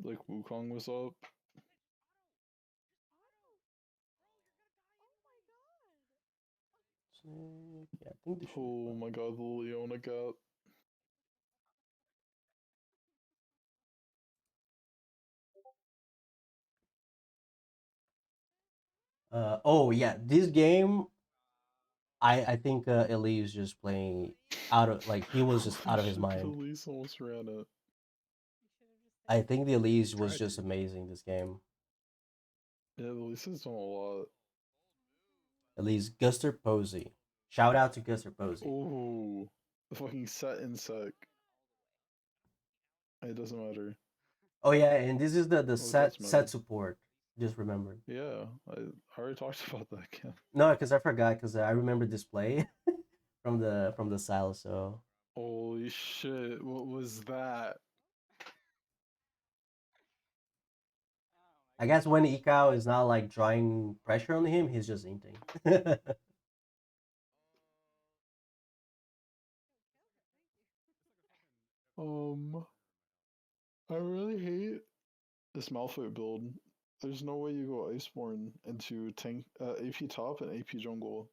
Like Wukong was up. Yeah, I think this should be Oh fine. my god, the Leona gap. Oh yeah, this game, I think Ellie is just playing out of like he was just out of his Shit, the mind. Elise almost ran it. I think the Elise was Tried just to. amazing this game. Yeah, the Elise has done a lot. Elise Guster Posey. Shout out to Guster Posey. Oh, the fucking set in sec. It doesn't matter. Oh yeah, and this is the Oh, it does matter. set support. Just remember. Yeah, I already talked about that again. No, because I forgot because I remember this play from the style. So Holy shit, what was that? I guess when Ikao is not like drawing pressure on him, he's just inting. I really hate this Malphite build. There's no way you go Iceborne into tank AP top and AP jungle.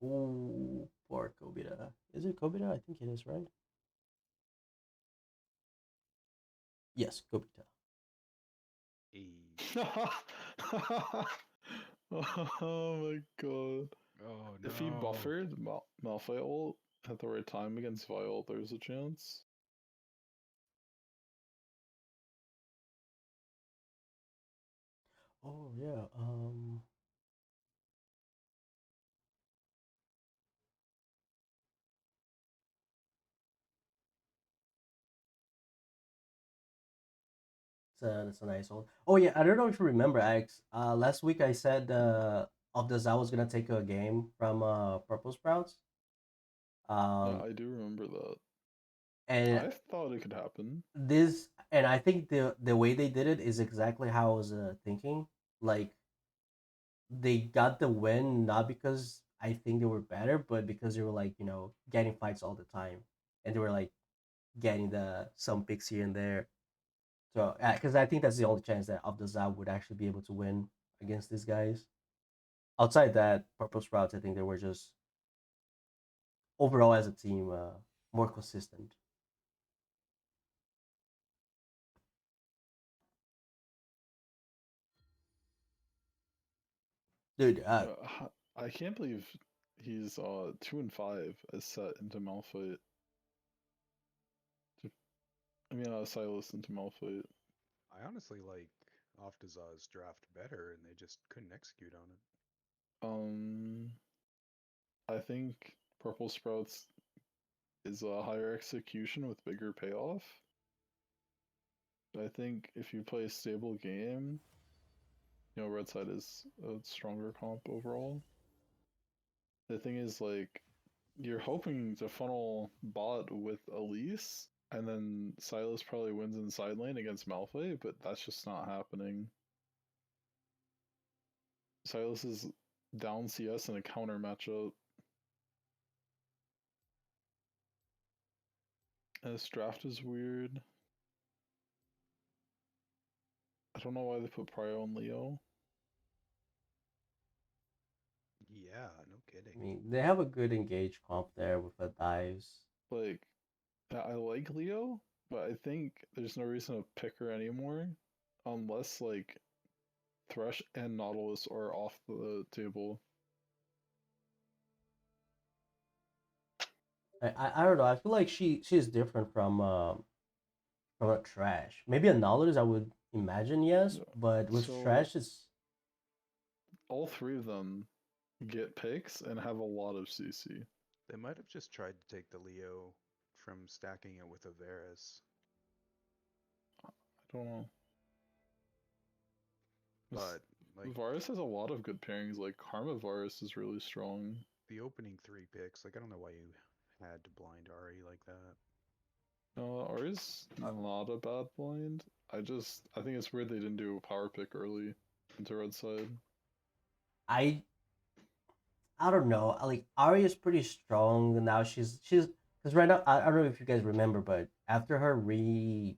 Ooh, poor Kobita. Is it Kobita? I think it is, right? Yes, Kobita. Oh my god. Oh If he no. buffered Malphite ult at the right time against Vile, there's a chance. Oh yeah. That's a nice one. Oh yeah, I don't know if you remember, Alex. Last week I said of the I was gonna take a game from Purple Sprouts. Yeah, Um, I do remember that. and I thought it could happen. and I think the way they did it is exactly how I was thinking. Like they got the win not because I think they were better, but because they were like getting fights all the time, and they were like getting the some picks here and there. So because I think that's the only chance that Abdazab would actually be able to win against these guys. Outside that, Purple Sprouts, I think they were just overall as a team more consistent. Dude, I can't believe he's 2-5 as set into Malphite. I mean, Silas into Malphite. I honestly like Oftazaz's draft better, and they just couldn't execute on it. I think Purple Sprouts is a higher execution with bigger payoff. I think if you play a stable game, Red Side is a stronger comp overall. The thing is, like, you're hoping to funnel bot with Elise, and then Silas probably wins in side lane against Malphite, but that's just not happening. Silas is down CS in a counter matchup. And this draft is weird. I don't know why they put Prio and Leo. Yeah, no kidding. I mean, they have a good engaged comp there with the dives. Like, I like Leo, but I think there's no reason to pick her anymore unless, like, Thresh and Nautilus are off the table. I don't know. I feel like she is different from a trash. Maybe a knowledge I would imagine yes, Yeah. but with So trash it's all three of them get picks and have a lot of CC. They might have just tried to take the Leo from stacking it with a Varus, I don't know. but like Varus has a lot of good pairings. Like Karma Varus is really strong. the opening 3 picks, like I don't know why you had to blind Ari like that. No, Ari's not a bad blind. I think it's weird they didn't do a power pick early into red side. I I don't know. Like Ari is pretty strong and now. She's because right now I don't know if you guys remember, but after her redesign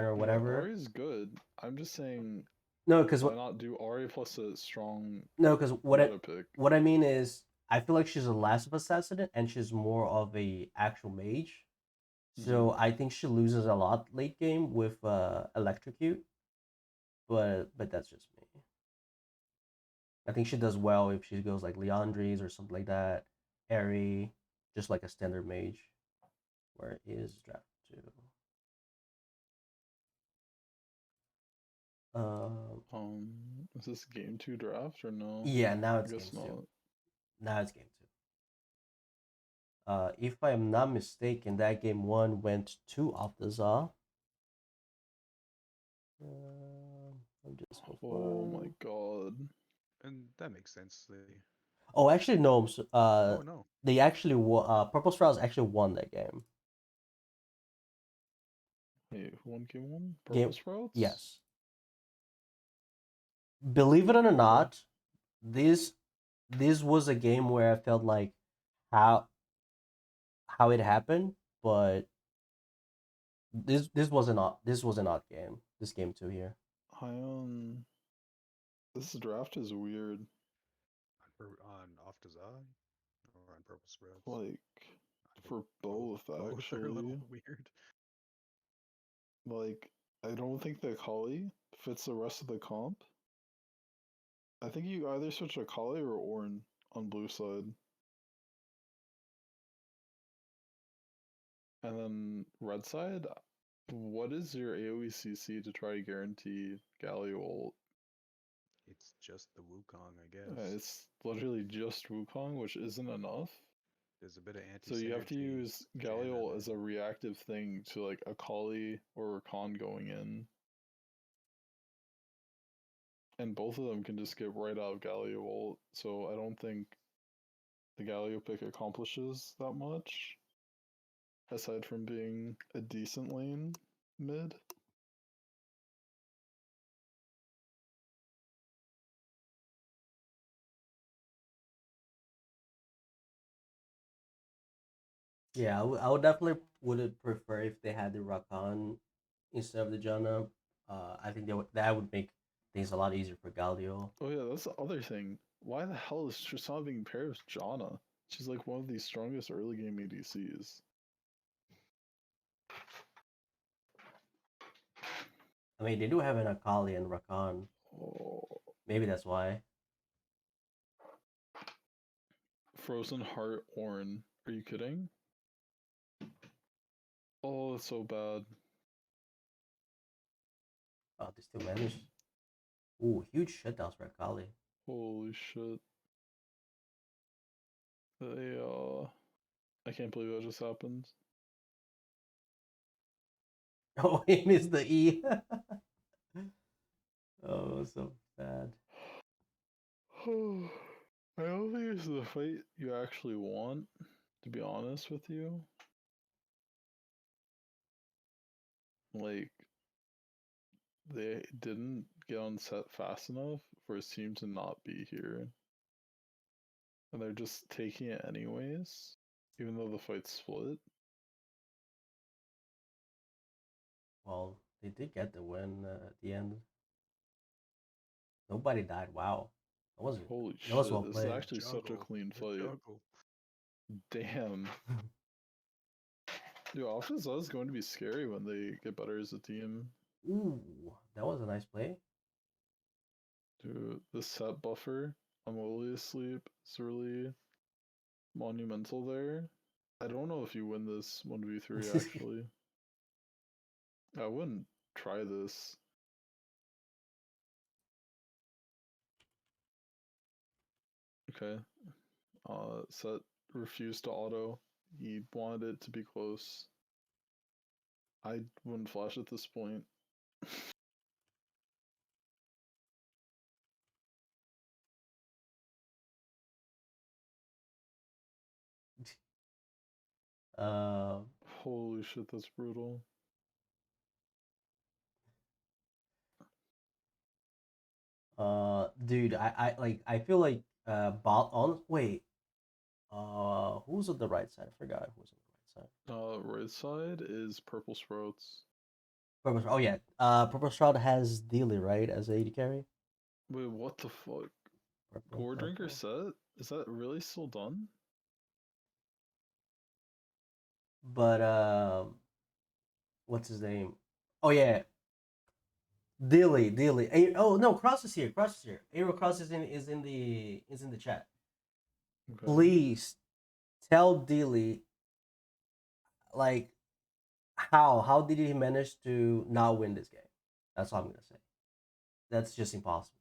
or Yeah, whatever. Ari's good. I'm just saying, No, because why not do Ari plus a strong no, because meta pick? what I mean is I feel like she's a less of assassin and she's more of a actual mage. Mm-hmm. So I think she loses a lot late game with electrocute, but that's just me. I think she does well if she goes like Leandries or something like that. Airy, just like a standard mage. Where is draft two? Is this game 2 draft or no? Yeah, now I it's game guess two. not. Now it's game two. If I am not mistaken, that game one went to Althazar. I'm just Oh my confirm. god. And that makes sense. Oh, actually, no. Oh no, They actually Purple Strauss actually won that game. Hey, who won game 1? Purple Game, Sprouts? yes. Believe it or Okay. not, this this was a game where I felt like how how it happened, but this was an odd game. This game two here. I This draft is weird. on off to Zai or on purple spreads. Like, I think for both. both, Both are a little actually. weird. Like, I don't think the Kali fits the rest of the comp. I think you either switch a Kali or Ornn on blue side. And then red side, what is your AoE CC to try to guarantee Galio ult? It's just the Wukong, I guess. It's literally just Wukong, which isn't enough. There's a bit of So you have to anti-synergy use Jen on Galio it. as a reactive thing to like a Kali or Rakan going in. And both of them can just get right out of Galio ult, so I don't think the Galio pick accomplishes that much, aside from being a decent lane mid. Yeah, I would definitely would prefer if they had the Rakan instead of the Janna. I think that would make things a lot easier for Galio. Oh yeah, that's the other thing. Why the hell is Tristana being paired with Janna? She's like one of the strongest early game ADCs. I mean, they do have an Akali and Rakan. Oh, Maybe that's why. Frozen Heart Ornn. Are you kidding? Oh, it's so bad. Oh, they still managed. Ooh, huge shutdowns for Akali. Holy shit. They I can't believe that just happened. Oh, he missed the E. Oh, so bad. I don't think it's the fight you actually want, to be honest with you. Like, they didn't get on set fast enough for his team to not be here. And they're just taking it anyways, even though the fight's split. Well, they did get the win at the end. Nobody died. Wow, Holy that was shit, well this is played. The actually such a juggle. clean The fight. juggle. Damn. Dude, Office is going to be scary when they get better as a team. Ooh, that was a nice play. Dude, the set buffer, I'm only asleep. It's really monumental there. I don't know if you win this 1v3 actually. I wouldn't try this. Okay. Set refused to auto. He wanted it to be close. I wouldn't flash at this point. uh, Holy shit, that's brutal. dude, I feel like ball on wait, who's on the right side? I forgot who's on the right side. Right side is purple sprouts. Purple, oh yeah, Purple Shroud has Dealey right as AD carry. Wait, what the fuck? Purple, Gore Drinker purple. set? Is that really still done? But what's his name? Oh yeah, Dealey. Oh no, Cross is here. Cross is here. Aero Cross is in the chat. Okay. Please tell Dealey like how did he manage to not win this game? That's all I'm gonna say. That's just impossible.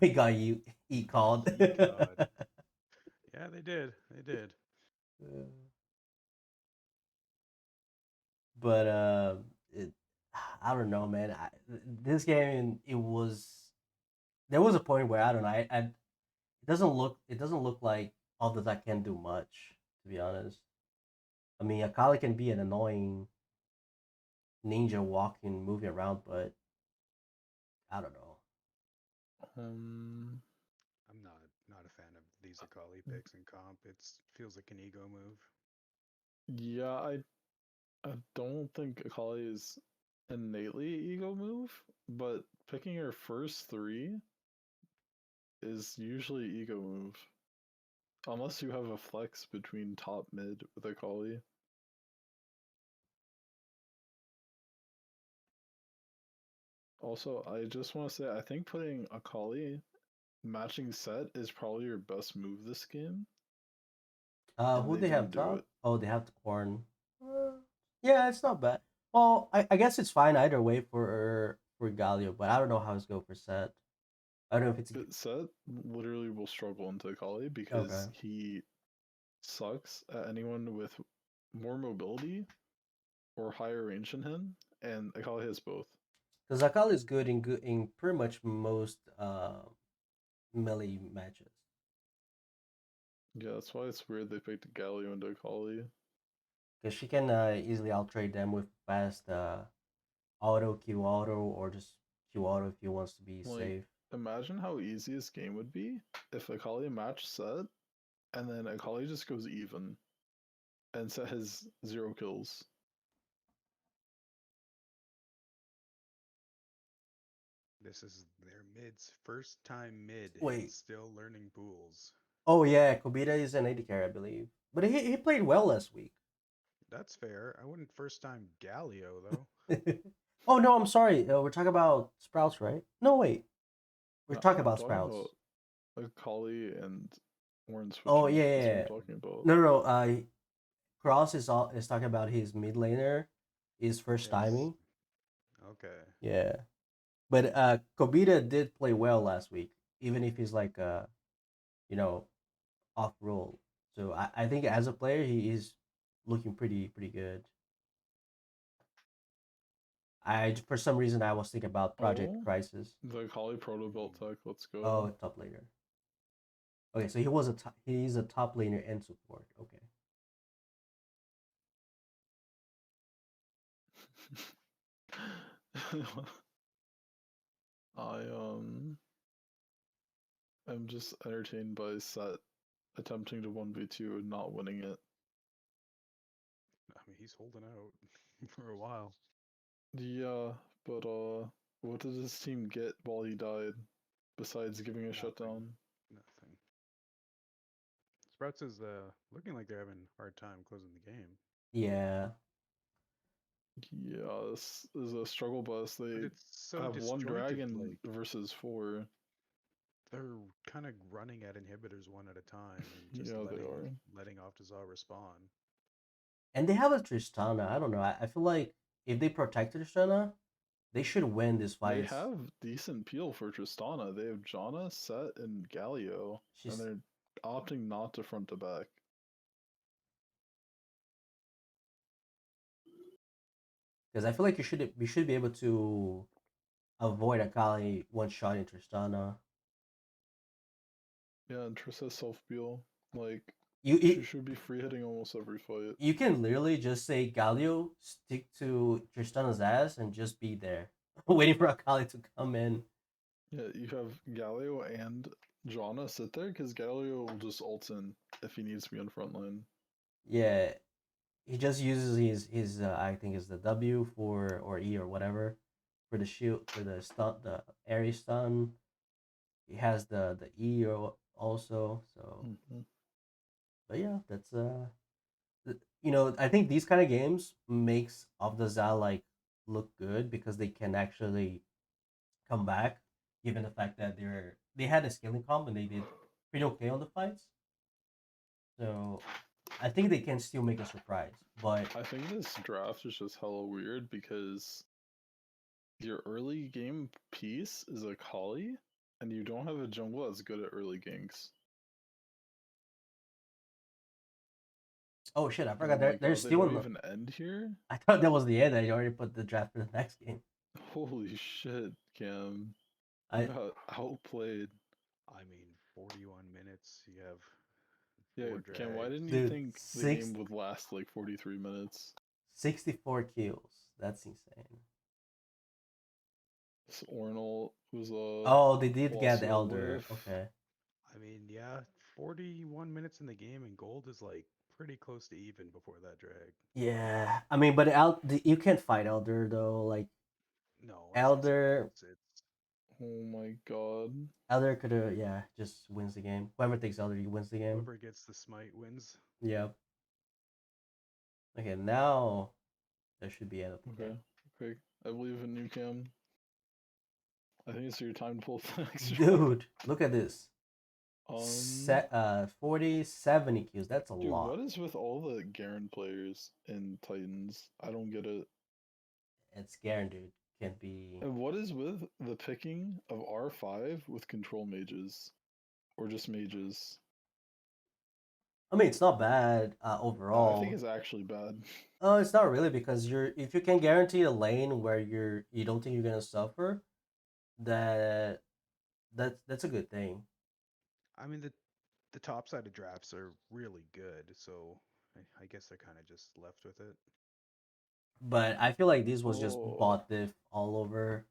We got you called. God. Yeah, they did. They did. But it, I don't know, man. This game, it was. There was a point where I don't know. It doesn't look like all that I can do much. To be honest, I mean, Akali can be an annoying ninja walking, moving around, but I don't know. Um. I'm not a fan of these Akali picks in comp. It feels like an ego move. Yeah, I don't think Akali is innately ego move, but picking her first three is usually ego move. Unless you have a flex between top mid with Akali. Also, I just want to say I think putting Akali matching set is probably your best move this game, and Who they they have didn't do top? it. Oh, they have the corn. Yeah, it's not bad. Well, I guess it's fine either way for Galio, but I don't know how it's go for set. I don't know if it's Set literally will struggle into Akali because okay. he sucks at anyone with more mobility or higher range than him, and Akali has both. Because Akali is good in pretty much most melee matches. Yeah, that's why it's weird they picked Galio into Akali. Because she can easily outtrade them with fast auto Q auto or just Q auto if he wants to be Like, safe. imagine how easy this game would be if Akali matched Set, and then Akali just goes even, and Set has 0 kills. This is their mid's first time mid and Wait. still learning pools. Oh yeah, Kobita is an AD carry, I believe, but he played well last week. That's fair. I wouldn't first time Galio though. Oh no, I'm sorry. We're talking about Sprouts, right? No, wait. We're No, talking I'm about talking Sprouts. about Akali and Warren Oh switching. yeah, yeah, That's what I'm yeah. talking about. No, no, no. Cross is talking about his mid laner, his first Yes. timing. Okay. Yeah, but Kobita did play well last week, even if he's like you know, off role. So I think as a player he is looking pretty good. I for some reason I was thinking about Project Oh, Crisis. the Akali proto belt Hmm. tech. Let's go. Oh, top laner. Okay, so he's a top laner and support. Okay. I am just entertained by Set attempting to 1v2 and not winning it. I mean, he's holding out for a while. Yeah, but what did his team get while he died besides giving a Nothing. shutdown? Nothing. Sprouts is looking like they're having a hard time closing the game. Yeah. Yeah, this is a struggle bus. But They it's so have one disjointed. dragon Like, versus 4. They're kind of running at inhibitors one at a time and just Yeah, they letting are. letting Optazar respawn. And they have a Tristana. I don't know. I feel like if they protect Tristana, they should win this They fight. have decent peel for Tristana. They have Janna, Set, and Galio, and She's they're opting not to front to back. because I feel like we should be able to avoid Akali one shot in Tristana. Yeah, and Triss has self peel. Like, You she it, should be free hitting almost every fight. you can literally just say Galio, stick to Tristana's ass, and just be there, waiting for Akali to come in. Yeah, you have Galio and Janna sit there because Galio will just ult in if he needs to be on front line. Yeah, he just uses his I think is the W for or E or whatever for the shield for the stun the airy stun. He has the E also. So, Mm-hmm. but yeah, that's you know, I think these kind of games makes of the Zal like look good because they can actually come back, given the fact that they had a scaling comp and they did pretty okay on the fights. So I think they can still make a surprise. But I think this draft is just hella weird because your early game piece is a Kali, and you don't have a jungle that's good at early ganks. oh shit, I And forgot oh my there's god, they still don't an, even end here? I thought that was the end. I already put the draft for the next game. Holy shit, Cam. You I got outplayed. I mean, 41 minutes. You have Yeah, four Cam, why drags. didn't you dude think the game would last like 43 minutes? 64 kills. That's insane. This Ornal was a Oh, they did get the also a Elder. whiff. Okay. I mean, yeah, 41 minutes in the game and gold is like pretty close to even before that drag. Yeah, I mean, but you can't fight Elder though. Like No, Elder, it's Oh my god. Elder could have yeah just wins the game. Whoever takes Elder, he wins the game. whoever gets the smite wins. Yeah. Okay, now there should be end of the Okay. game. Okay. I believe in you, Cam. I think it's your time to pull the next draft. Dude, look at this. Um, 40, 70 kills. That's a dude, lot. what is with all the Garen players in Titans? I don't get it. It's Garen, dude. Can't be. And what is with the picking of R5 with control mages? Or just mages? I mean, it's not bad I overall. think it's actually bad. Oh, it's not really because if you can guarantee a lane where you don't think you're gonna suffer, that that's a good thing. I mean, the top side of drafts are really good, so I guess they're kind of just left with it. But I feel like this was just Oh, bot diff all over.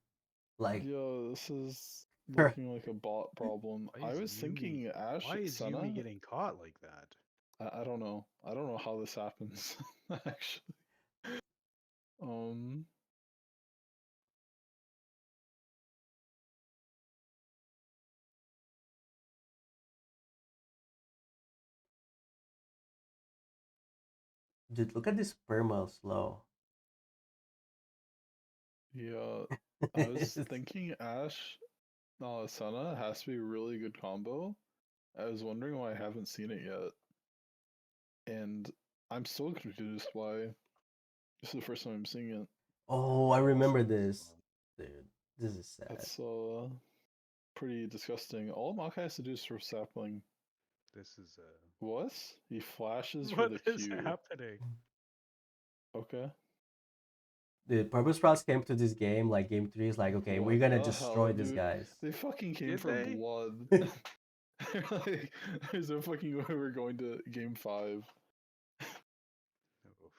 Like, yeah, this is looking like a bot problem. Why I is was thinking Ash Why is Senna. Yumi getting caught like that? I don't know. I don't know how this happens actually. Um, dude, look at this perma slow. yeah, I was thinking Ash Senna has to be a really good combo. I was wondering why I haven't seen it yet. And I'm still confused why this is the first time I'm seeing it. Oh, I remember Sounds this, fun. dude. This is sad. That's pretty disgusting. All Maokai has to do is throw sapling. This is What? He flashes for what the is Q. happening? Okay. Dude, Purple Sprouts came to this game like game 3 is like, okay, we're What gonna the hell, destroy these dude? guys. They fucking came Did for they? blood. Like, there's no fucking way we're going to game 5. Oof.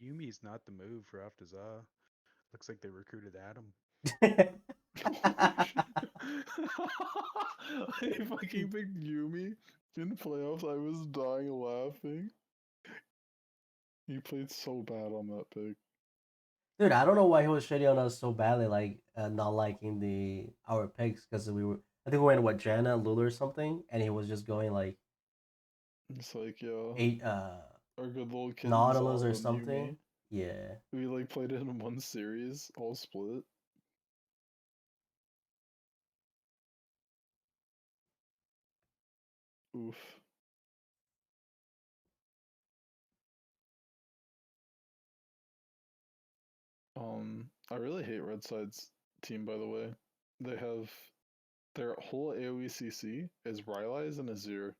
Yumi's not the move for Aftaza. Looks like they recruited Adam. I fucking picked Yumi in playoffs. I was dying laughing. He played so bad on that pick. Dude, I don't know why he was shitting on us so badly, like not liking our picks because I think we went what Janna, Lula or something, and he was just going like It's like, yo, 8 our good little kittens Nautilus all or on something. Yumi. Yeah. We like played it in one series, all split. Oof. I really hate Red Side's team, by the way. They have their whole AoE CC is Rylai's and Azir.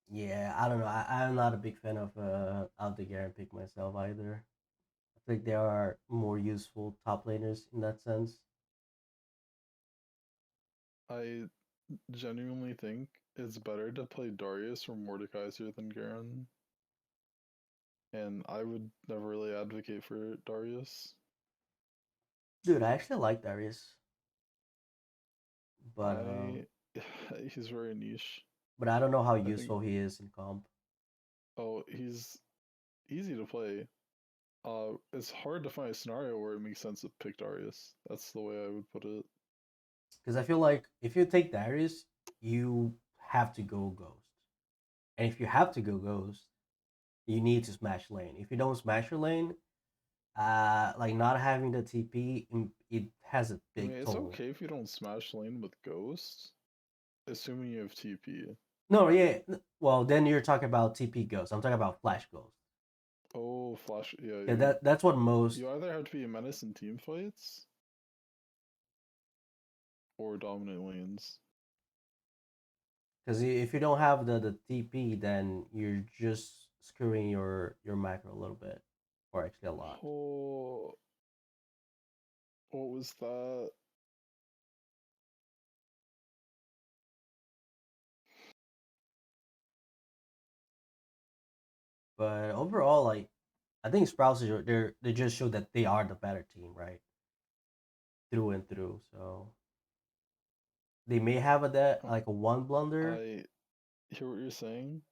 Yeah, I don't know. I'm not a big fan of the Garen pick myself either. I think there are more useful top laners in that sense. I genuinely think it's better to play Darius or Mordekaiser than Garen. And I would never really advocate for Darius. Dude, I actually like Darius, but He's very niche. I don't know how I think useful he is in comp. he's easy to play. It's hard to find a scenario where it makes sense to pick Darius. That's the way I would put it. Because I feel like if you take Darius, you have to go Ghost, and if you have to go Ghost, you need to smash lane. If you don't smash your lane, like not having the TP, it has a I big mean, it's toll. okay if you don't smash lane with Ghost, assuming you have TP. No, yeah. Well, then you're talking about TP Ghost. I'm talking about Flash Ghost. Oh, Flash, yeah. Yeah, that's what most. You either have to be a menace in team fights or dominant lanes. Because if you don't have the TP, then you're just screwing your macro a little bit, or actually a lot. Oh, what was that? But overall, like I think Sprouts they just show that they are the better team, right? Through and through. So they may have like a one blunder. I hear what you're saying.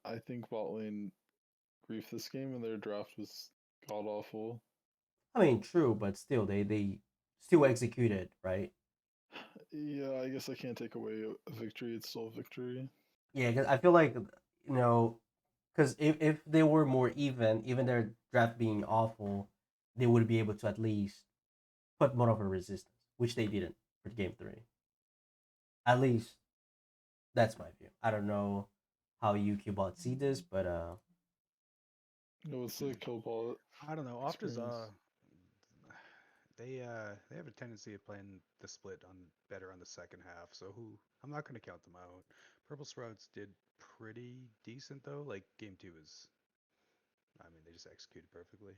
I think bot lane grief this game and their draft was god awful. I mean, true, but still, they still executed, right? Yeah, I guess I can't take away a victory. It's still a victory. Yeah, because I feel like because if they were more even their draft being awful, they would be able to at least put more of a resistance, which they didn't for game 3. At least that's my view. I don't know how you Killbot see this, but No, it's like Killbot I don't know. experience. They have a tendency of playing the split on better on the second half. So I'm not going to count them out. Purple Sprouts did pretty decent though. Like game 2 is, I mean, they just executed perfectly.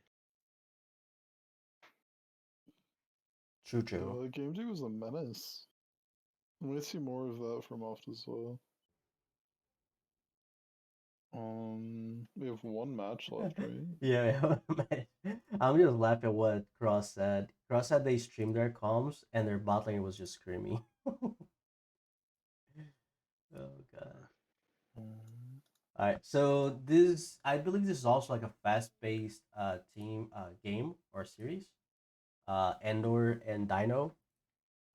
true. Game 2 was a menace. I might see more of that from Oft as well. We have one match left, right? Yeah, I'm just laughing at what Cross said. Cross said they streamed their comms and their bot lane was just screaming. Oh god. All right, so this I believe this is also like a fast-paced team game or series. Endor and Dino.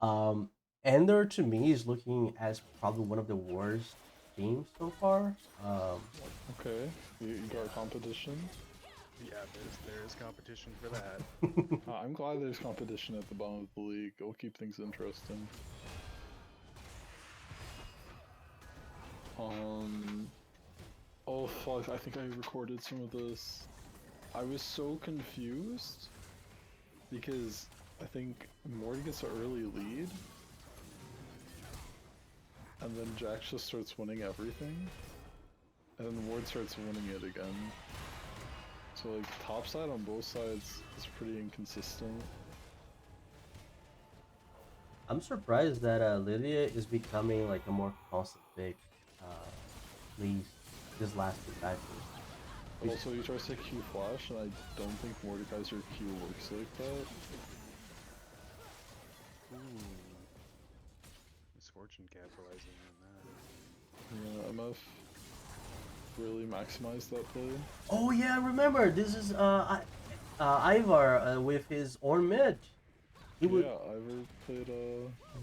Um, Endor to me is looking as probably one of the worst teams so far. Okay, you got competition. Yeah, there's competition for that. I'm glad there's competition at the bottom of the league. It'll keep things interesting. Oh fuck, I think I recorded some of this. I was so confused because I think Morty gets an early lead and then Jax just starts winning everything and then Ward starts winning it again. So like top side on both sides is pretty inconsistent. I'm surprised that Lydia is becoming like a more constant pick. Least this last two patches. Also, he tries to Q flash, and I don't think Mordekaiser Q works like that. Ooh, Misfortune capitalizing on that. Yeah, MF really maximized that play. Oh yeah, remember this is Ivar with his own mid. Yeah, Ivor played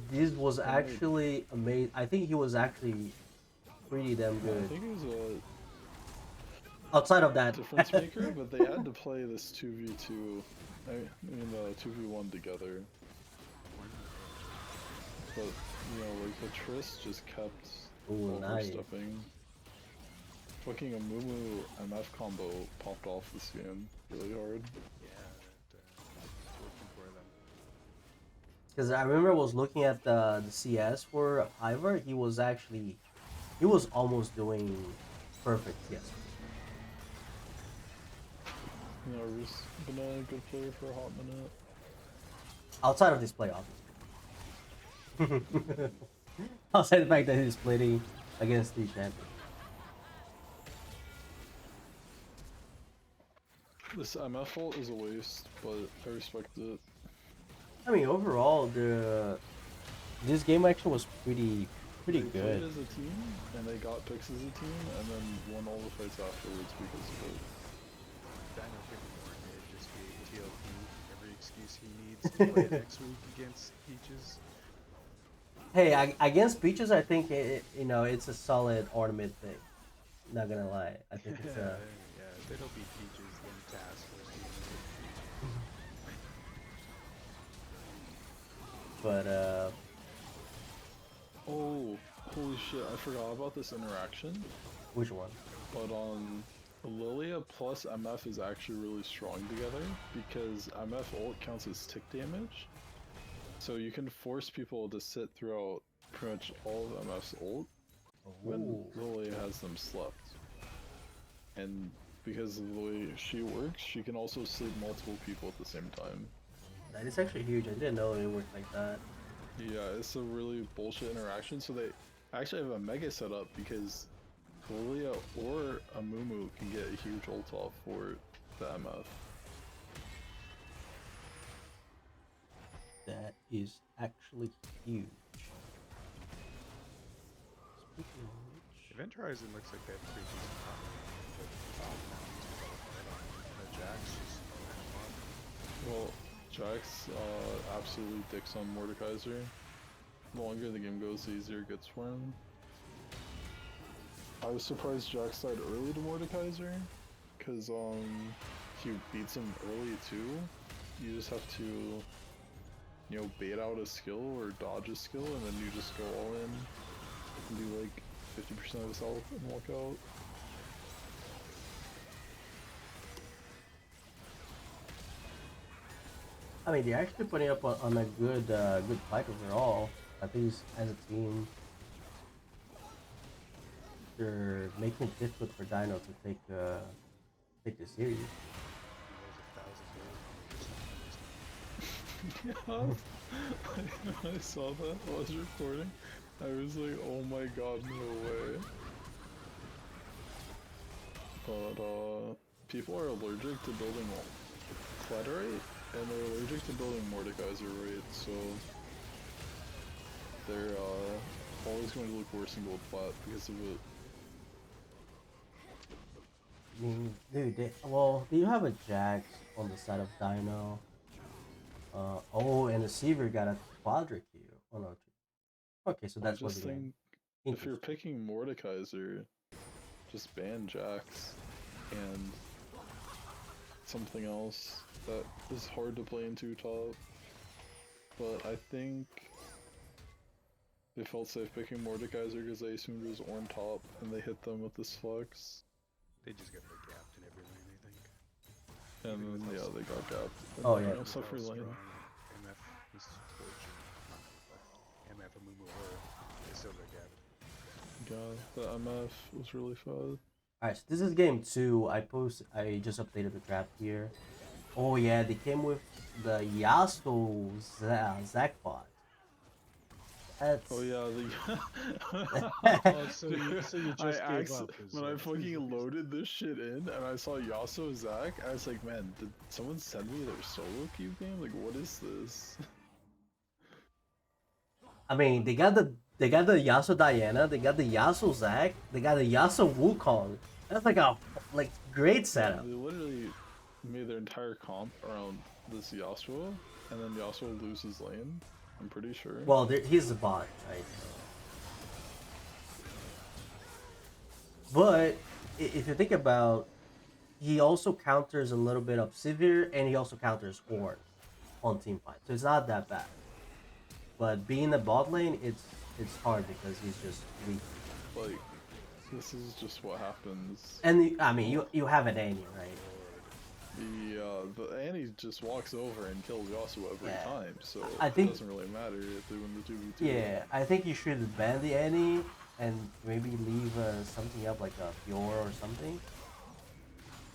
This was actually amazing. I think he was actually pretty damn yeah, good. I think he was a Outside of that, difference maker, but they had to play this 2v2, I mean 2v1 together. but like the Triss just kept Ooh, nice. overstepping. Fucking a Mumu MF combo popped off this game really hard. Yeah, it's working for them. Because I remember I was looking at the CS for Ivor. He was almost doing perfect. Yes. He's been a good player for a hot minute. Outside of this playoff. Outside the fact that he's playing against the champion. This MF ult is a waste, but I respect it. I mean, overall, this game actually was pretty They good. played as a team, and they got picks as a team, and then won all the fights afterwards because of it. Dino picking more mid, just be TLP, every excuse he needs to play next week against Peaches. Hey, against Peaches, I think it's a solid ornament thing. Not gonna lie, I think it's Yeah, if they don't beat Peaches, then Task will be But Oh, holy shit, I forgot about this interaction. which one? But Lilia plus MF is actually really strong together because MF ult counts as tick damage. So you can force people to sit throughout pretty much all of MF's ult when Ooh. Lilia has them slept. And because of the way she works, she can also sleep multiple people at the same time. That is actually huge. I didn't know it worked like that. Yeah, it's a really bullshit interaction. So they actually have a mega setup because Lilia or a Mumu can get a huge ult off for the MF. That is actually huge. Speaking of which, Event Horizon looks like they have pretty decent top lane, but top now needs to develop right on. And Jax just kind of fun. Well, Jax absolutely dicks on Mordekaiser. The longer the game goes, the easier it gets for him. I was surprised Jax died early to Mordekaiser, because he beats him early too. You just have to, bait out a skill or dodge a skill, and then you just go all in and do like 50% of his health and walk out. I mean, they're actually putting up on a good fight overall. I think as a team, they're making it difficult for Dino to take the series. Yeah, I saw that while I was recording. I was like, oh my god, no way. But people are allergic to building Clatterite, and they're allergic to building Mordekaiser right, so they're always going to look worse in gold plat because of it. I mean, dude, they do have a Jax on the side of Dino. And the Seaver got a quadra Q. Oh no. Okay, so that's I what just the game. think if you're picking Mordekaiser, just ban Jax and something else that is hard to play in 2 top. But I think they felt safe picking Mordekaiser because they assumed it was Ornn top and they hit them with this flex. They just got the gapped in every lane, I think. And Even then, with yeah, how they got gapped. Oh, yeah. With Suffer how lane. strong MF is fortune, but MF and Mumu were, they still got gapped. God, the MF was really fun. Alright, so this is game 2. I just updated the draft here. Oh yeah, they came with the Yasuo Zakbot. That's... Oh yeah, Oh, so you just gave up. When I fucking loaded this shit in and I saw Yasuo Zac, I was like, man, did someone send me their solo queue game? Like, what is this? I mean, they got the Yasuo Diana, they got the Yasuo Zac, they got the Yasuo Wukong. That's like a great setup. They literally made their entire comp around this Yasuo, and then Yasuo loses lane. I'm pretty sure. Well, he's a bot, right? But if you think about, he also counters a little bit of Sivir, and he also counters Ornn on team fight, so it's not that bad. but being a bot lane, it's hard because he's just weak. Like, this is just what happens. And I mean, you have an Annie, right? The Annie just walks over and kills Yasuo every Yeah. time, so I it think- doesn't really matter if they win the 2v2. Yeah, I think you should ban the Annie and maybe leave something up like a Fiora or something,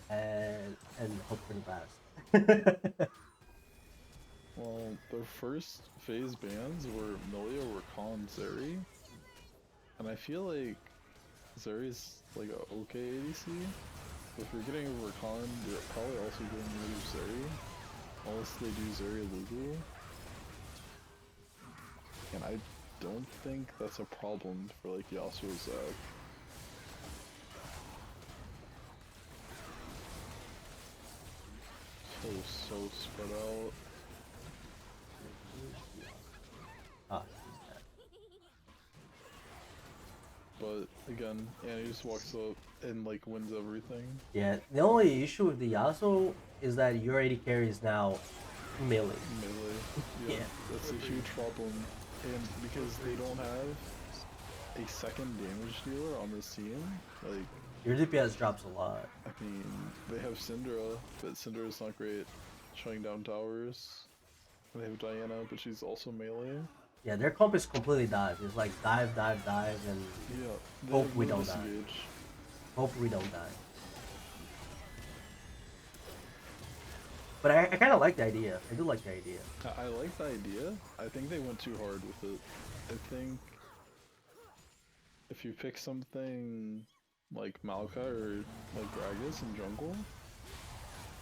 and hope for the best. Well, their first phase bans were Millia, Rakan, Zeri, and I feel like Zeri's like a okay ADC. But if you're getting a Rakan, you're probably also getting rid of Zeri, unless they do Zeri Lugu. And I don't think that's a problem for like Yasuo's Zac. So spread out. Ah, But again, Annie just walks up and like wins everything. yeah, the only issue with the Yasuo is that your AD carry is now melee. Melee. Yeah. That's a huge problem. And because they don't have a second damage dealer on this team, like, Your DPS drops a lot. I mean, they have Syndra, but Syndra's not great shutting down towers. They have Diana, but she's also melee. Yeah, their comp is completely dive. It's like dive, dive, dive, and Yeah. They Hope have we no don't die. disengage. hope we don't die. But I kind of like the idea. I do like the idea. I like the idea. I think they went too hard with it. I think if you pick something like Maokai or like Gragas in jungle,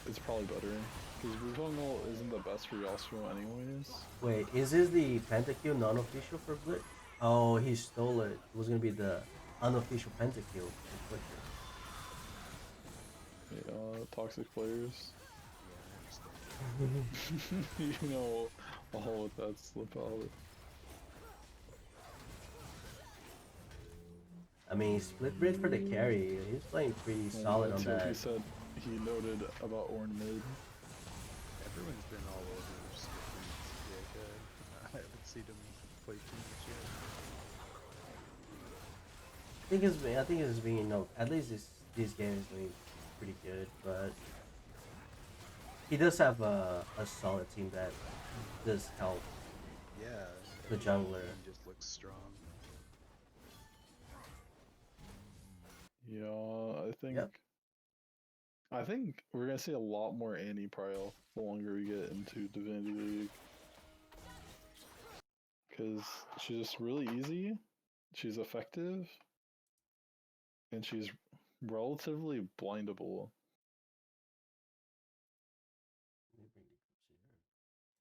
it's probably better. Because Wukong isn't the best for Yasuo anyways. Wait, is this the Pentakill non-official for Blitz? Oh, he stole it. It was gonna be the unofficial Pentakill. Yeah, toxic players. Yeah, I understand. You know all what that's about. I mean, split bridge for the carry. He's playing pretty solid on That's what that. he said he noted about Ornn mid. Everyone's been all over Skipper. I haven't seen him play too much yet. I think it's being, at least this game is doing pretty good, but he does have a solid team that does help. Yeah. The jungler. He just looks strong. Yeah, Yep. I think we're gonna see a lot more Annie Prile the longer we get into Divinity League. Because she's just really easy, she's effective, and she's relatively blindable.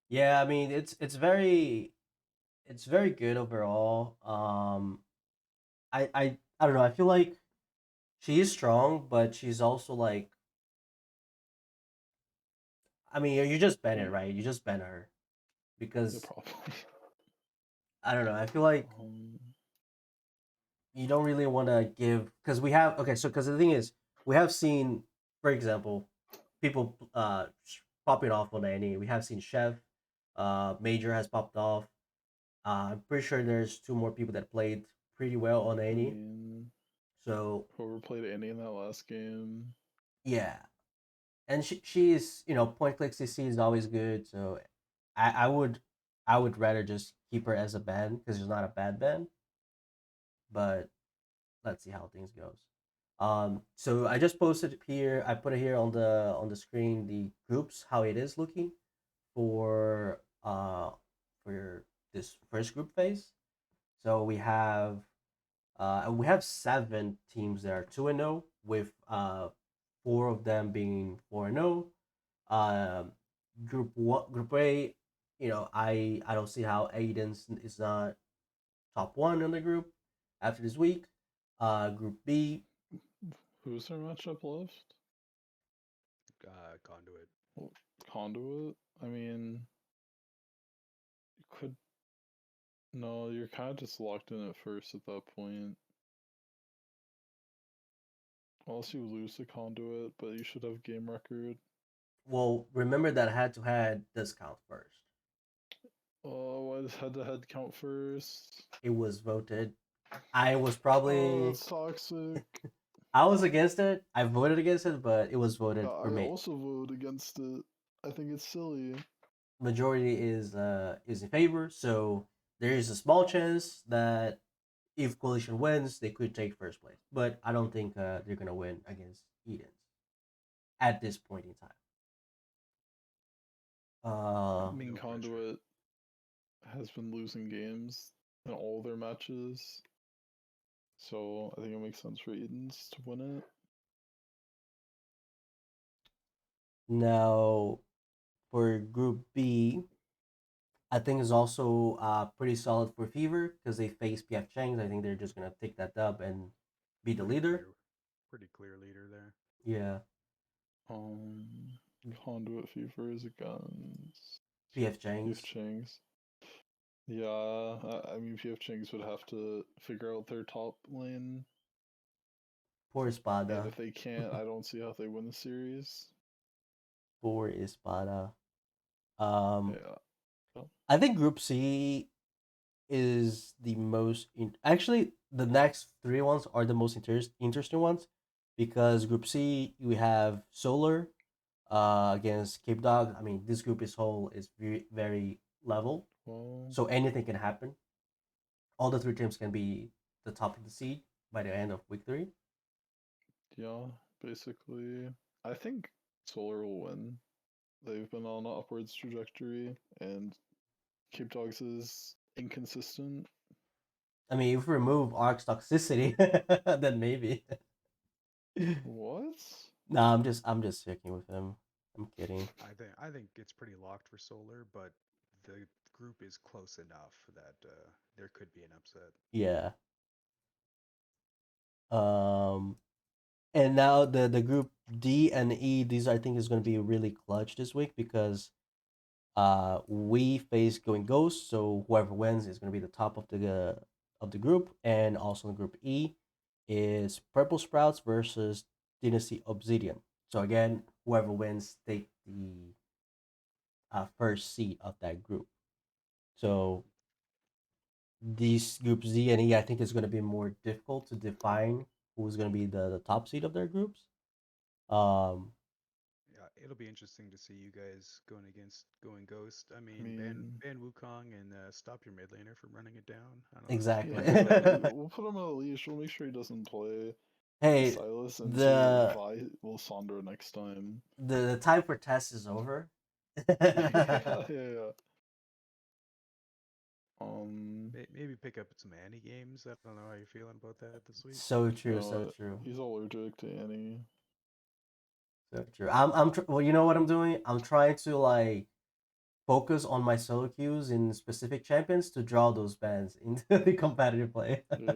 Yeah, I mean it's very good overall. I don't know. I feel like she is strong, but she's also like, I mean, you just ban it, right? You just ban her Yeah, because probably. I don't know. I feel like you don't really want to give, because we have, okay, so because the thing is, we have seen, for example, people popping off on Annie. We have seen Chef, Major has popped off. I'm pretty sure there's two more people that played pretty well on Annie. So Whoever played Annie in that last game. yeah, and she's, point click CC is always good. So I would rather just keep her as a ban because she's not a bad ban. But let's see how things goes. So I just posted it here. I put it here on the screen, the groups, how it is looking for this first group phase. So we have 7 teams that are 2-0, with 4 of them being 4-0. Group A, I don't see how Aiden is not top 1 in the group after this week. Group B, Who's their matchup left? Conduit. Conduit? I mean, you could. No, you're kind of just locked in at first at that point. Unless you lose to Conduit, but you should have game record. well, remember that head-to-head discount first. Why does head-to-head count first? It was voted. I was Oh, probably that's toxic. I was against it. I voted against it, but it was voted for I me. also vote against it. I think it's silly. Majority is in favor, so there is a small chance that if Coalition wins, they could take first place. But I don't think they're gonna win against Edens at this point in time. I mean, No pressure. Conduit has been losing games in all their matches, so I think it makes sense for Edens to win it. Now for Group B, I think is also pretty solid for Fever because they face PF Chang's. I think they're just gonna take that dub and be the leader. Pretty clear leader there. Yeah, Conduit Fever is against PF PF Chang's. Chang's. Yeah, I mean, PF Chang's would have to figure out their top lane, Poor and Espada. if they can't, I don't see how they win the series. Poor Espada. Yeah. I think Group C is the most actually the next three ones are the most interesting ones because Group C we have Solar against Cape Dog. I mean, this group is whole is very very level, Well, so anything can happen. All the three teams can be the top of the seed by the end of week 3. yeah, basically. I think Solar will win. They've been on an upwards trajectory, and Cape Dogs is inconsistent. I mean, if we remove Arc's toxicity, then maybe. What? Nah, I'm just joking with him. I'm kidding. I think it's pretty locked for Solar, but the group is close enough that there could be an upset. Yeah. Um, and now the group D and E, these I think is going to be really clutch this week because we face Going Ghost, so whoever wins is going to be the top of the group, and also in group E is Purple Sprouts versus Dynasty Obsidian. So again, whoever wins take the first seed of that group. So these groups Z and E, I think is going to be more difficult to define who's going to be the top seed of their groups. Um, Yeah, it'll be interesting to see you guys going Ghost. I I mean, mean, ban Wukong and stop your mid laner from running it down. I don't exactly. yeah, we'll put him on a leash. We'll make sure he doesn't play Hey, Silas into the Vi Lissandra next time. the time for tests is over. Yeah. Maybe pick up some Annie games. I don't know how you're feeling about that this week. So true, You know so what? true, He's allergic to Annie. so true. Well, you know what I'm doing? I'm trying to like focus on my solo queues in specific champions to draw those bans into the competitive play. Yeah.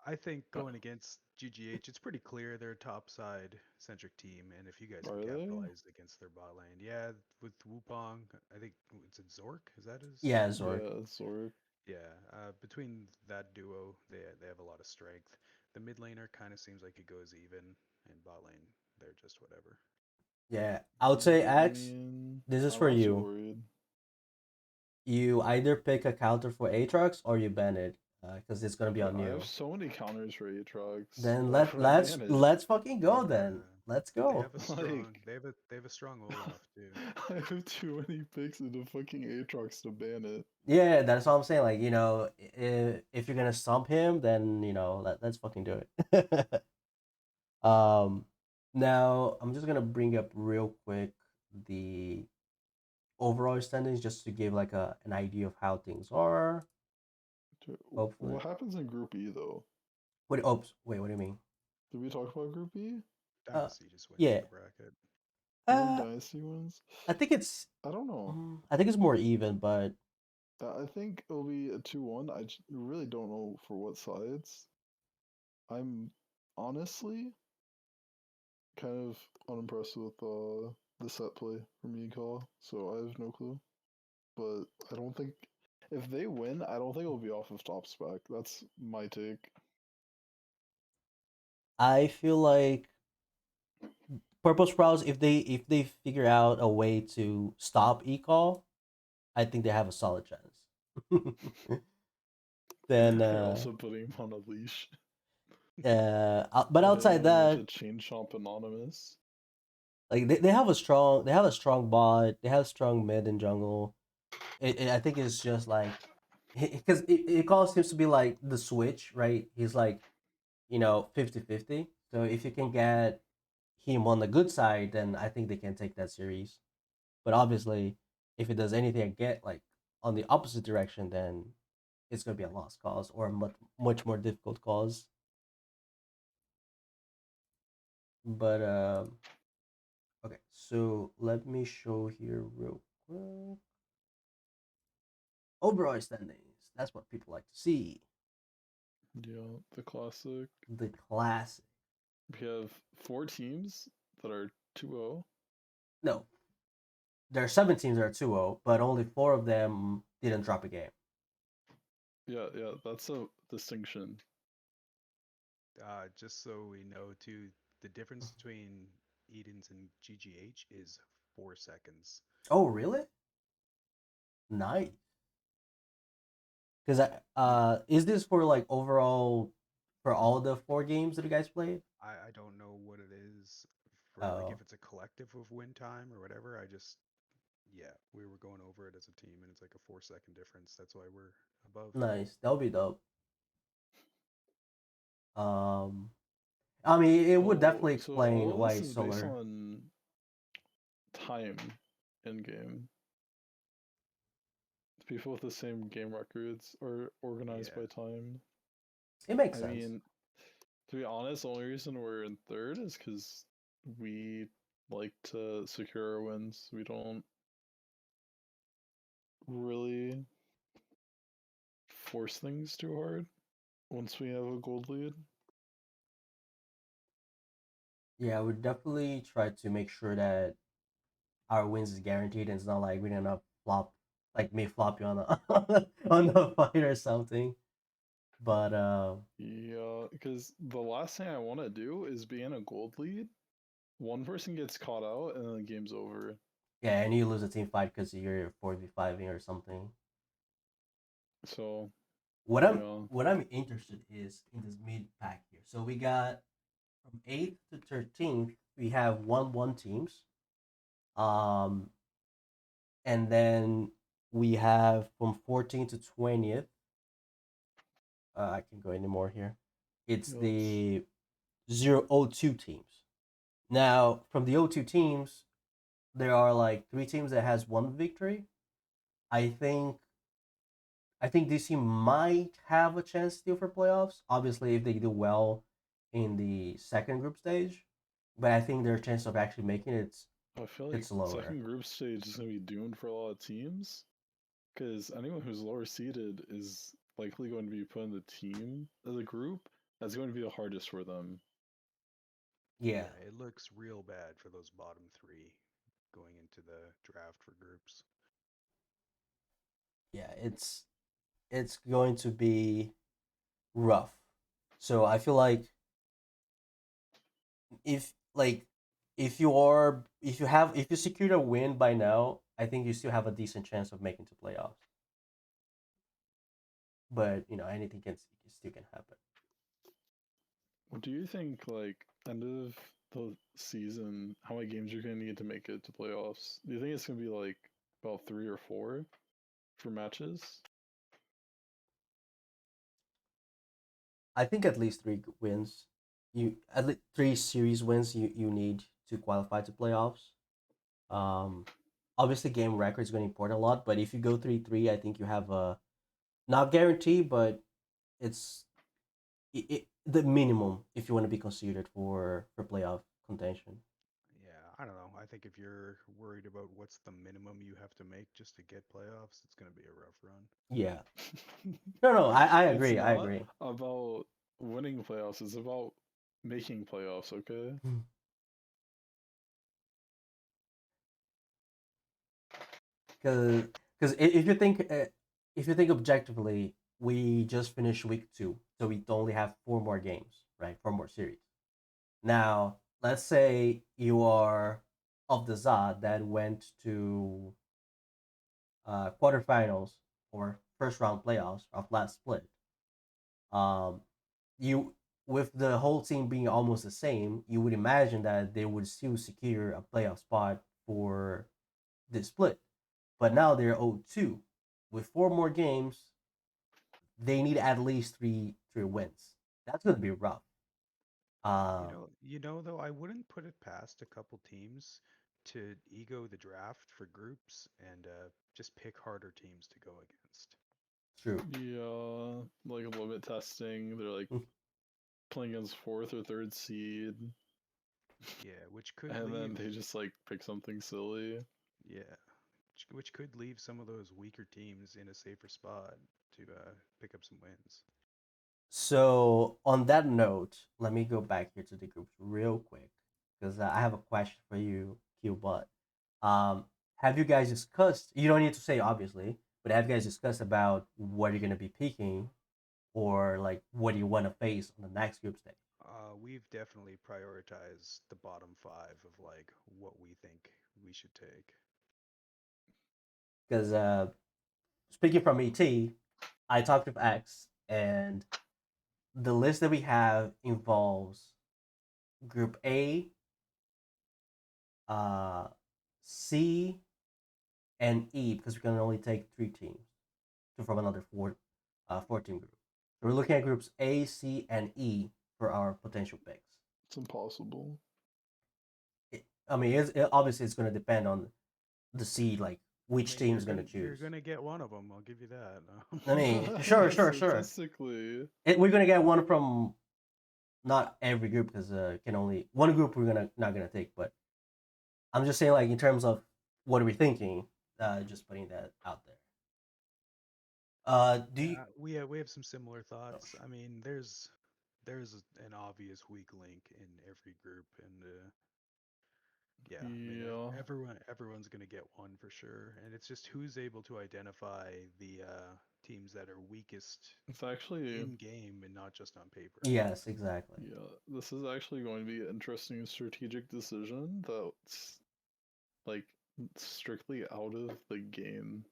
I think going against GGH, it's pretty clear they're a top side centric team, and if you guys can Are they? capitalize against their bot lane, yeah, with Wupong, I think it's Zork. Is that his Yeah, name? Zork. Yeah, Zork. Yeah, between that duo, they have a lot of strength. The mid laner kind of seems like it goes even, and bot lane, they're just whatever. Yeah, I would say I X. mean, This is I'm for not too you. worried. You either pick a counter for Aatrox or you ban it, because it's gonna be on I you. have so many counters for Aatrox. Then Why would I ban it? let's fucking go Yeah, then. Let's they go. have a strong they have a strong Olaf too. I have too many picks into fucking Aatrox to ban it. Yeah, that's all I'm saying. Like, if you're gonna stump him, then let's fucking do it. Now I'm just gonna bring up real quick the overall standings just to give like an idea of how things are. Dude, Hopefully, what happens in Group E though? wait. Oops, wait. What do you mean? Did we talk about Group E? Dynasty just wins Yeah. the bracket. Even Uh, Dynasty wins? I think it's I don't know. I think it's more even, but I think it'll be a 2-1. I really don't know for what sides. I'm honestly kind of unimpressed with the set play from Yinka, so I have no clue. But I don't think if they win, I don't think it'll be off of top spec. That's my take. I feel like Purple Sprouts, if they figure out a way to stop Ecall, I think they have a solid chance. Then They're also putting him on a leash. but outside that, to Chain Chomp Anonymous. like they have a strong bot. They have strong mid and jungle. I think it's just like because it calls seems to be like the switch, right? He's like 50-50. So if you can get him on the good side, then I think they can take that series. But obviously, if it does anything get like on the opposite direction, then it's gonna be a lost cause or a much more difficult cause. But okay, so let me show here real quick. Overall standings. That's what people like to see. Yeah, the classic. The classic. We have 4 teams that are 2-0. No, there are 7 teams that are 2-0, but only 4 of them didn't drop a game. Yeah, that's a distinction. Just so we know, too, the difference between Edens and GGH is 4 seconds. Oh, really? Nice. Because is this for like overall for all the 4 games that you guys played? I don't know what it is for, like, if it's a collective of win time or whatever. Yeah, we were going over it as a team, and it's like a 4-second difference. That's why we're above. Nice. That'll be dope. I mean, it would definitely So explain all of why this is based Solar. on time in game. People with the same game records are organized Yeah. by time. It makes I sense. mean, to be honest, the only reason we're in third is because we like to secure our wins. We don't really force things too hard once we have a gold lead. Yeah, we definitely try to make sure that our wins is guaranteed, and it's not like we're gonna flop, like me flop you on the on the fight or something. But Yeah, because the last thing I want to do is be in a gold lead. One person gets caught out and then the game's over. yeah, and you lose a team fight because you're 4v5ing or something. So What I'm yeah, what I'm interested is in this mid pack here. So we got from 8th to 13th, we have 1-1 teams. Um, and then we have from 14th to 20th. I can go anymore here. It's the 0-0-2 teams. Now, from the 0-2 teams, there are like 3 teams that has 1 victory. I think DC might have a chance still for playoffs. Obviously, if they do well in the second group stage, but I think their chance of actually making I feel like it's lower. second group stage is gonna be doomed for a lot of teams, because anyone who's lower seeded is likely going to be put in the team of the group that's going to be the hardest for them. Yeah. It looks real bad for those bottom 3 going into the draft for groups. Yeah, it's going to be rough. So I feel like if like if you secured a win by now, I think you still have a decent chance of making to playoffs. But anything can still can happen. What do you think, like, end of the season, how many games you're gonna need to make it to playoffs? Do you think it's gonna be like about 3 or 4 for matches? I think at least 3 wins. You at least 3 series wins you need to qualify to playoffs. Um, Obviously game record is going to import a lot, but if you go 3-3, I think you have a not guarantee, but it's the minimum if you want to be considered for playoff contention. Yeah, I don't know. I think if you're worried about what's the minimum you have to make just to get playoffs, it's going to be a rough run. Yeah. No, I agree. It's I not agree. about winning playoffs, it's about making playoffs, okay? Because if you think objectively, we just finished week 2, so we only have 4 more games, right? 4 more series. Now, let's say you are of the ZA that went to quarterfinals or first round playoffs of last split, um, you with the whole team being almost the same, you would imagine that they would still secure a playoff spot for this split. But now they're 0-2. With 4 more games, they need at least three wins. That's going to be rough. Though I wouldn't put it past a couple teams to ego the draft for groups and just pick harder teams to go against. True. Yeah, like limit testing. They're like playing against fourth or third seed. Yeah, which could and leave. then they just like pick something silly. Yeah, which could leave some of those weaker teams in a safer spot to pick up some wins. So on that note, let me go back here to the groups real quick because I have a question for you, Killbot. Have you guys discussed? You don't need to say obviously, but have you guys discussed about what you're gonna be picking, or like what do you want to face on the next group stage? We've definitely prioritized the bottom 5 of like what we think we should take. Because speaking from ET, I talked with X, and the list that we have involves Group A, uh, C, and E because we can only take 3 teams from another 4 team group. So we're looking at groups A, C, and E for our potential picks. It's impossible. Obviously it's going to depend on the seed, like which team is going to choose. You're going to get one of them. I'll give you that. I mean, sure. Statistically, we're going to get one from not every group because can only one group we're not gonna take. But I'm just saying, like in terms of what are we thinking, just putting that out there. Do you? We have some similar thoughts. I mean, there's an obvious weak link in every group, and I mean, everyone's gonna get one for sure, and it's just who's able to identify the teams that are weakest. It's actually in game and not just on paper. Yes, exactly. Yeah, this is actually going to be an interesting strategic decision that's like strictly out of the game.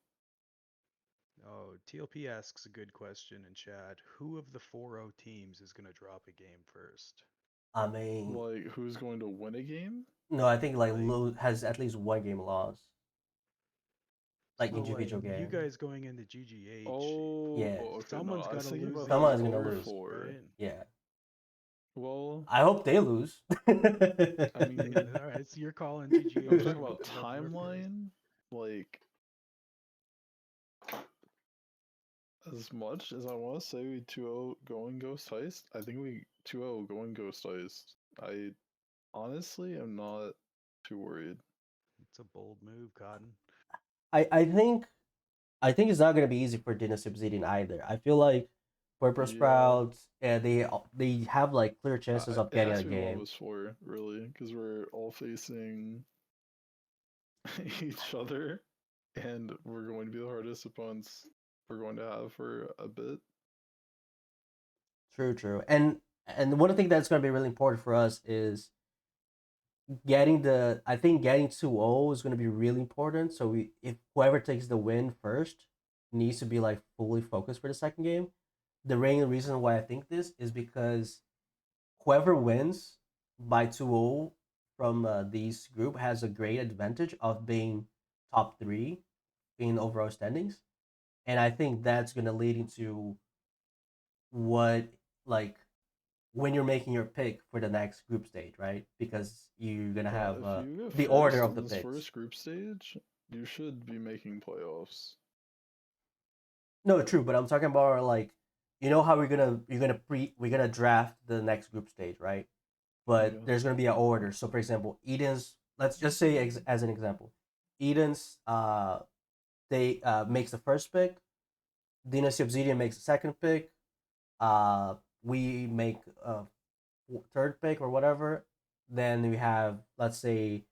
Oh, TLP asks a good question in chat. Who of the 4-0 teams is going to drop a game first? I mean, like who's going to win a game? No, I think like has at least one game lost. Like individual game. You guys going into GGH. Oh, yeah. Okay, Someone's got to lose. Someone's gonna lose. Right? Yeah. Well, I hope they lose. I mean, all right, so you're calling GGH. I'm talking about timeline, like as much as I want to say we 2-0 going Ghost Heist, I think we 2-0 going Ghost Heist. I honestly am not too worried. It's a bold move, Cotton. I think it's not gonna be easy for Dynasty Obsidian either. I feel like Purple Sprouts, they have like clear chances of getting a game. It was 4 really, because we're all facing each other, and we're going to be the hardest opponents we're going to have for a bit. True. And one thing that's going to be really important for us is getting 2-0 is going to be really important. So if whoever takes the win first needs to be like fully focused for the second game. The main reason why I think this is because whoever wins by 2-0 from these group has a great advantage of being top 3 in overall standings. And I think that's going to lead into what, like, when you're making your pick for the next group stage, right? Because you're going to have the order of the picks. First group stage, you should be making playoffs. No, true, but I'm talking about like, you know how we're gonna draft the next group stage, right? But there's gonna be an order. So, for example, Eden's. Let's just say as an example, Eden's they makes the first pick. Dynasty Obsidian makes the second pick. We make a third pick or whatever. Then we have, let's say,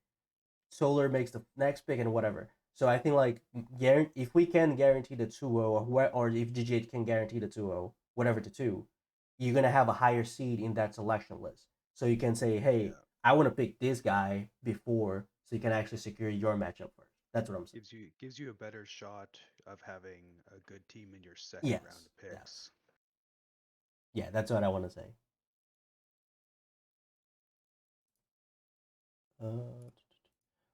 Solar makes the next pick and whatever. So I think like if we can guarantee the 2-0 or if GGH can guarantee the 2-0, whatever the 2, you're gonna have a higher seed in that selection list. So you can say, hey, I want to pick this guy before, so you can actually secure your matchup first. That's what I'm saying. Gives you a better shot of having a good team in your second round Yes, of yes, picks. yeah. That's what I want to say. Uh,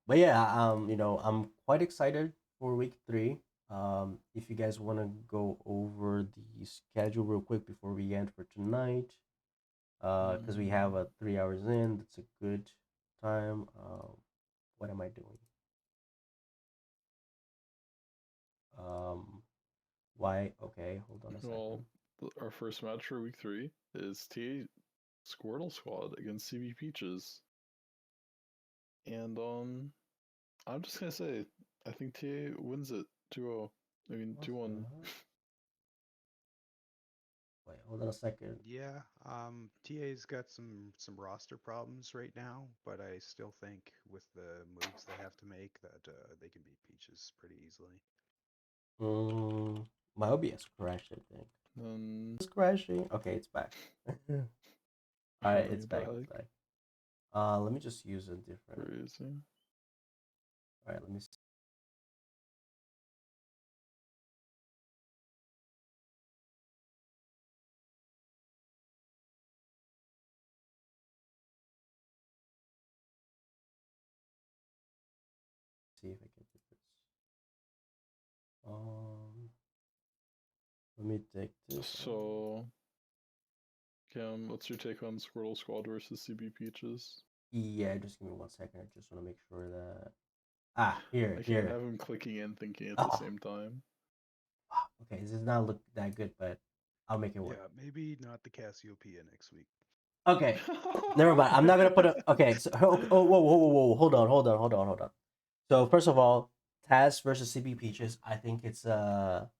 but yeah, I'm quite excited for week 3. If you guys want to go over the schedule real quick before we end for tonight, because we have 3 hours in, that's a good time. What am I doing? Why? Okay, hold on a Well, second. our first match for week 3 is TA Squirtle Squad against CB Peaches. And I'm just gonna say, I think TA wins it 2-0. I mean, What 2-1. the heck? Wait, hold on a second. Yeah, TA's got some roster problems right now, but I still think with the moves they have to make that they can beat Peaches pretty easily. My OBS crashed, I think. Then It's crashing. Okay, it's back. All right, it's back. It's back. back. Let me just use a different. Crazy. All right, let me see if I can do this. Let me take this. So, Cam, what's your take on Squirtle Squad versus CB Peaches? Yeah, just give me 1 second. I just want to make sure that. I Here. can't have him clicking and thinking at the Oh. same time. Okay, this does not look that good, but I'll make it work. Yeah, maybe not the Cassiopeia next week. Okay, never mind. I'm not gonna put a. Okay, so whoa, hold on. So first of all, Taz versus CB Peaches. I think it's 2-0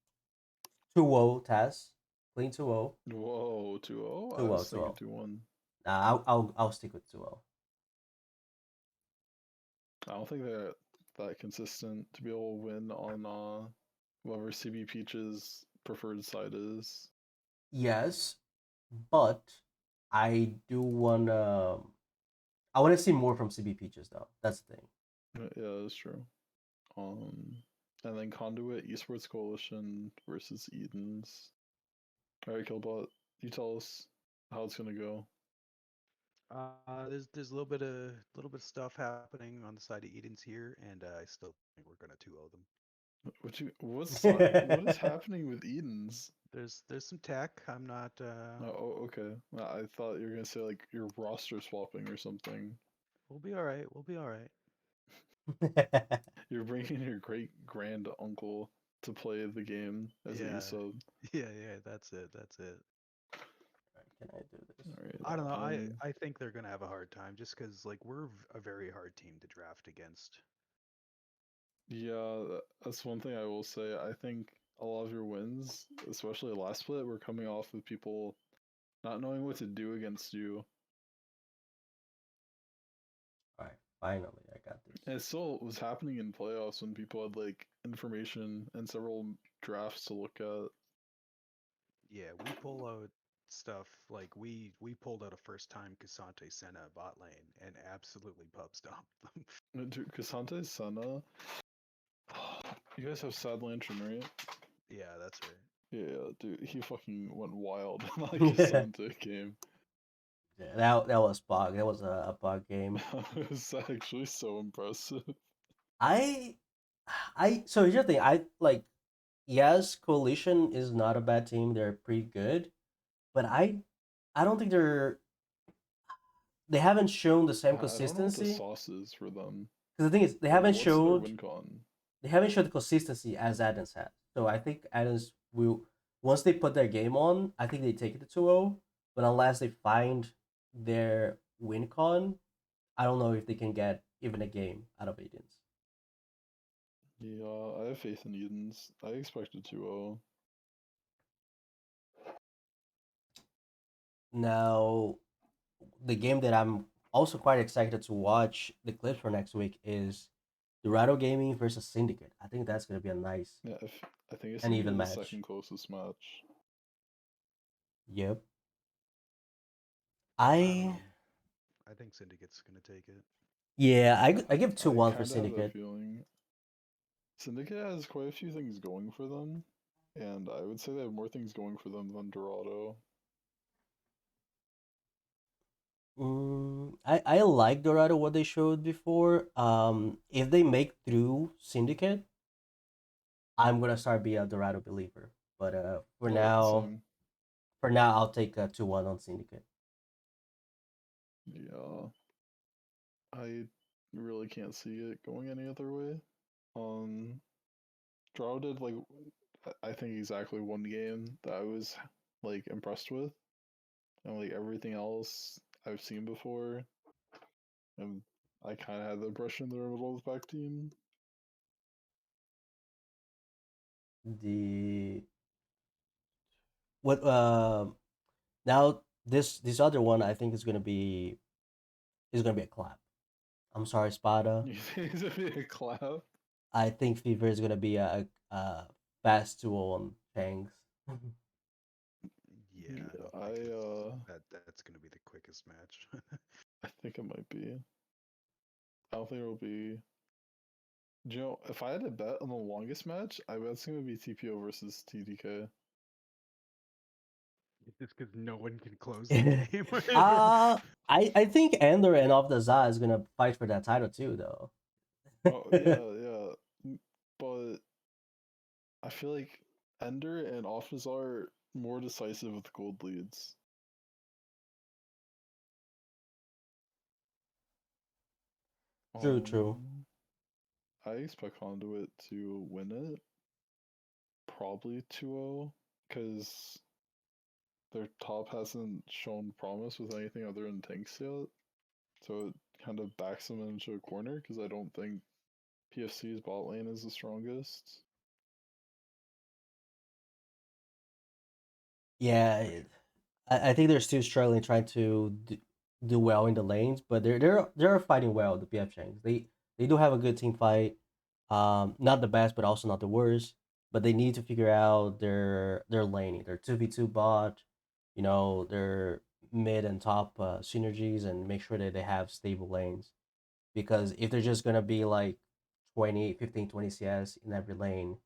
Taz, clean 2-0. Whoa, 2-0? I 2-0, was thinking 2-0. 2-1. Nah, I'll stick with 2-0. I don't think they're that consistent to be able to win on whoever CB Peach's preferred side is. Yes, but I do wanna. I want to see more from CB Peaches though. That's the thing. Yeah, that's true. And then Conduit Esports Coalition versus Edens. All right, Killbot, you tell us how it's gonna go. There's a little bit of stuff happening on the side of Eden's here, and I still think we're gonna 2-0 them. What is happening with Edens? There's some tech. I'm not. Oh, okay. I thought you were gonna say like you're roster swapping or something. We'll be all right. We'll be all right. You're bringing your great grand uncle to play the game as an Yeah, ESUB. yeah. That's it. That's it. Can I do this? All right. I don't know. I think they're gonna have a hard time just because like we're a very hard team to draft against. Yeah, that's one thing I will say. I think a lot of your wins, especially last split, were coming off with people not knowing what to do against you. All right, finally I got this. And it still was happening in playoffs when people had like information and several drafts to look at. Yeah, we pull out stuff like we pulled out a first time Cassante Senna bot lane and absolutely pub stomped them. Dude, Cassante Senna. You guys have Sad Lantern, right? Yeah, that's right. Yeah, dude, he fucking went wild in that Cassante game. Yeah, that was bug. That was a bug game. It was actually so impressive. I so here's the thing. I like yes, Coalition is not a bad team. They're pretty good, but I don't think they haven't shown the same I don't know what the consistency. sauce is for them. Because the thing is, they Like, haven't what's their showed win con? the consistency as Adams has. So I think Adams will once they put their game on, I think they take it to 2-0. But unless they find their win con, I don't know if they can get even a game out of Adams. Yeah, I have faith in Edens. I expected 2-0. Now, the game that I'm also quite excited to watch the clips for next week is Dorado Gaming versus Syndicate. I think that's gonna be a nice Yeah, I think it's and gonna even be the match. second closest match. Yep. I don't I know. I think Syndicate's gonna take it. yeah, I give I 2-1 for kind of have that Syndicate. feeling. Syndicate has quite a few things going for them, and I would say they have more things going for them than Dorado. I like Dorado what they showed before. If they make through Syndicate, I'm gonna start be a Dorado believer. But Same. for now, I'll take a 2-1 on Syndicate. Yeah, I really can't see it going any other way. Dorado did like I think exactly one game that I was like impressed with, and like everything else I've seen before, and I kind of had the impression they're a middle of the pack team. The what now this other one I think is gonna be a clap. I'm sorry, Spada. You think it's gonna be a clap? I think Fever is gonna be a fast 2-0 on Changs. Yeah, I don't I think that's going to be the quickest match. I think it might be. I don't think it'll be. Do you know, if I had to bet on the longest match, I bet it's gonna be TPO versus TDK. Just because no one can close the game. I think Ender and Off the Za is gonna fight for that title too, though. Oh yeah. But I feel like Ender and Office are more decisive with gold leads. True. I expect Conduit to win it, probably 2-0, because their top hasn't shown promise with anything other than tanks yet. So it kind of backs them into a corner, because I don't think PFC's bot lane is the strongest. Yeah, I think they're still struggling trying to do well in the lanes, but they're fighting well. The PF Changs they do have a good team fight. Not the best, but also not the worst. But they need to figure out their laning, their 2v2 bot, their mid and top synergies, and make sure that they have stable lanes. Because if they're just gonna be like 20, 15, 20 CS in every lane,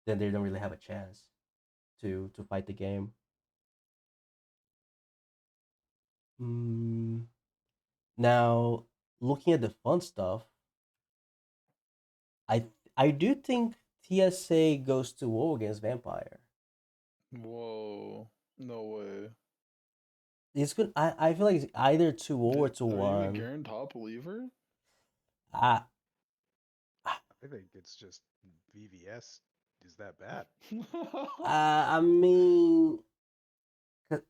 then they don't really have a chance to fight the game. Mm, Now, looking at the fun stuff, I I do think TSA goes to war against Vampire. Whoa, no way. It's good. I feel like it's either 2-0 or Are you a 2-1. Garen top believer? I I think it's just VVS is that bad. I mean,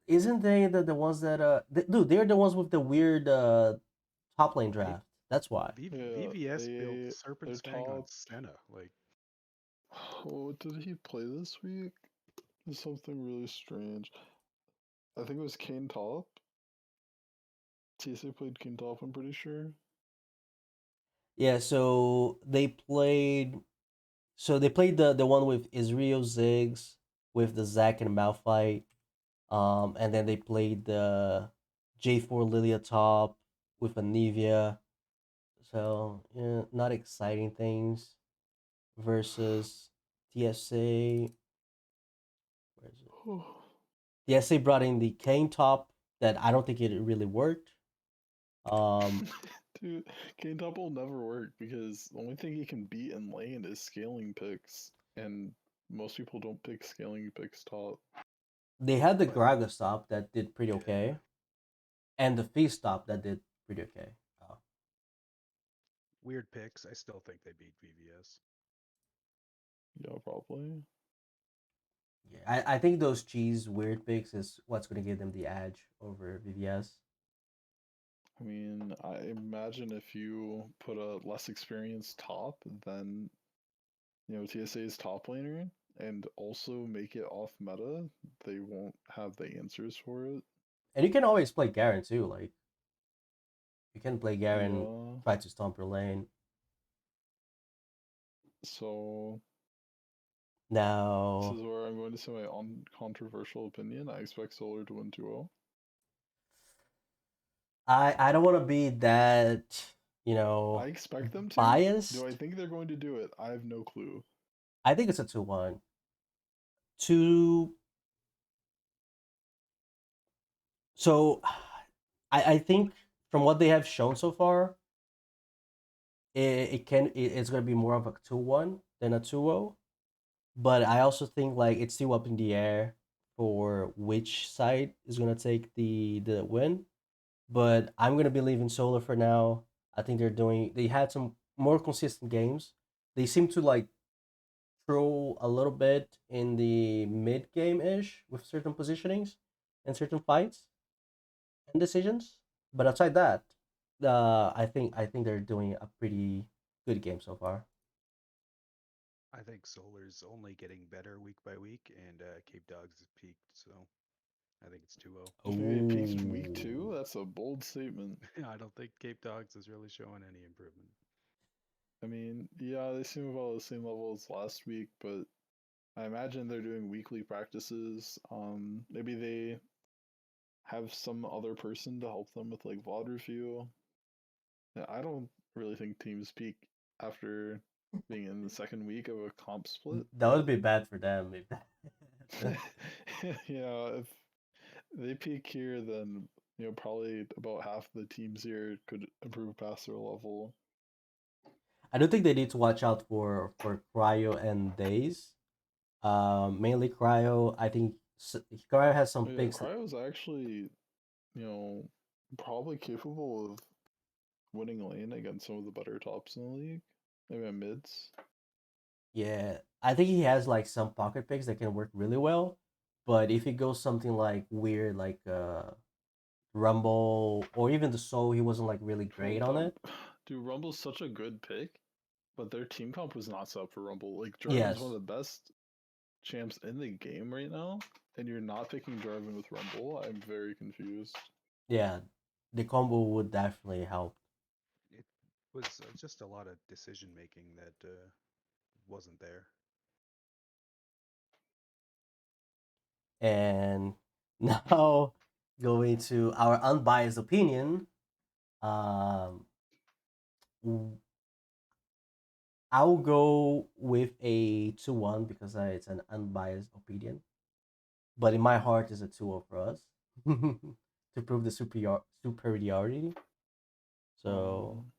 isn't they the ones that dude? They're the ones with the weird top lane draft. That's why. VVS built they're Serpent's Fang on top. Senna. Like, Oh, did he play this week? There's something really strange. I think it was Kane top. TSA played Kane top, I'm pretty sure. Yeah. So they played the one with Israel Ziggs with the Zack and Malphite. And then they played the J4 Lilia top with Anivia. So yeah, not exciting things versus TSA. Where is it? TSA brought in the Kane top that I don't think it really worked. Dude, Kane top will never work because the only thing he can beat in lane is scaling picks, and most people don't pick scaling picks top. They had the Graga stop that did pretty okay, yeah. and the Feast stop that did pretty okay. Weird picks. I still think they beat VVS. Yeah, probably. Yeah, I think those cheese weird picks is what's going to give them the edge over VVS. I mean, I imagine if you put a less experienced top than, TSA's top laner and also make it off meta, they won't have the answers for it. And you can always play Garen too. Like you can play Garen, Yeah. try to stomp your lane. So this Now, is where I'm going to say my uncontroversial opinion. I expect Solar to win 2-0. I don't want to be that I expect them to. biased. Do I think they're going to do it? I have no clue. I think it's a 2-1. Two. So, I think from what they have shown so far, it's gonna be more of a 2-1 than a 2-0. But I also think like it's still up in the air for which side is gonna take the win. But I'm gonna believe in Solar for now. I think they had some more consistent games. They seem to like throw a little bit in the mid game ish with certain positionings and certain fights and decisions. But outside that, I think they're doing a pretty good game so far. I think Solar's only getting better week by week, and Cape Dogs has peaked, so I think it's 2-0. You think they peaked in week Ooh. 2? That's a bold statement. I don't think Cape Dogs is really showing any improvement. I mean, yeah, they seem about the same level as last week, but I imagine they're doing weekly practices. Maybe they have some other person to help them with like VOD review. Yeah, I don't really think teams peak after being in the second week of a comp split. That would be bad for them. Yeah, if they peak here, then probably about half the teams here could improve past their level. I do think they need to watch out for Cryo and Days. Mainly Cryo. I think Cryo has some Yeah, picks. Cryo's actually, probably capable of winning lane against some of the better tops in the league. Maybe mids. Yeah, I think he has like some pocket picks that can work really well. But if it goes something like weird, like Rumble or even the Soul, he wasn't like really Well, great on it. dude, Rumble's such a good pick, but their team comp was not set up for Rumble. Like Jarvan's one Yes. of the best champs in the game right now, and you're not picking Jarvan with Rumble. I'm very confused. Yeah, the combo would definitely help. It was just a lot of decision making that wasn't there. And now going to our unbiased opinion. Um, I'll go with a 2-1 because it's an unbiased opinion. But in my heart is a 2-0 for us to prove the superiority. So, Um,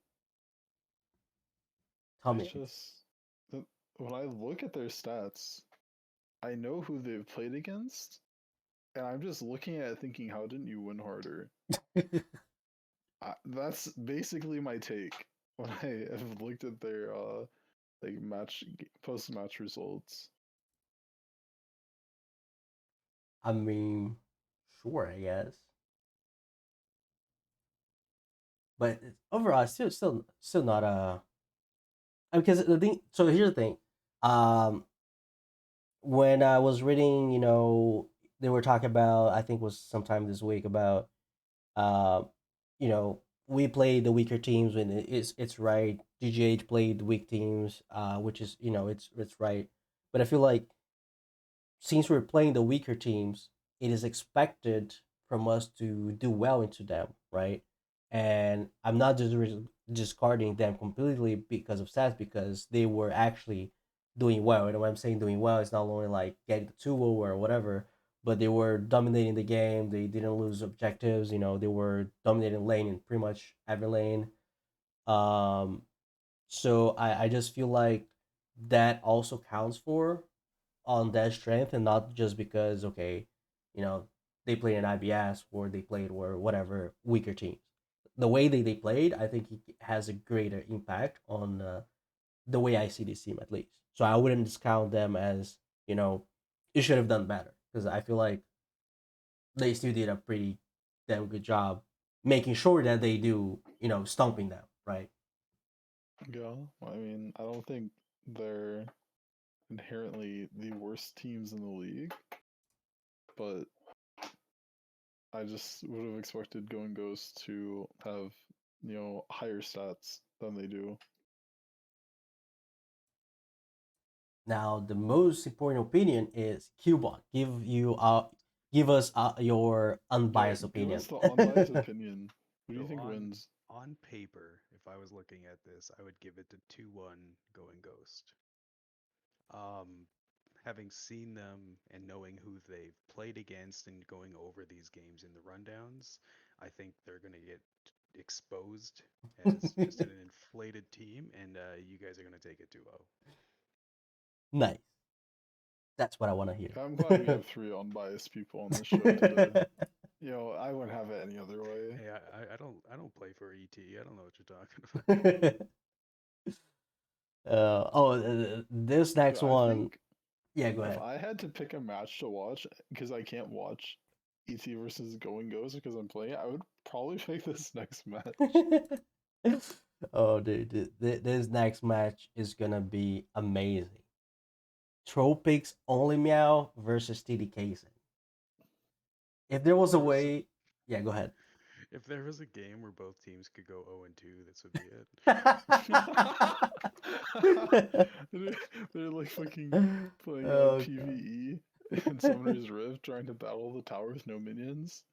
Tommy, it's just when I look at their stats, I know who they've played against, and I'm just looking at it thinking, how didn't you win harder? That's basically my take when I have looked at their like post match results. I mean, sure, I guess. But overall, still not a. Because the thing. So here's the thing. Um, when I was reading, they were talking about. I think it was sometime this week about. Uh, we played the weaker teams when it's right. GGH played the weak teams, which is it's right. But I feel like since we're playing the weaker teams, it is expected from us to do well into them, right? And I'm not just discarding them completely because of stats, because they were actually doing well. And when I'm saying doing well, it's not only like getting the 2 or whatever, but they were dominating the game. They didn't lose objectives. They were dominating lane in pretty much every lane. Um, so I just feel like that also counts for on that strength, and not just because you know they played in IBS or they played or whatever weaker teams. The way they played, I think it has a greater impact on the way I see this team at least. So I wouldn't discount them as you should have done better, because I feel like they still did a pretty damn good job making sure that they do stomping them right. Yeah, I mean, I don't think they're inherently the worst teams in the league, but I just would have expected Going Ghost to have, higher stats than they do. Now, the most important opinion is Killbot. Give us your Yeah, unbiased give opinion. us the unbiased opinion. Who do you So think wins? on paper, if I was looking at this, I would give it to 2-1 Going Ghost. Having seen them and knowing who they've played against and going over these games in the rundowns, I think they're going to get exposed as just an inflated team, and you guys are going to take it 2-0. Nice. That's what I want to hear. I'm glad we have 3 unbiased people on this show today. I wouldn't have it any other way. Hey, I don't play for ET. I don't know what you're talking about. This next I one. think Yeah, go if ahead. I had to pick a match to watch, because I can't watch ET versus Going Goes because I'm playing it, I would probably pick this next match. Oh, dude, this next match is gonna be amazing. Tropics Only Meow versus TD Kaysen. If there was a way, yeah, go ahead. If there was a game where both teams could go 0-2, this would be it. They're like fucking playing Oh, God. PvE and Summoner's Rift trying to battle the tower with no minions.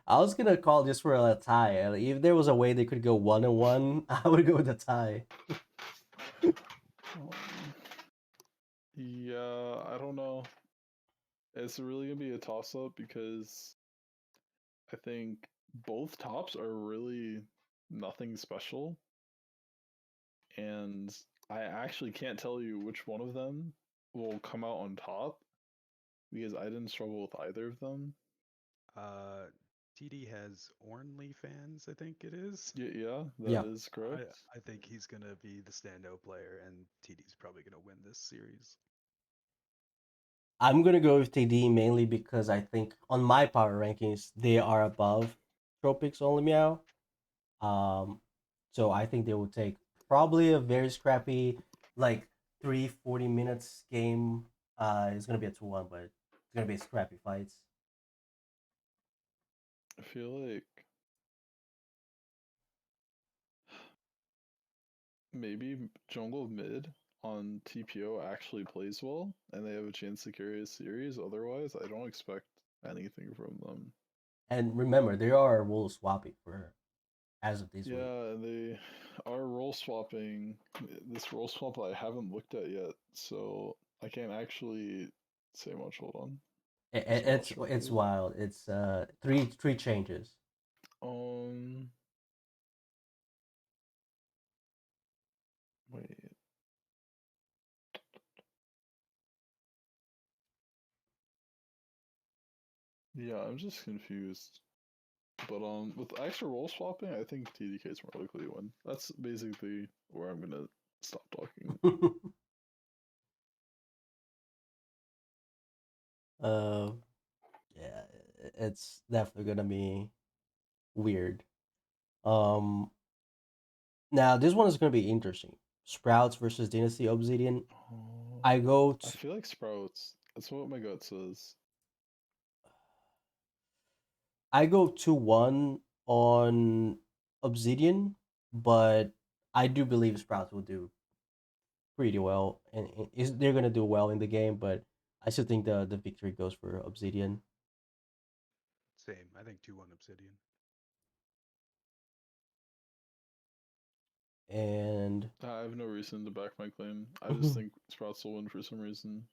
I was gonna call just for a tie. If there was a way they could go 1-1, I would go with a tie. Yeah, I don't know. It's really gonna be a toss up because I think both tops are really nothing special. And I actually can't tell you which one of them will come out on top because I didn't struggle with either of them. TD has Ornly fans, I think it is. Yeah, Yeah. that is correct. I think he's gonna be the standout player, and TD's probably gonna win this series. I'm gonna go with TD mainly because I think on my power rankings they are above Tropics Only Meow. So I think they will take probably a very scrappy, like 40 minutes game. It's gonna be a 2-1, but it's gonna be scrappy fights. I feel like maybe Jungle Mid on TPO actually plays well and they have a chance to carry a series. Otherwise, I don't expect anything from them. And remember, they are rule swapping for as of this week. Yeah, and they are role swapping. This role swap I haven't looked at yet, so I can't actually say much. Hold on. It's wild. It's three changes. Wait. Yeah, I'm just confused. But with extra role swapping, I think TDK is more likely to win. That's basically where I'm gonna stop talking. Yeah, it's definitely gonna be weird. Um, Now this one is gonna be interesting. Sprouts versus Dynasty Obsidian. I go. I feel like Sprouts. That's what my gut says. I go 2-1 on Obsidian, but I do believe Sprouts will do pretty well, and they're gonna do well in the game. But I still think the victory goes for Obsidian. Same. I think 2-1 Obsidian. And I have no reason to back my claim. I just think Sprouts will win for some reason.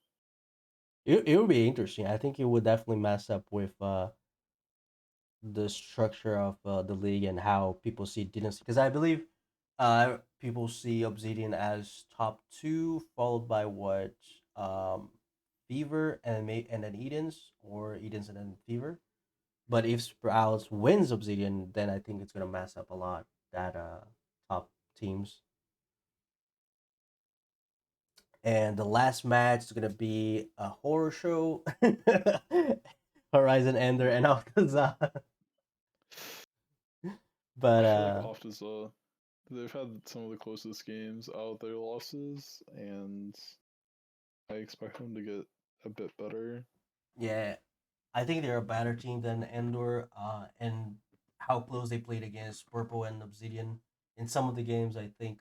it would be interesting. I think it would definitely mess up with the structure of the league and how people see Dynasty. Because I believe people see Obsidian as top two, followed by what Fever and then Edens, or Edens and then Fever. But if Sprouts wins Obsidian, then I think it's gonna mess up a lot that top teams. And the last match is gonna be a horror show. Horizon Ender and Alcazar. But I feel like Optiza, they've had some of the closest games out of their losses, and I expect them to get a bit better. yeah, I think they're a better team than Endor. And how close they played against Purple and Obsidian in some of the games, I think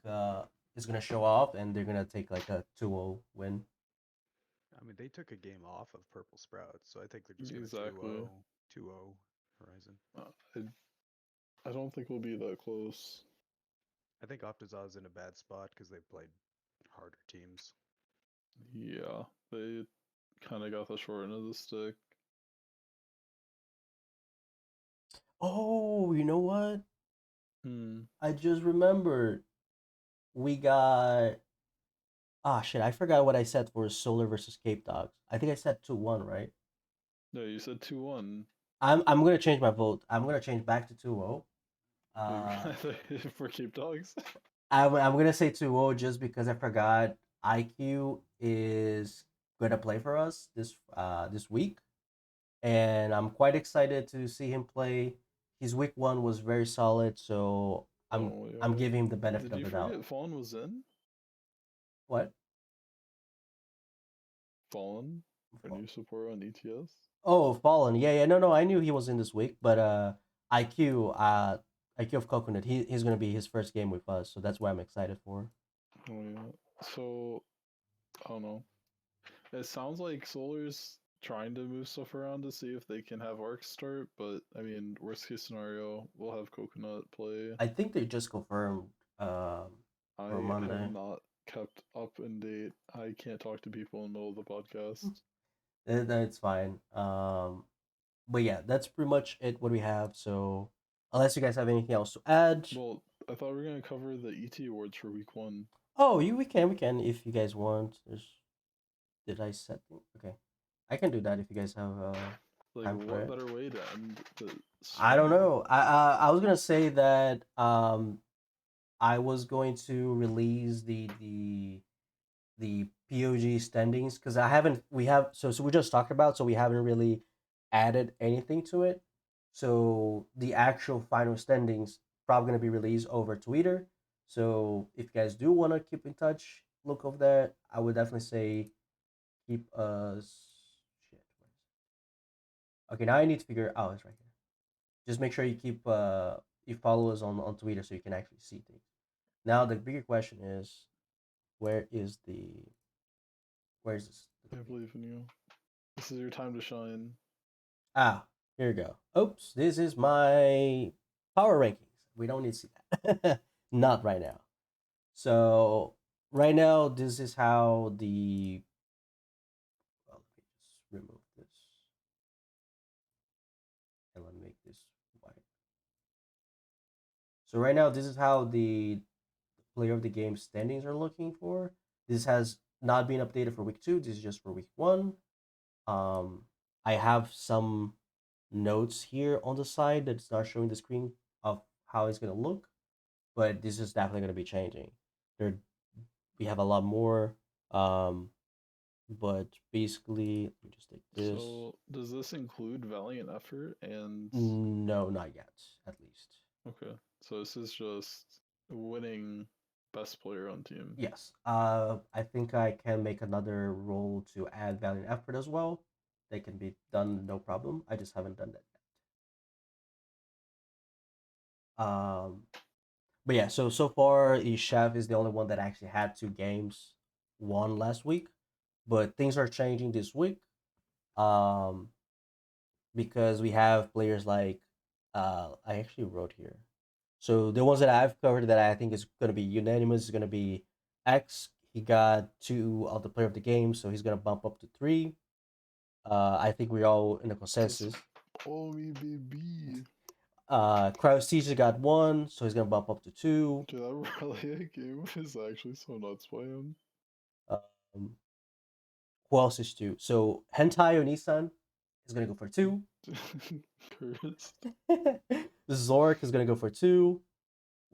is gonna show off, and they're gonna take like a 2-0 win. I mean, they took a game off of Purple Sprouts, so I think they're just going to Exactly. 2-0 Horizon. I don't think we'll be that close. I think Optiza's in a bad spot because they've played harder teams. Yeah, they kind of got the short end of the stick. Oh, you know what? Hmm. I just remembered. We got. Ah, shit! I forgot what I said for Solar versus Cape Dogs. I think I said 2-1, right? No, you said 2-1. I'm gonna change my vote. I'm gonna change back to 2-0. For Cape Dogs. I'm gonna say 2-0 just because I forgot IQ is gonna play for us this week, and I'm quite excited to see him play. His week one was very solid, so Oh I'm yeah. giving him the benefit Did of you the doubt. forget Fallen was in? What? Fallen, our new support on ETS. Oh, Fallen. Yeah, yeah. No, I knew he was in this week, but IQ, IQ of Coconut, he's gonna be his first game with us, so that's why I'm excited for. Oh yeah. So I don't know. It sounds like Solar's trying to move stuff around to see if they can have Arc start, but I mean, worst case scenario, we'll have Coconut play. I think they just confirmed I for have Monday. not kept up in date. I can't talk to people in the middle of the podcast. That's fine. But yeah, that's pretty much it. What we have. So unless you guys have anything else to add, Well, I thought we were gonna cover the ET awards for week 1. oh, we can if you guys want. Did I set? Okay, I can do that if you guys have Like, time for what it. better way to end the I don't stream? know. I was gonna say that I was going to release the POG standings because I haven't we have so we just talked about, so we haven't really added anything to it. So the actual final standings probably gonna be released over Twitter. So if you guys do want to keep in touch, look over there. I would definitely say keep us. Shit. Okay, now I need to figure. Oh, it's right here. Just make sure you keep you follow us on Twitter so you can actually see things. Now the bigger question is, where is the where is this? I believe in you. This is your time to shine. Ah, here we go. Oops, this is my power rankings. We don't need to see that. Not right now. So right now, this is how the. Well, let me just remove this and let me make this white. So right now, this is how the player of the game standings are looking for. This has not been updated for week 2. This is just for week 1. I have some notes here on the side that's not showing the screen of how it's gonna look, but this is definitely gonna be changing. There, we have a lot more. But basically, let me just take this. So, does this include Valiant Effort and. No, not yet. At least. Okay, so this is just winning best player on team. Yes. I think I can make another role to add valiant effort as well. They can be done no problem. I just haven't done that yet. But yeah, so far, Chef is the only one that actually had 2 games won last week, but things are changing this week. Um, because we have players like, I actually wrote here. So the ones that I've covered that I think is going to be unanimous is going to be X. He got 2 of the player of the game, so he's going to bump up to 3. I think we're all in a consensus. Oh, me baby. Kraus Teacher got 1, so he's going to bump up to 2. Dude, that Relia game is actually so nuts by him. Um, who else is 2? So Hentai Onisan is going to go for 2. Curse. Zork is going to go for 2.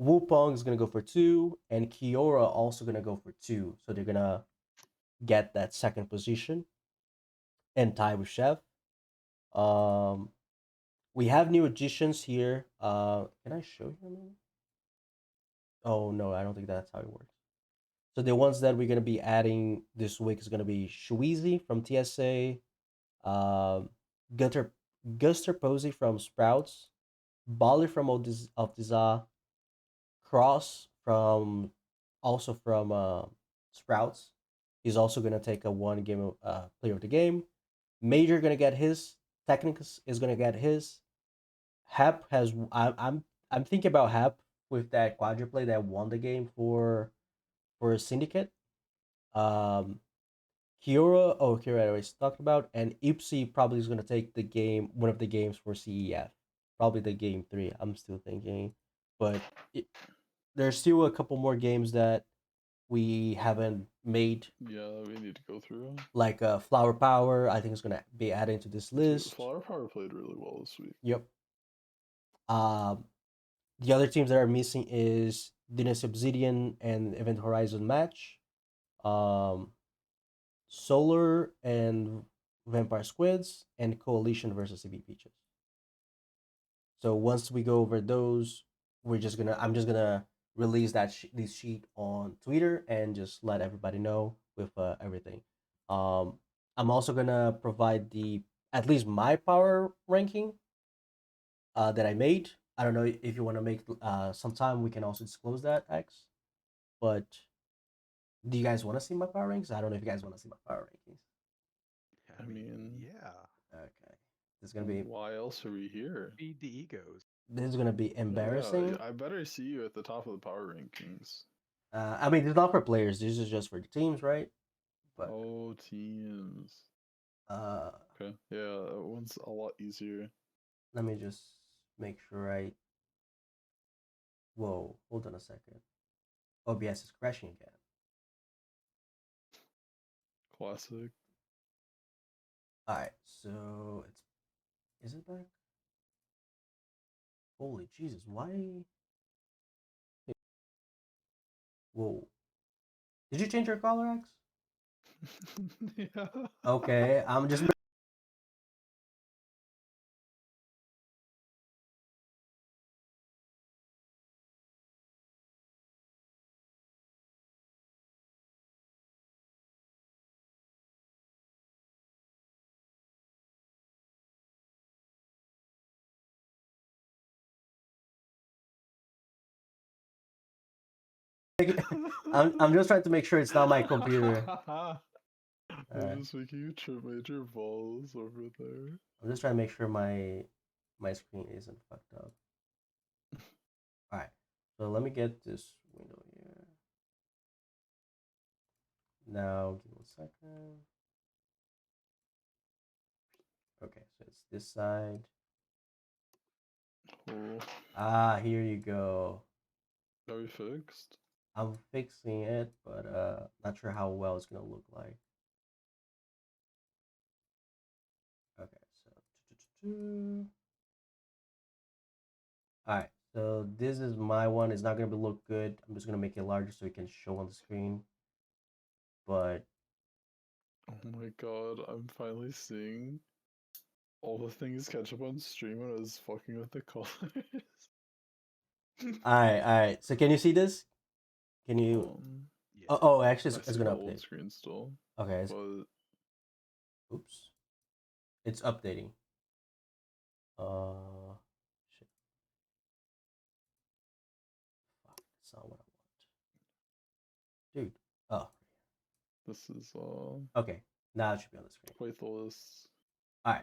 Wupong is going to go for 2. And Kiora also going to go for 2. So they're going to get that second position and tie with Chef. We have new additions here. Can I show you? Maybe? Oh no, I don't think that's how it works. So the ones that we're gonna be adding this week is gonna be Shweezy from TSA, um, Gutter Guster Posey from Sprouts, Bali from of Diza, Cross from also from Sprouts. He's also gonna take a 1 game player of the game. Major gonna get his. Technicus is gonna get his. Hap has. I'm thinking about Hap with that quadruplay that won the game for Syndicate. Um, Kiora, Kiora I already talked about, and Ep3 probably is gonna take one of the games for CEF, probably the game 3. I'm still thinking, but there's still a couple more games that we haven't made. Yeah, we need to go through. Like Flower Power, I think is gonna be added to this Dude, list. Flower Power played really well this week. Yep. The other teams that are missing is Dynasty Obsidian and Event Horizon match. Solar and Vampire Squids, and Coalition versus CB Peaches. So once we go over those, I'm just gonna release this sheet on Twitter and just let everybody know with everything. I'm also gonna provide the at least my power ranking that I made. I don't know if you want to make sometime we can also disclose that X. But do you guys want to see my power rankings? I don't know if you guys want to see my power rankings. I mean, yeah. Okay, this is gonna be why else are we here? Feed the egos. this is gonna be embarrassing. Yeah, I better see you at the top of the power rankings. I mean, it's not for players. This is just for the teams, right? But Oh, teams. uh, Okay, yeah, that one's a lot easier. let me just make sure I. Whoa, hold on a second. OBS is crashing again. Classic. All right, so is it back? Holy Jesus! Why? Whoa! Did you change your color, X? Yeah. Okay, I'm just. I'm just trying to make sure it's not my computer. I'm just making you trip major balls over there. I'm just trying to make sure my screen isn't fucked up. All right, so let me get this window here. Now, give me 1 second. Okay, so it's this side. Oh. Here you go. Are we fixed? I'm fixing it, but not sure how well it's gonna look like. Okay, so all right, so this is my one. It's not gonna look good. I'm just gonna make it larger so it can show on the screen. But Oh my god, I'm finally seeing all the things catch up on stream when I was fucking with the colors. all right. So can you see this? Can you? Yeah. Actually, I it's see gonna the old update. screen still. Okay. But Oops. It's updating. Shit. Fuck. That's not what I want. Dude. Oh. this is Okay. Now it should be on the screen. faithless. All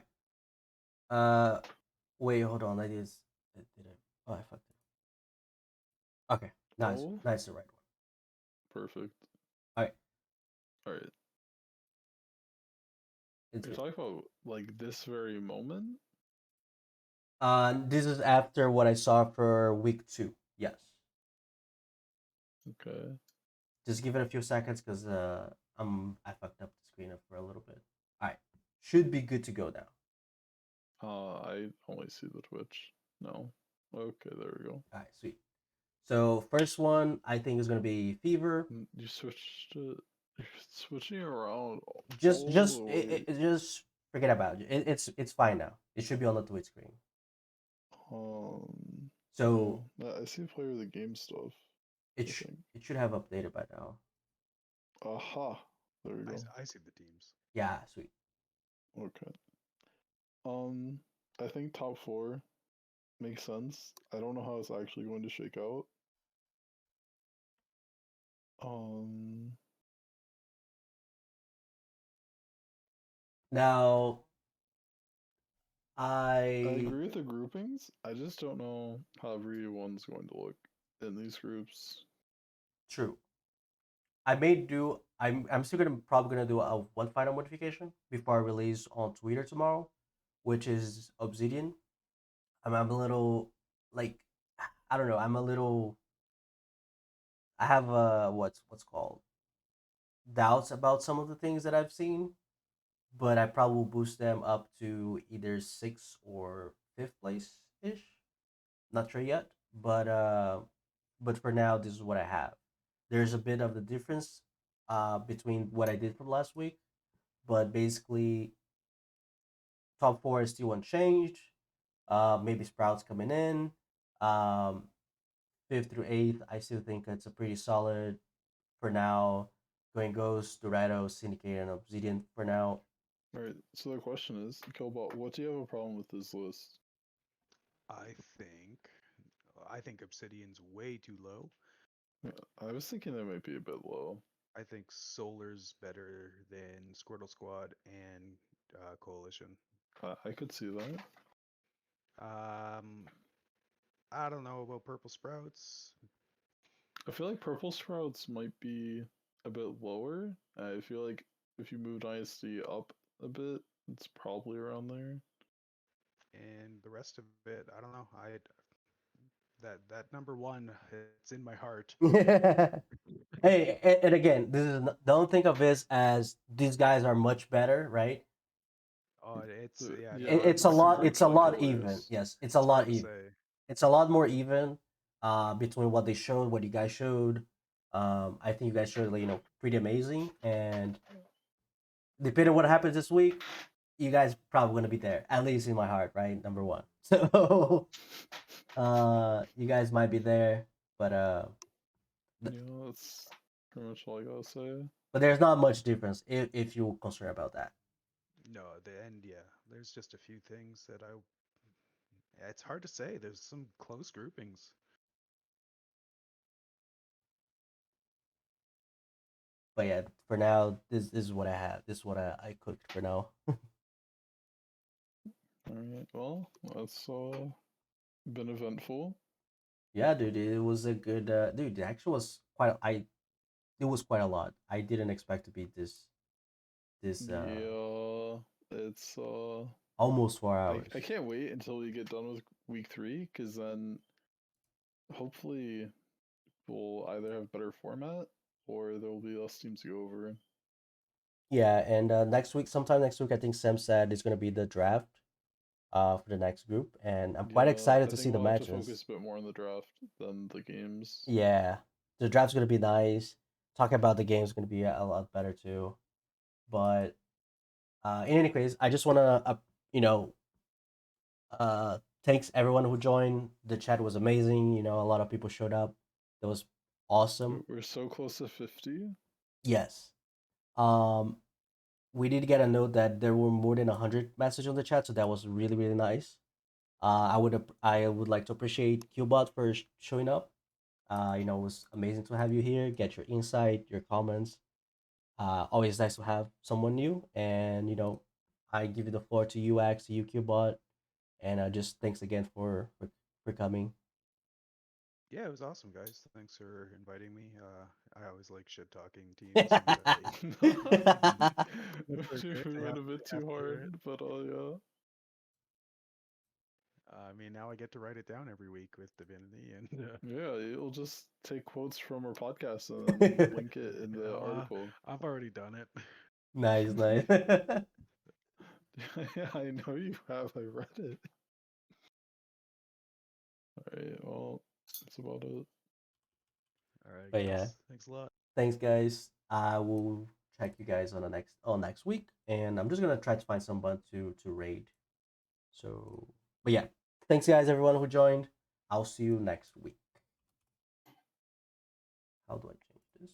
right. Wait. Hold on. That is. Did I? Oh, I fucked it. Okay. Nice. Oh. Nice. The right one. Perfect. All right. Alright. It's You're good. talking about like this very moment? This is after what I saw for week 2. Yes. Okay. Just give it a few seconds because I fucked up the screen up for a little bit. All right. Should be good to go now. I only see the Twitch. No. Okay, there we go. All right. Sweet. So first one I think is gonna be Fever. You switched it. You're switching around. Just all just the way. just forget about it. It's fine now. It should be on the Twitch screen. So I see player of the game stuff. it should have updated by now. Aha. There we go. I see the teams. Yeah, sweet. Okay. I think top 4 makes sense. I don't know how it's actually going to shake out. Now I I agree with the groupings. I just don't know how everyone's going to look in these groups. true. I may do. I'm still gonna probably gonna do one final modification before I release on Twitter tomorrow, which is Obsidian. I'm a little like I don't know. I'm a little. I have what's called doubts about some of the things that I've seen, but I probably will boost them up to either sixth or fifth place ish. Not sure yet, but for now, this is what I have. There's a bit of the difference between what I did from last week, but basically, top four is still unchanged. Maybe Sprouts coming in. Um, fifth through eighth, I still think it's a pretty solid for now. Going Ghost, Dorado, Syndicate, and Obsidian for now. All right. So the question is, Killbot, what do you have a problem with this list? I think I think Obsidian's way too low. I was thinking that might be a bit low. I think Solar's better than Squirtle Squad and Coalition. I could see that. Um, I don't know about Purple Sprouts. I feel like Purple Sprouts might be a bit lower. I feel like if you move Dynasty up a bit, it's probably around there. And the rest of it, I don't know. I that number one, it's in my heart. Hey, and again, this is don't think of this as these guys are much better, right? Oh, it's yeah, Yeah, no, It's a it's lot. hard It's to a say. lot players. even. Yes, it's a It's hard lot to even. say. It's a lot more even between what they showed, what you guys showed. I think you guys showed pretty amazing, and depending on what happens this week, you guys probably gonna be there, at least in my heart, right? Number one. So you guys might be there, but Yeah, that's pretty much all I gotta say. but there's not much difference if you're concerned about that. No, the end, yeah. There's just a few things that it's hard to say. There's some close groupings. But yeah, for now, this is what I have. This is what I cooked for now. Alright, well, that's been eventful. Yeah, dude, it was a good dude. It actually was quite. It was quite a lot. I didn't expect to be this Yeah, it's almost 4 hours. I can't wait until we get done with week 3, because then hopefully we'll either have better format or there will be less teams to go over. Yeah, and sometime next week, I think Sam said it's gonna be the draft for the next group, and I'm quite Yeah, excited I to see think the we'll have to matches. focus a bit more on the draft than the games. Yeah, the draft's gonna be nice. Talking about the game's gonna be a lot better too. But in any case, I just wanna you know thanks everyone who joined. The chat was amazing. A lot of people showed up. It was awesome. We're so close to 50. Yes. Um, we did get a note that there were more than 100 messages on the chat, so that was really really nice. I would like to appreciate Qbot for showing up. It was amazing to have you here. Get your insight, your comments. Always nice to have someone new. And I give you the floor to you, Ax, to you, Qbot, and just thanks again for coming. Yeah, it was awesome, guys. Thanks for inviting me. I always like shit talking teams, and it's so We great to went have a bit have too to hear it. hard, but yeah. I mean, now I get to write it down every week with Divinity, and Yeah, you'll just take quotes from our podcast and then link it in the article. I've already done it. Nice, nice. Yeah, I know you have. I read it. Alright, well, that's about it. All right, But guys. yeah, Thanks a lot. thanks, guys. I will check you guys on next week, and I'm just gonna try to find someone to raid. So, but yeah, thanks, guys, everyone who joined. I'll see you next week. How do I change this?